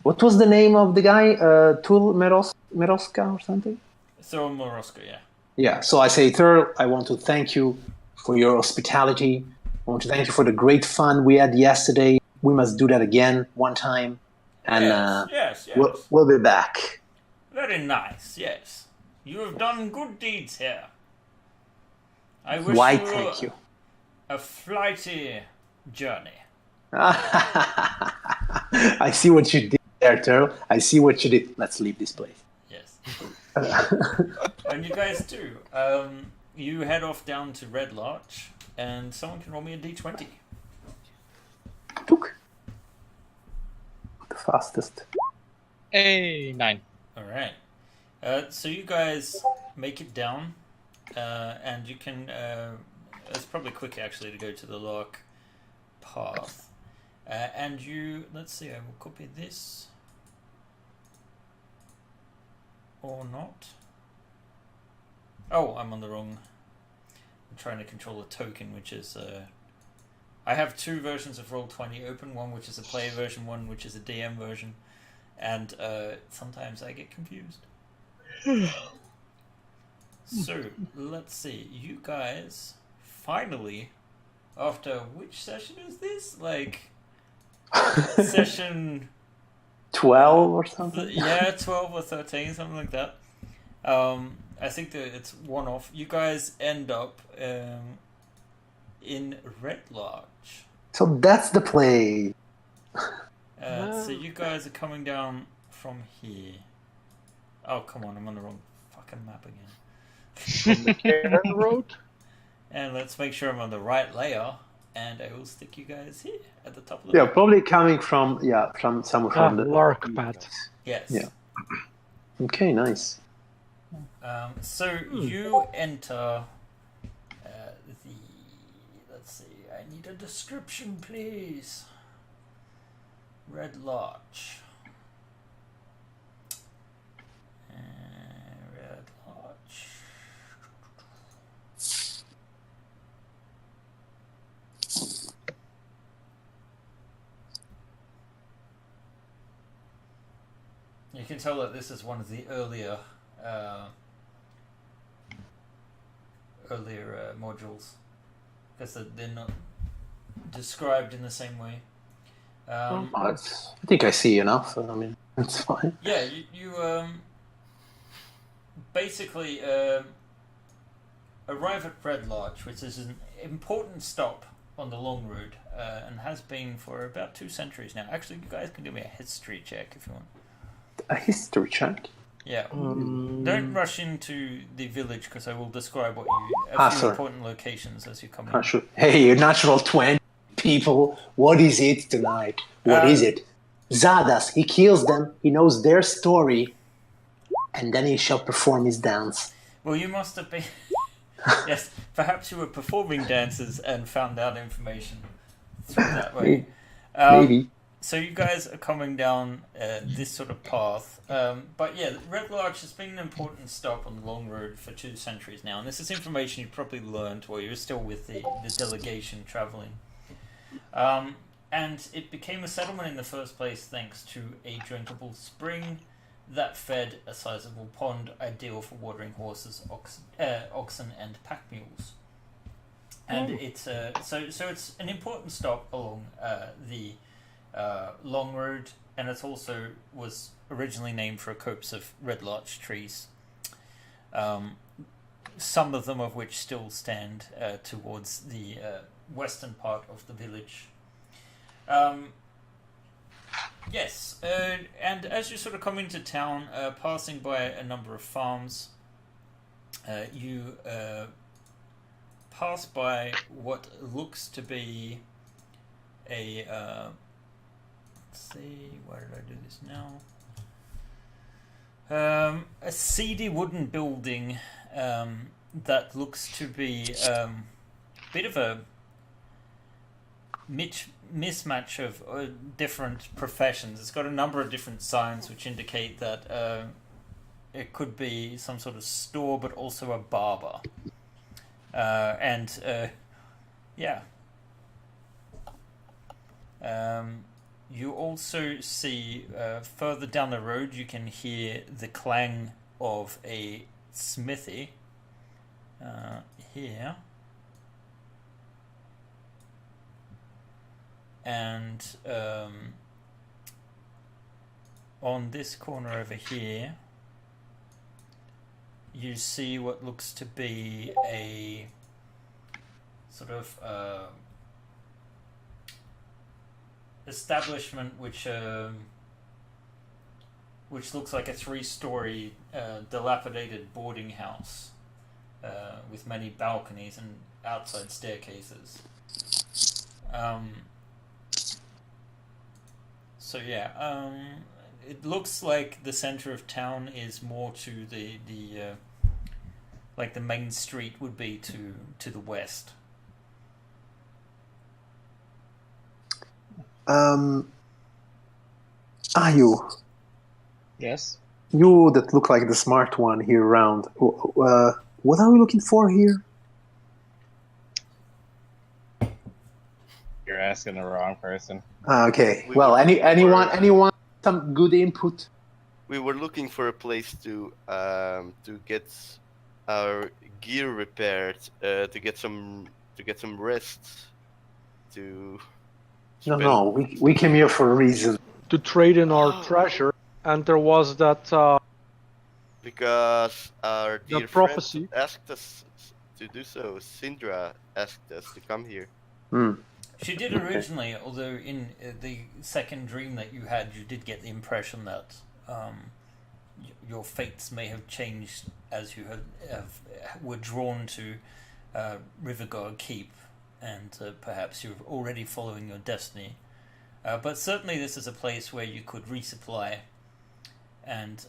What was the name of the guy? Tul Meroska or something? So Moroska, yeah. Yeah. So I say, Thurl, I want to thank you for your hospitality. I want to thank you for the great fun we had yesterday. We must do that again one time, and Yes. we'll be back. Very nice, yes. You have done good deeds here. I wish Why? you Thank you. a flighty journey. I see what you did there, Thurl. I see what you did. Let's leave this place. Yes. And you guys do. You head off down to Red Larch, and someone can roll me a d20. Took the fastest. Hey, 9. All right. So you guys make it down, and you can. It's probably quicker actually to go to the Lark path, and you. Let's see. I will copy this, or not. Oh, I'm on the wrong. I'm trying to control a token, which is. I have two versions of Roll20 open. One which is a player version, one which is a DM version, and sometimes I get confused. So, let's see. You guys, finally, after which session is this? Like, session 12 or something? Yeah, 12 or 13, something like that. I think that it's one off. You guys end up in Red Larch. So that's the play. So you guys are coming down from here. Oh, come on, I'm on the wrong fucking map again. From the Cairn Road? And let's make sure I'm on the right layer, and I will stick you guys here at the top of the Yeah, map. probably coming from somewhere from the Lark Pad. Yes. Yeah. Okay, nice. So you enter the. Let's see. I need a description, please. Red Larch. Red Larch. You can tell that this is one of the earlier modules, because they're not described in the same way. I think I see enough. I mean, it's fine. Yeah, you basically arrive at Red Larch, which is an important stop on the long road, and has been for about 2 centuries now. Actually, you guys can do me a history check if you want. A history check? Yeah. Don't rush into the village, because I will describe a few sorry. important locations as you come in. Sure. Hey, natural 20 people. What is it tonight? What is it? Zadas, he kills them, he knows their story, and then he shall perform his dance. Well, you must have been... Yes, perhaps you were performing dances and found out information through that way. Maybe. So you guys are coming down this sort of path. But yeah, Red Larch has been an important stop on the long road for 2 centuries now. And this is information you probably learned while you were still with the delegation traveling. And it became a settlement in the first place thanks to a drinkable spring that fed a sizable pond, ideal for watering horses, oxen, and pack mules. And it's so it's an important stop along the long road, and it also was originally named for a copse of red larch trees. Some of them of which still stand towards the western part of the village. Yes, and as you sort of come into town, passing by a number of farms, you pass by what looks to be a let's see, why did I do this now? A seedy wooden building that looks to be a bit of a mismatch of different professions. It's got a number of different signs which indicate that it could be some sort of store, but also a barber. Yeah. You also see further down the road, you can hear the clang of a smithy here. And on this corner over here, you see what looks to be a sort of establishment which looks like a 3-story dilapidated boarding house with many balconies and outside staircases. So yeah, it looks like the center of town is more to the like the main street would be to the west. You. Yes. You that look like the smart one here around. What are we looking for here? You're asking the wrong person. Okay. Well, anyone some good input? We were looking for a place to get our gear repaired, to get some rest. No, we came here for a reason. To trade in our treasure, and there was that because our the dear prophecy. friend asked us to do so. Syndra asked us to come here. She did originally, although in the second dream that you had, you did get the impression that your fates may have changed as you were drawn to Riverguard Keep, and perhaps you're already following your destiny. But certainly this is a place where you could resupply and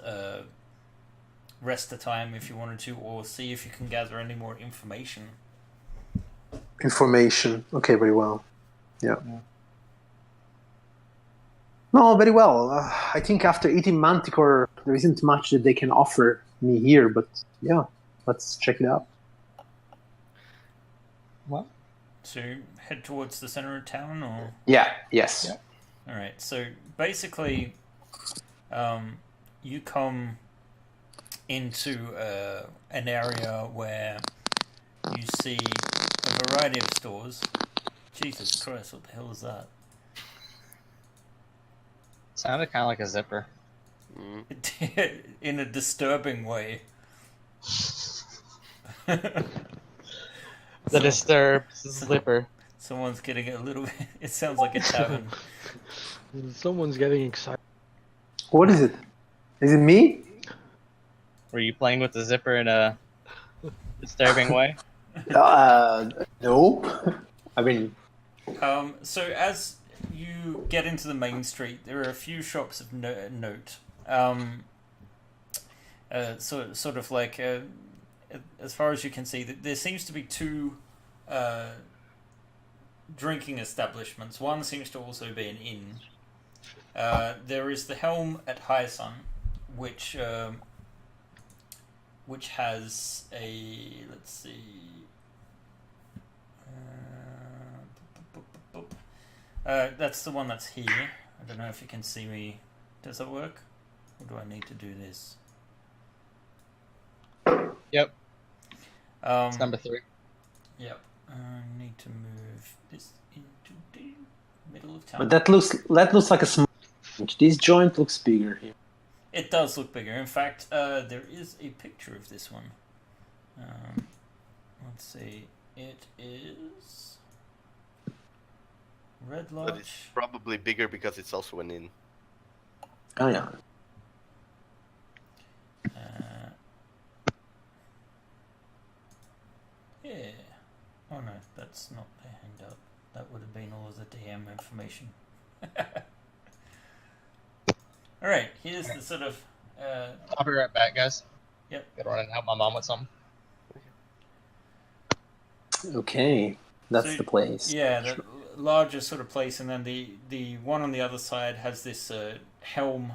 rest the time if you wanted to, or see if you can gather any more information. Information. Okay, very well. Yeah. No, very well. I think after eating Manticore, there isn't much that they can offer me here, but yeah, let's check it out. Well, So head towards the center of town, or? Yeah, yes. Yeah. Alright, so basically you come into an area where you see a variety of stores. Jesus Christ, what the hell is that? sounded kind of like a zipper. In a disturbing way. The disturbed zipper. Someone's getting a little bit... It sounds like a tavern. Someone's getting excited. What is it? Is it me? Were you playing with the zipper in a disturbing way? Nope. I mean... So as you get into the main street, there are a few shops of note. Sort of like... as far as you can see, there seems to be two drinking establishments. One seems to also be an inn. There is the Helm at High Sun, which has a, let's see, that's the one that's here. I don't know if you can see me. Does that work? Or do I need to do this? Yep. It's number 3. Yep. I need to move this into the middle of town. But that looks like a small joint. This joint looks bigger here. It does look bigger. In fact, there is a picture of this one. Let's see. It is Red Lodge. But it's probably bigger because it's also an inn. Oh yeah. Yeah. Oh no, that's not the handout. That would have been all of the DM information. All right, here's the sort of. I'll be right back, guys. Yep. Gotta run and help my mom with something. Okay, that's So, the place. Yeah, the larger sort of place, and then the one on the other side has this helm.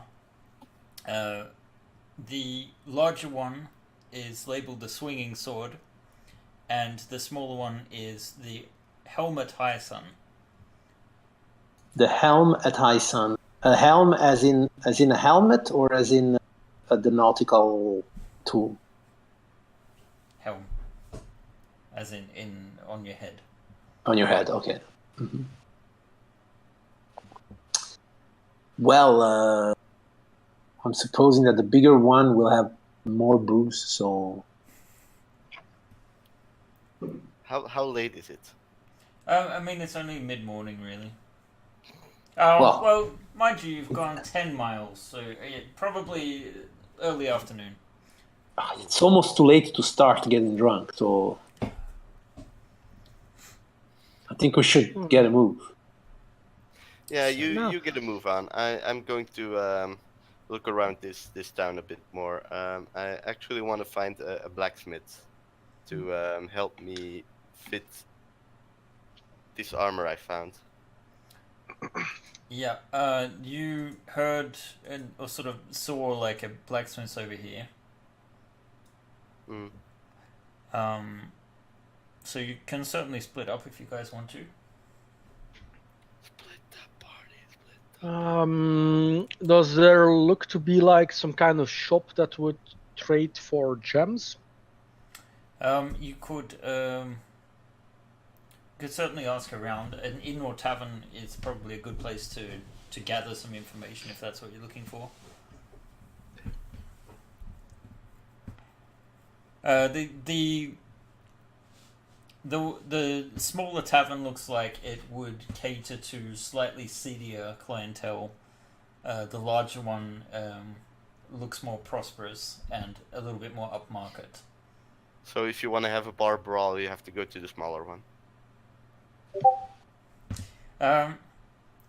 The larger one is labeled the swinging sword, and the smaller one is the helmet high sun. The helm at high sun. A helm as in a helmet, or as in the nautical tool? Helm, as in on your head. On your head, okay. Mm-hmm. Well, I'm supposing that the bigger one will have more booze, so... How late is it? I mean, it's only mid-morning, really. Well, mind you, you've gone 10 miles, so probably early afternoon. It's almost too late to start getting drunk, so... I think we should get a move. Yeah, you get a move on. I'm going to look around this town a bit more. I actually want to find a blacksmith to help me fit this armor I found. Yeah, you heard or sort of saw like a blacksmith over here. So you can certainly split up if you guys want to. Split that party. Does there look to be like some kind of shop that would trade for gems? You could certainly ask around. An inn or tavern is probably a good place to gather some information if that's what you're looking for. The smaller tavern looks like it would cater to slightly seedier clientele. The larger one looks more prosperous and a little bit more upmarket. So if you want to have a bar brawl, you have to go to the smaller one.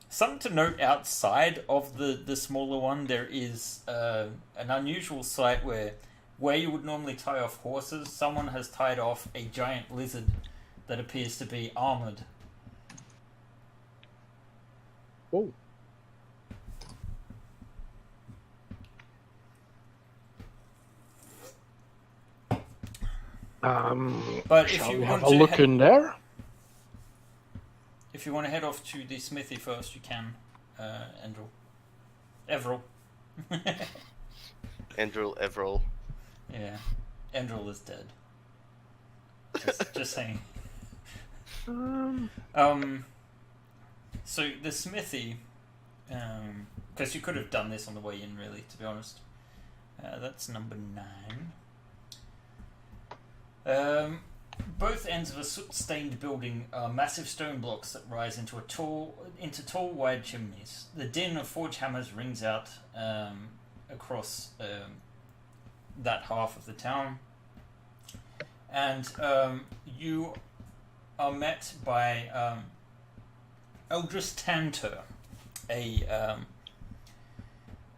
Something to note outside of the smaller one, there is an unusual sight where you would normally tie off horses, someone has tied off a giant lizard that appears to be armored. Oh. But shall if you we want have a to look in there? If you want to head off to the smithy first, you can, Everil. Everil. Yeah, Endril is dead. Just saying. So the smithy, because you could have done this on the way in, really, to be honest. That's number 9. Both ends of a soot-stained building are massive stone blocks that rise into tall, wide chimneys. The din of forge hammers rings out across that half of the town, and you are met by Eldris Tantor,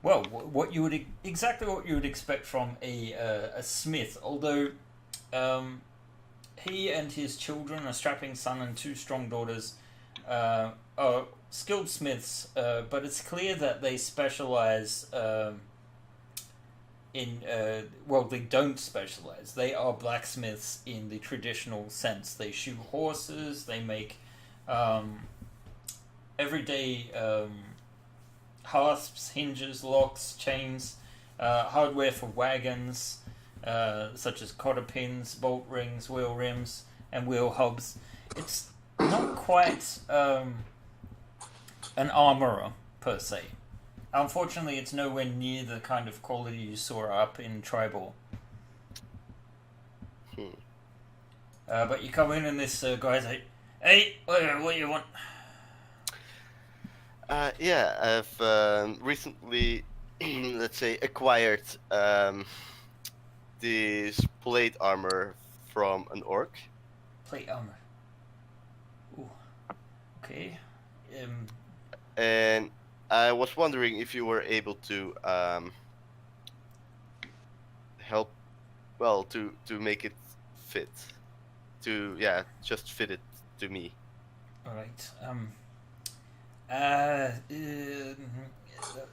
what you would exactly what you would expect from a smith, although he and his children, a strapping son and 2 strong daughters, are skilled smiths, but it's clear that they specialize they don't specialize. They are blacksmiths in the traditional sense. They shoe horses, they make everyday hasps, hinges, locks, chains, hardware for wagons, such as cotter pins, bolt rings, wheel rims, and wheel hubs. It's not quite an armourer, per se. Unfortunately, it's nowhere near the kind of quality you saw up in Tribal. But you come in and this guy's like, "Hey, what do you want?" I've recently, let's say, acquired this plate armor from an orc. Plate armor. Ooh. Okay. And I was wondering if you were able to help, well, to make it fit, just fit it to me. All right.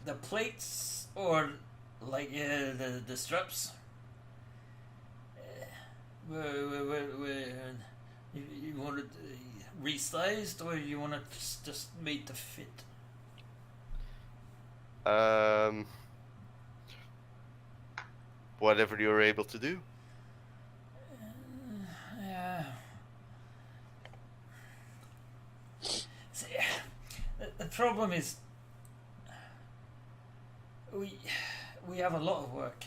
The plates or like the straps. You want it resized or you want it just made to fit? Whatever you're able to do. Yeah. See, the problem is we have a lot of work,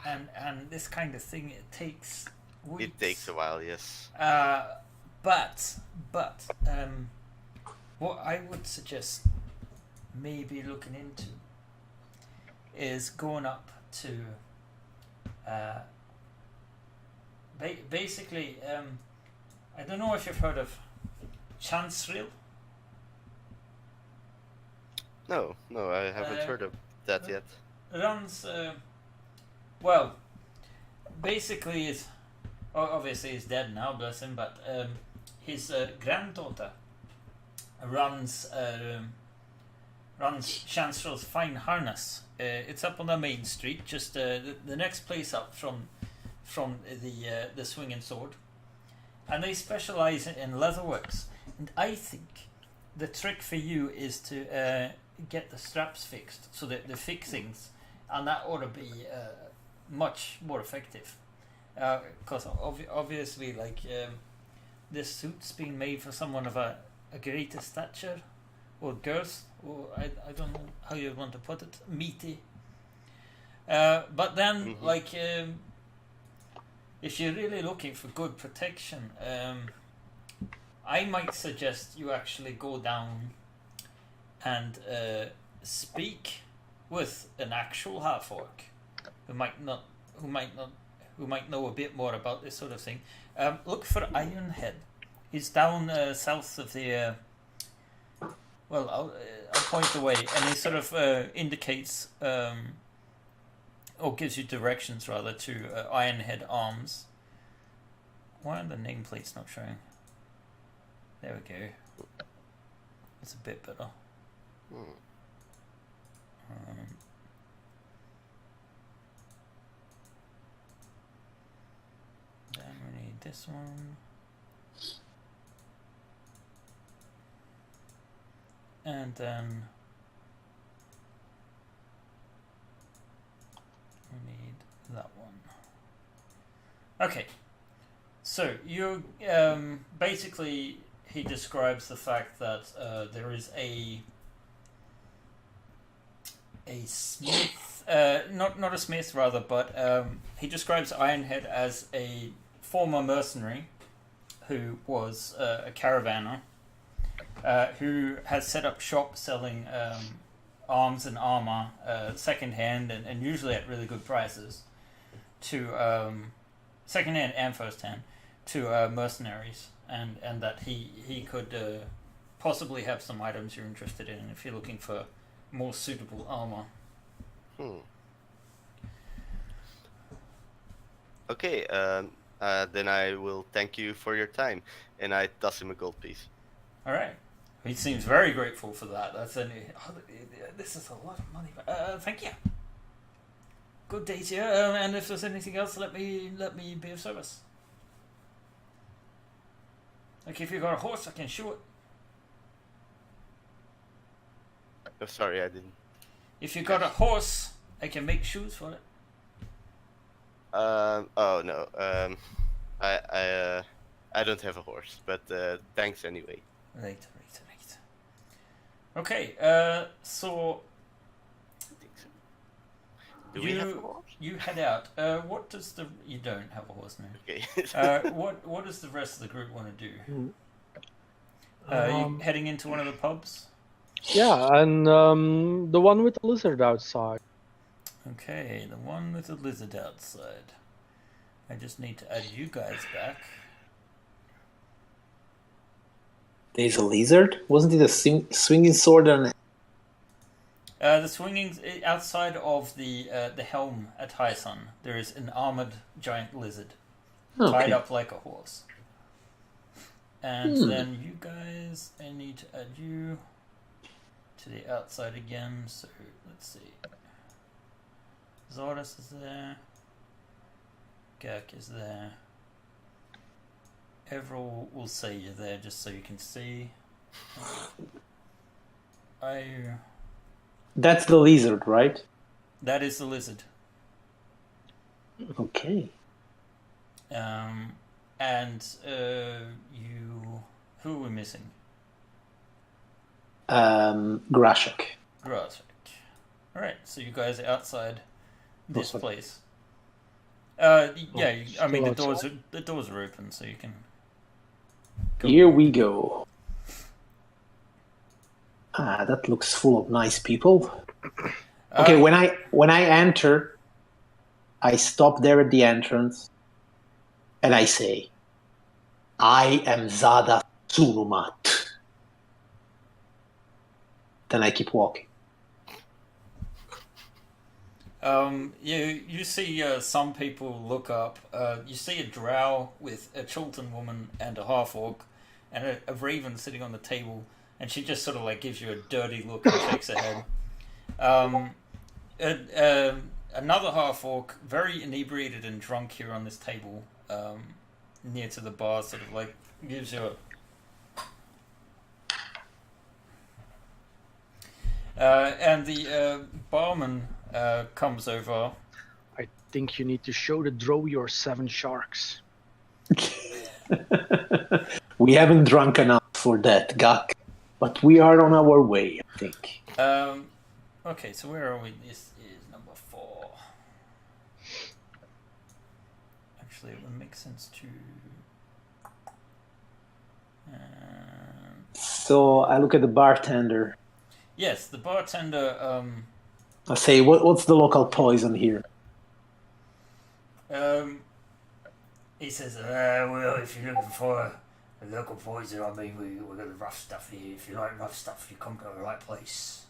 and this kind of thing it takes weeks. It takes a while, yes. But what I would suggest maybe looking into is going up to basically I don't know if you've heard of Chanceril. No, I haven't heard of that yet. Runs well, basically is obviously he's dead now, bless him, but his granddaughter runs Chancel's Fine Harness. It's up on the main street, just the next place up from the Swinging Sword, and they specialize in leatherworks. And I think the trick for you is to get the straps fixed, so that the fixings, and that ought to be much more effective. Because obviously, like this suit's being made for someone of a greater stature or girth, or I don't know how you want to put it, meaty. But then, like, if you're really looking for good protection, I might suggest you actually go down and speak with an actual half-orc who might know a bit more about this sort of thing. Look for Ironhead. He's down south of the. Well, I'll point the way, and he sort of indicates, or gives you directions rather, to Ironhead Arms. Why are the nameplates not showing? There we go. It's a bit better. Then we need this one. And then we need that one. Okay. So you basically he describes the fact that there is a smith, not a smith rather, but he describes Ironhead as a former mercenary who was a caravaner. Who has set up shop selling arms and armor second hand and usually at really good prices to second hand and first hand to mercenaries, and that he could possibly have some items you're interested in if you're looking for more suitable armor. Okay, then I will thank you for your time, and I toss him a gold piece. All right. He seems very grateful for that. That's this is a lot of money. Thank you. Good day to you. And if there's anything else, let me be of service. Like if you got a horse, I can shoe it. Oh, sorry, I didn't. If you got a horse, I can make shoes for it. Oh no. I don't have a horse, but thanks anyway. Later. Okay, so I think so. Do we have a horse? You head out. What does you don't have a horse now? Okay. What does the rest of the group want to do? You heading into one of the pubs? Yeah, and the one with the lizard outside. Okay, the one with the lizard outside. I just need to add you guys back. There's a lizard? Wasn't it a swinging sword and... The swinging outside of the helm at high sun, there is an armored giant lizard tied up like a horse. And then you guys, I need to add you to the outside again. So let's see. Zardus is there. Gak is there. Everall will say you're there just so you can see. That's the lizard, right? That is the lizard. Okay. And you... Who are we missing? Grashek. Grashek. Alright, so you guys are outside this place. I mean the doors are open, so you can go. Here we go. That looks full of nice people. Okay, when I enter, I stop there at the entrance, and I say, "I am Zada Sunumat." Then I keep walking. You see some people look up. You see a drow with a Chilton woman and a half-orc and a raven sitting on the table, and she just sort of like gives you a dirty look and shakes her head. Another half-orc, very inebriated and drunk here on this table, near to the bar, sort of like gives you and the barman comes over. I think you need to show the drow your 7 sharks. We haven't drunk enough for that, Gak, but we are on our way, I think. Okay, so where are we? This is number 4. Actually, it would make sense to... So I look at the bartender. Yes, the bartender... I say, what's the local poison here? He says, well, if you're looking for a local poison, I mean, we've got the rough stuff here. If you like rough stuff, you come to the right place.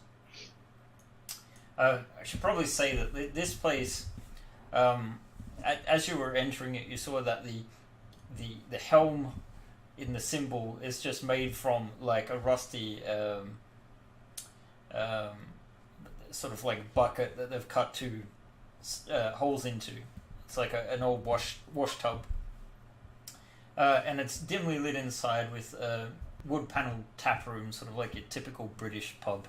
I should probably say that this place, as you were entering it, you saw that the helm in the symbol is just made from like a rusty sort of like bucket that they've cut 2 holes into. It's like an old wash tub, and it's dimly lit inside with a wood panelled tap room, sort of like your typical British pub.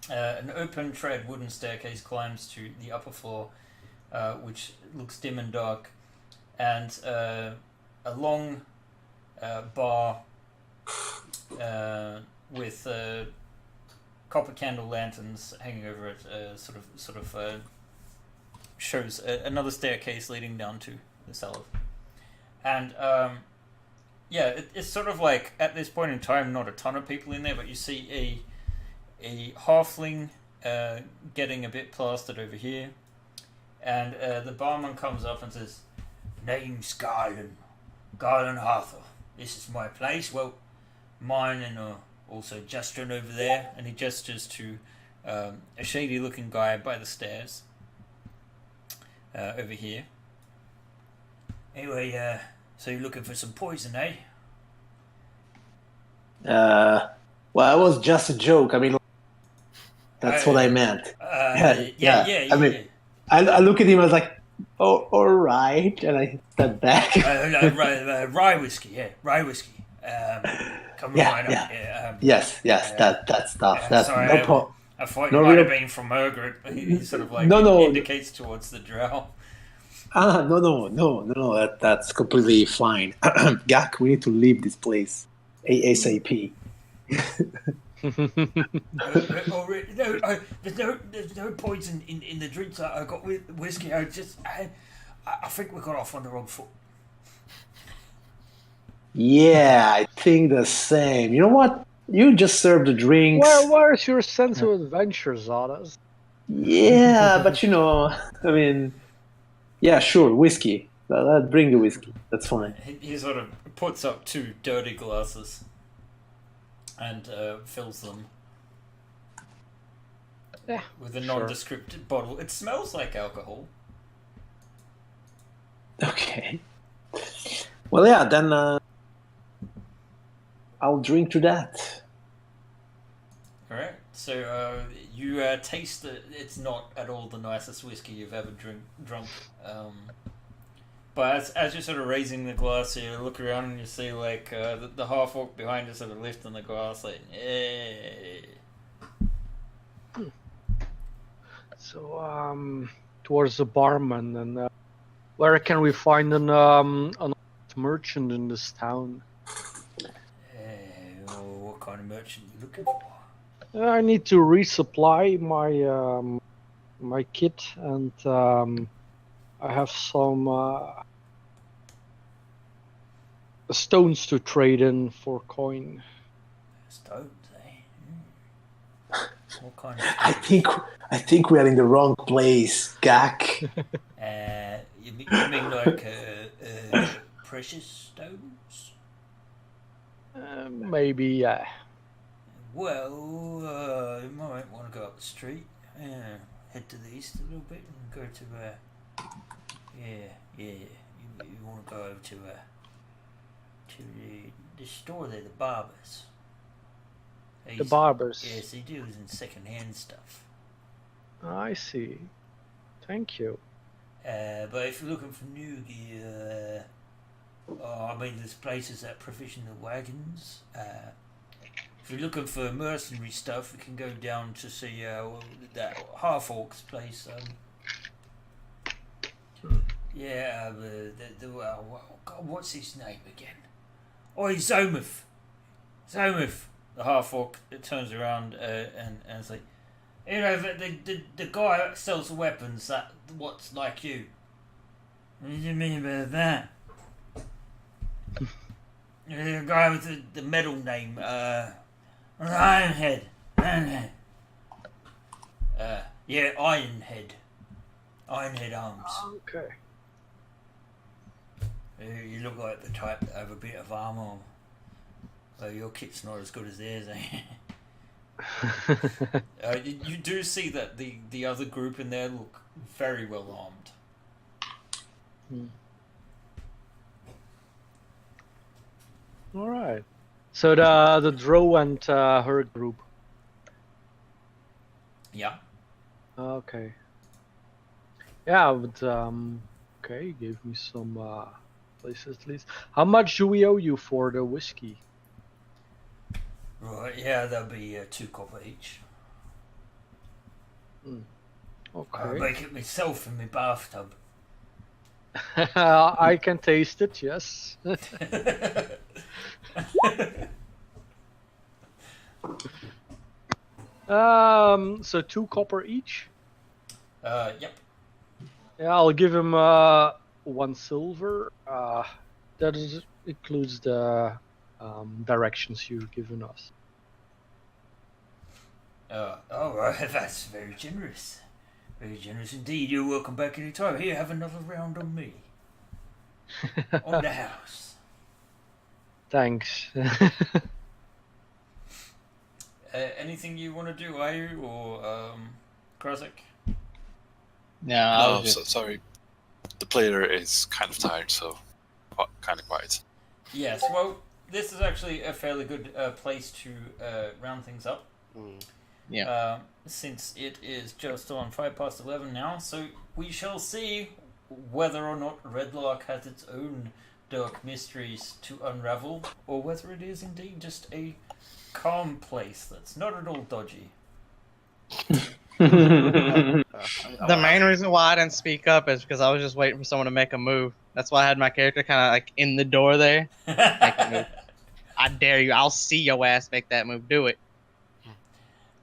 An open tread wooden staircase climbs to the upper floor, which looks dim and dark, and a long bar with copper candle lanterns hanging over it, sort of shows another staircase leading down to the cellar. And it's sort of like at this point in time, not a ton of people in there, but you see a halfling getting a bit plastered over here, and the barman comes up and says, "Name's Garland Arthur. This is my place. Well, mine and also Justin over there," and he gestures to a shady-looking guy by the stairs over here. Anyway, so you're looking for some poison, eh? Well, it was just a joke. I mean, that's what I meant. Yeah. I mean, I look at him. I was like, "Oh, all right," and I step back. Rye whiskey, Rye whiskey. Coming right up. Yeah. Yes, that stuff. That's sorry, no point. I thought you might have been from Margaret. He sort of like indicates towards the drow. No. That's completely fine. Gak, we need to leave this place ASAP. There's no poison in the drinks I got with whiskey. I think we got off on the wrong foot. Yeah, I think the same. You know what? You just serve the drinks. Where's your sense of adventure, Zadas? Yeah, but I mean, yeah, sure, whiskey. Bring the whiskey. That's fine. He sort of puts up 2 dirty glasses. and fills them with a sure. nondescript bottle. It smells like alcohol. Okay. Well, yeah, then I'll drink to that. All right. So you taste it. It's not at all the nicest whiskey you've ever drunk. But as you're sort of raising the glass, you look around and you see like the half-orc behind you sort of lifting the glass, like, hey. So towards the barman, and where can we find an merchant in this town? What kind of merchant are you looking for? I need to resupply my my kit, and I have some stones to trade in for coin. Stones, eh? What kind of stones? I think we are in the wrong place, Gak. You mean like precious stones? Maybe, yeah. Well, you might want to go up the street, head to the east a little bit, and go to you want to go over to the store there, the barbers. The barbers. Yes, he deals in second-hand stuff. I see. Thank you. But if you're looking for new gear, there's places that provision the wagons. If you're looking for mercenary stuff, we can go down to see that half-orc's place. God, what's his name again? Oh, he's Zomuth. The half-orc turns around and it's like, you know, the guy that sells the weapons, that what's like you. What do you mean by that? The guy with the metal name, Ironhead. Ironhead Arms. Okay. You look like the type that have a bit of armor. Well, your kit's not as good as theirs, eh? You do see that the other group in there look very well armed. All right. So the Drow and her group. Yeah. Okay. Yeah, but okay, gave me some places at least. How much do we owe you for the whiskey? Right. Yeah, that'll be 2 copper each. Okay. I'll make it myself in my bathtub. I can taste it. Yes. So 2 copper each. Yep. Yeah, I'll give him 1 silver. That includes the directions you've given us. That's very generous. Very generous indeed. You're welcome back any time. Here, have another round on me. On the house. Thanks. Anything you want to do, Ayu or Krasik? No, sorry. The player is kind of tired, so kind of quiet. Yes, well, this is actually a fairly good place to round things up. Yeah. Since it is just on 11 now, so we shall see whether or not Redlark has its own dark mysteries to unravel, or whether it is indeed just a calm place that's not at all dodgy. The main reason why I didn't speak up is because I was just waiting for someone to make a move. That's why I had my character kind of like in the door there. Make a move. I dare you. I'll see your ass make that move. Do it.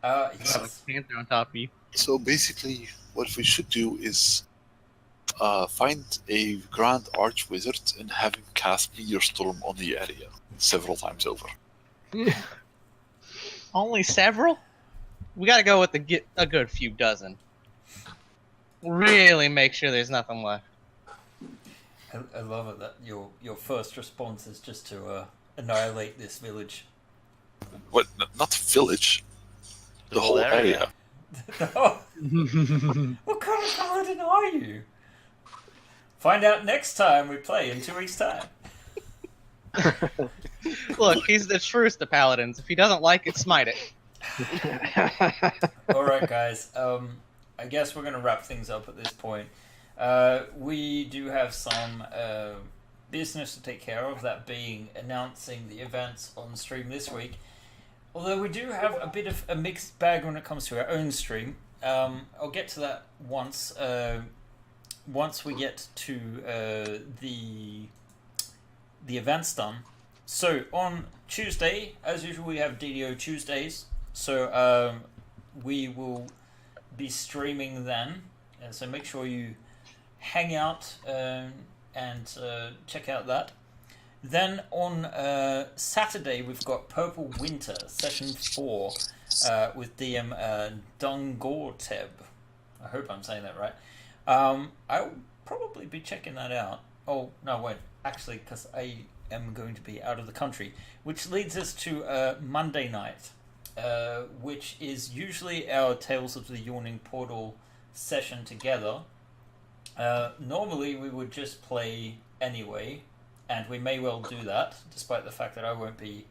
Yes. Panther on top of you. So basically, what we should do is find a Grand Archwizard and have him cast Meteor Storm on the area several times over. Only several? We gotta go with a good few dozen. Really make sure there's nothing left. I love it that your first response is just to annihilate this village. What? Not the village. The whole area. What kind of paladin are you? Find out next time we play in 2 weeks' time. Look, he's the truest of paladins. If he doesn't like it, smite it. Alright, guys. I guess we're going to wrap things up at this point. We do have some business to take care of, that being announcing the events on stream this week. Although we do have a bit of a mixed bag when it comes to our own stream. I'll get to that once we get to the events done. So on Tuesday, as usual, we have DDO Tuesdays. So we will be streaming then. So make sure you hang out and check out that. Then on Saturday, we've got Purple Winter, Session 4, with DM Dungorteb. I hope I'm saying that right. I'll probably be checking that out. Oh, no, wait. Actually, because I am going to be out of the country. Which leads us to Monday night, which is usually our Tales of the Yawning Portal session together. Normally, we would just play anyway, and we may well do that, despite the fact that I won't be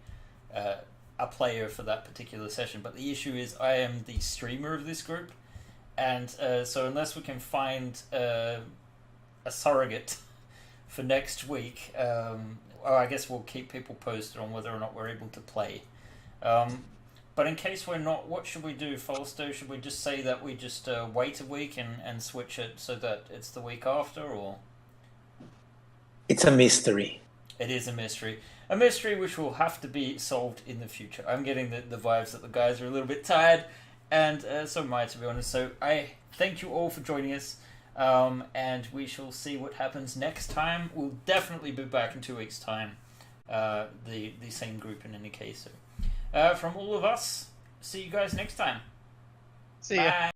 a player for that particular session. But the issue is I am the streamer of this group, and so unless we can find a surrogate for next week, I guess we'll keep people posted on whether or not we're able to play. But in case we're not, what should we do, Falsto? Should we just say that we just wait a week and switch it so that it's the week after, or...? It's a mystery. It is a mystery. A mystery which will have to be solved in the future. I'm getting the vibes that the guys are a little bit tired, and so am I, to be honest. So I thank you all for joining us, and we shall see what happens next time. We'll definitely be back in 2 weeks' time, the same group in any case. So, from all of us, see you guys next time. See ya. Bye.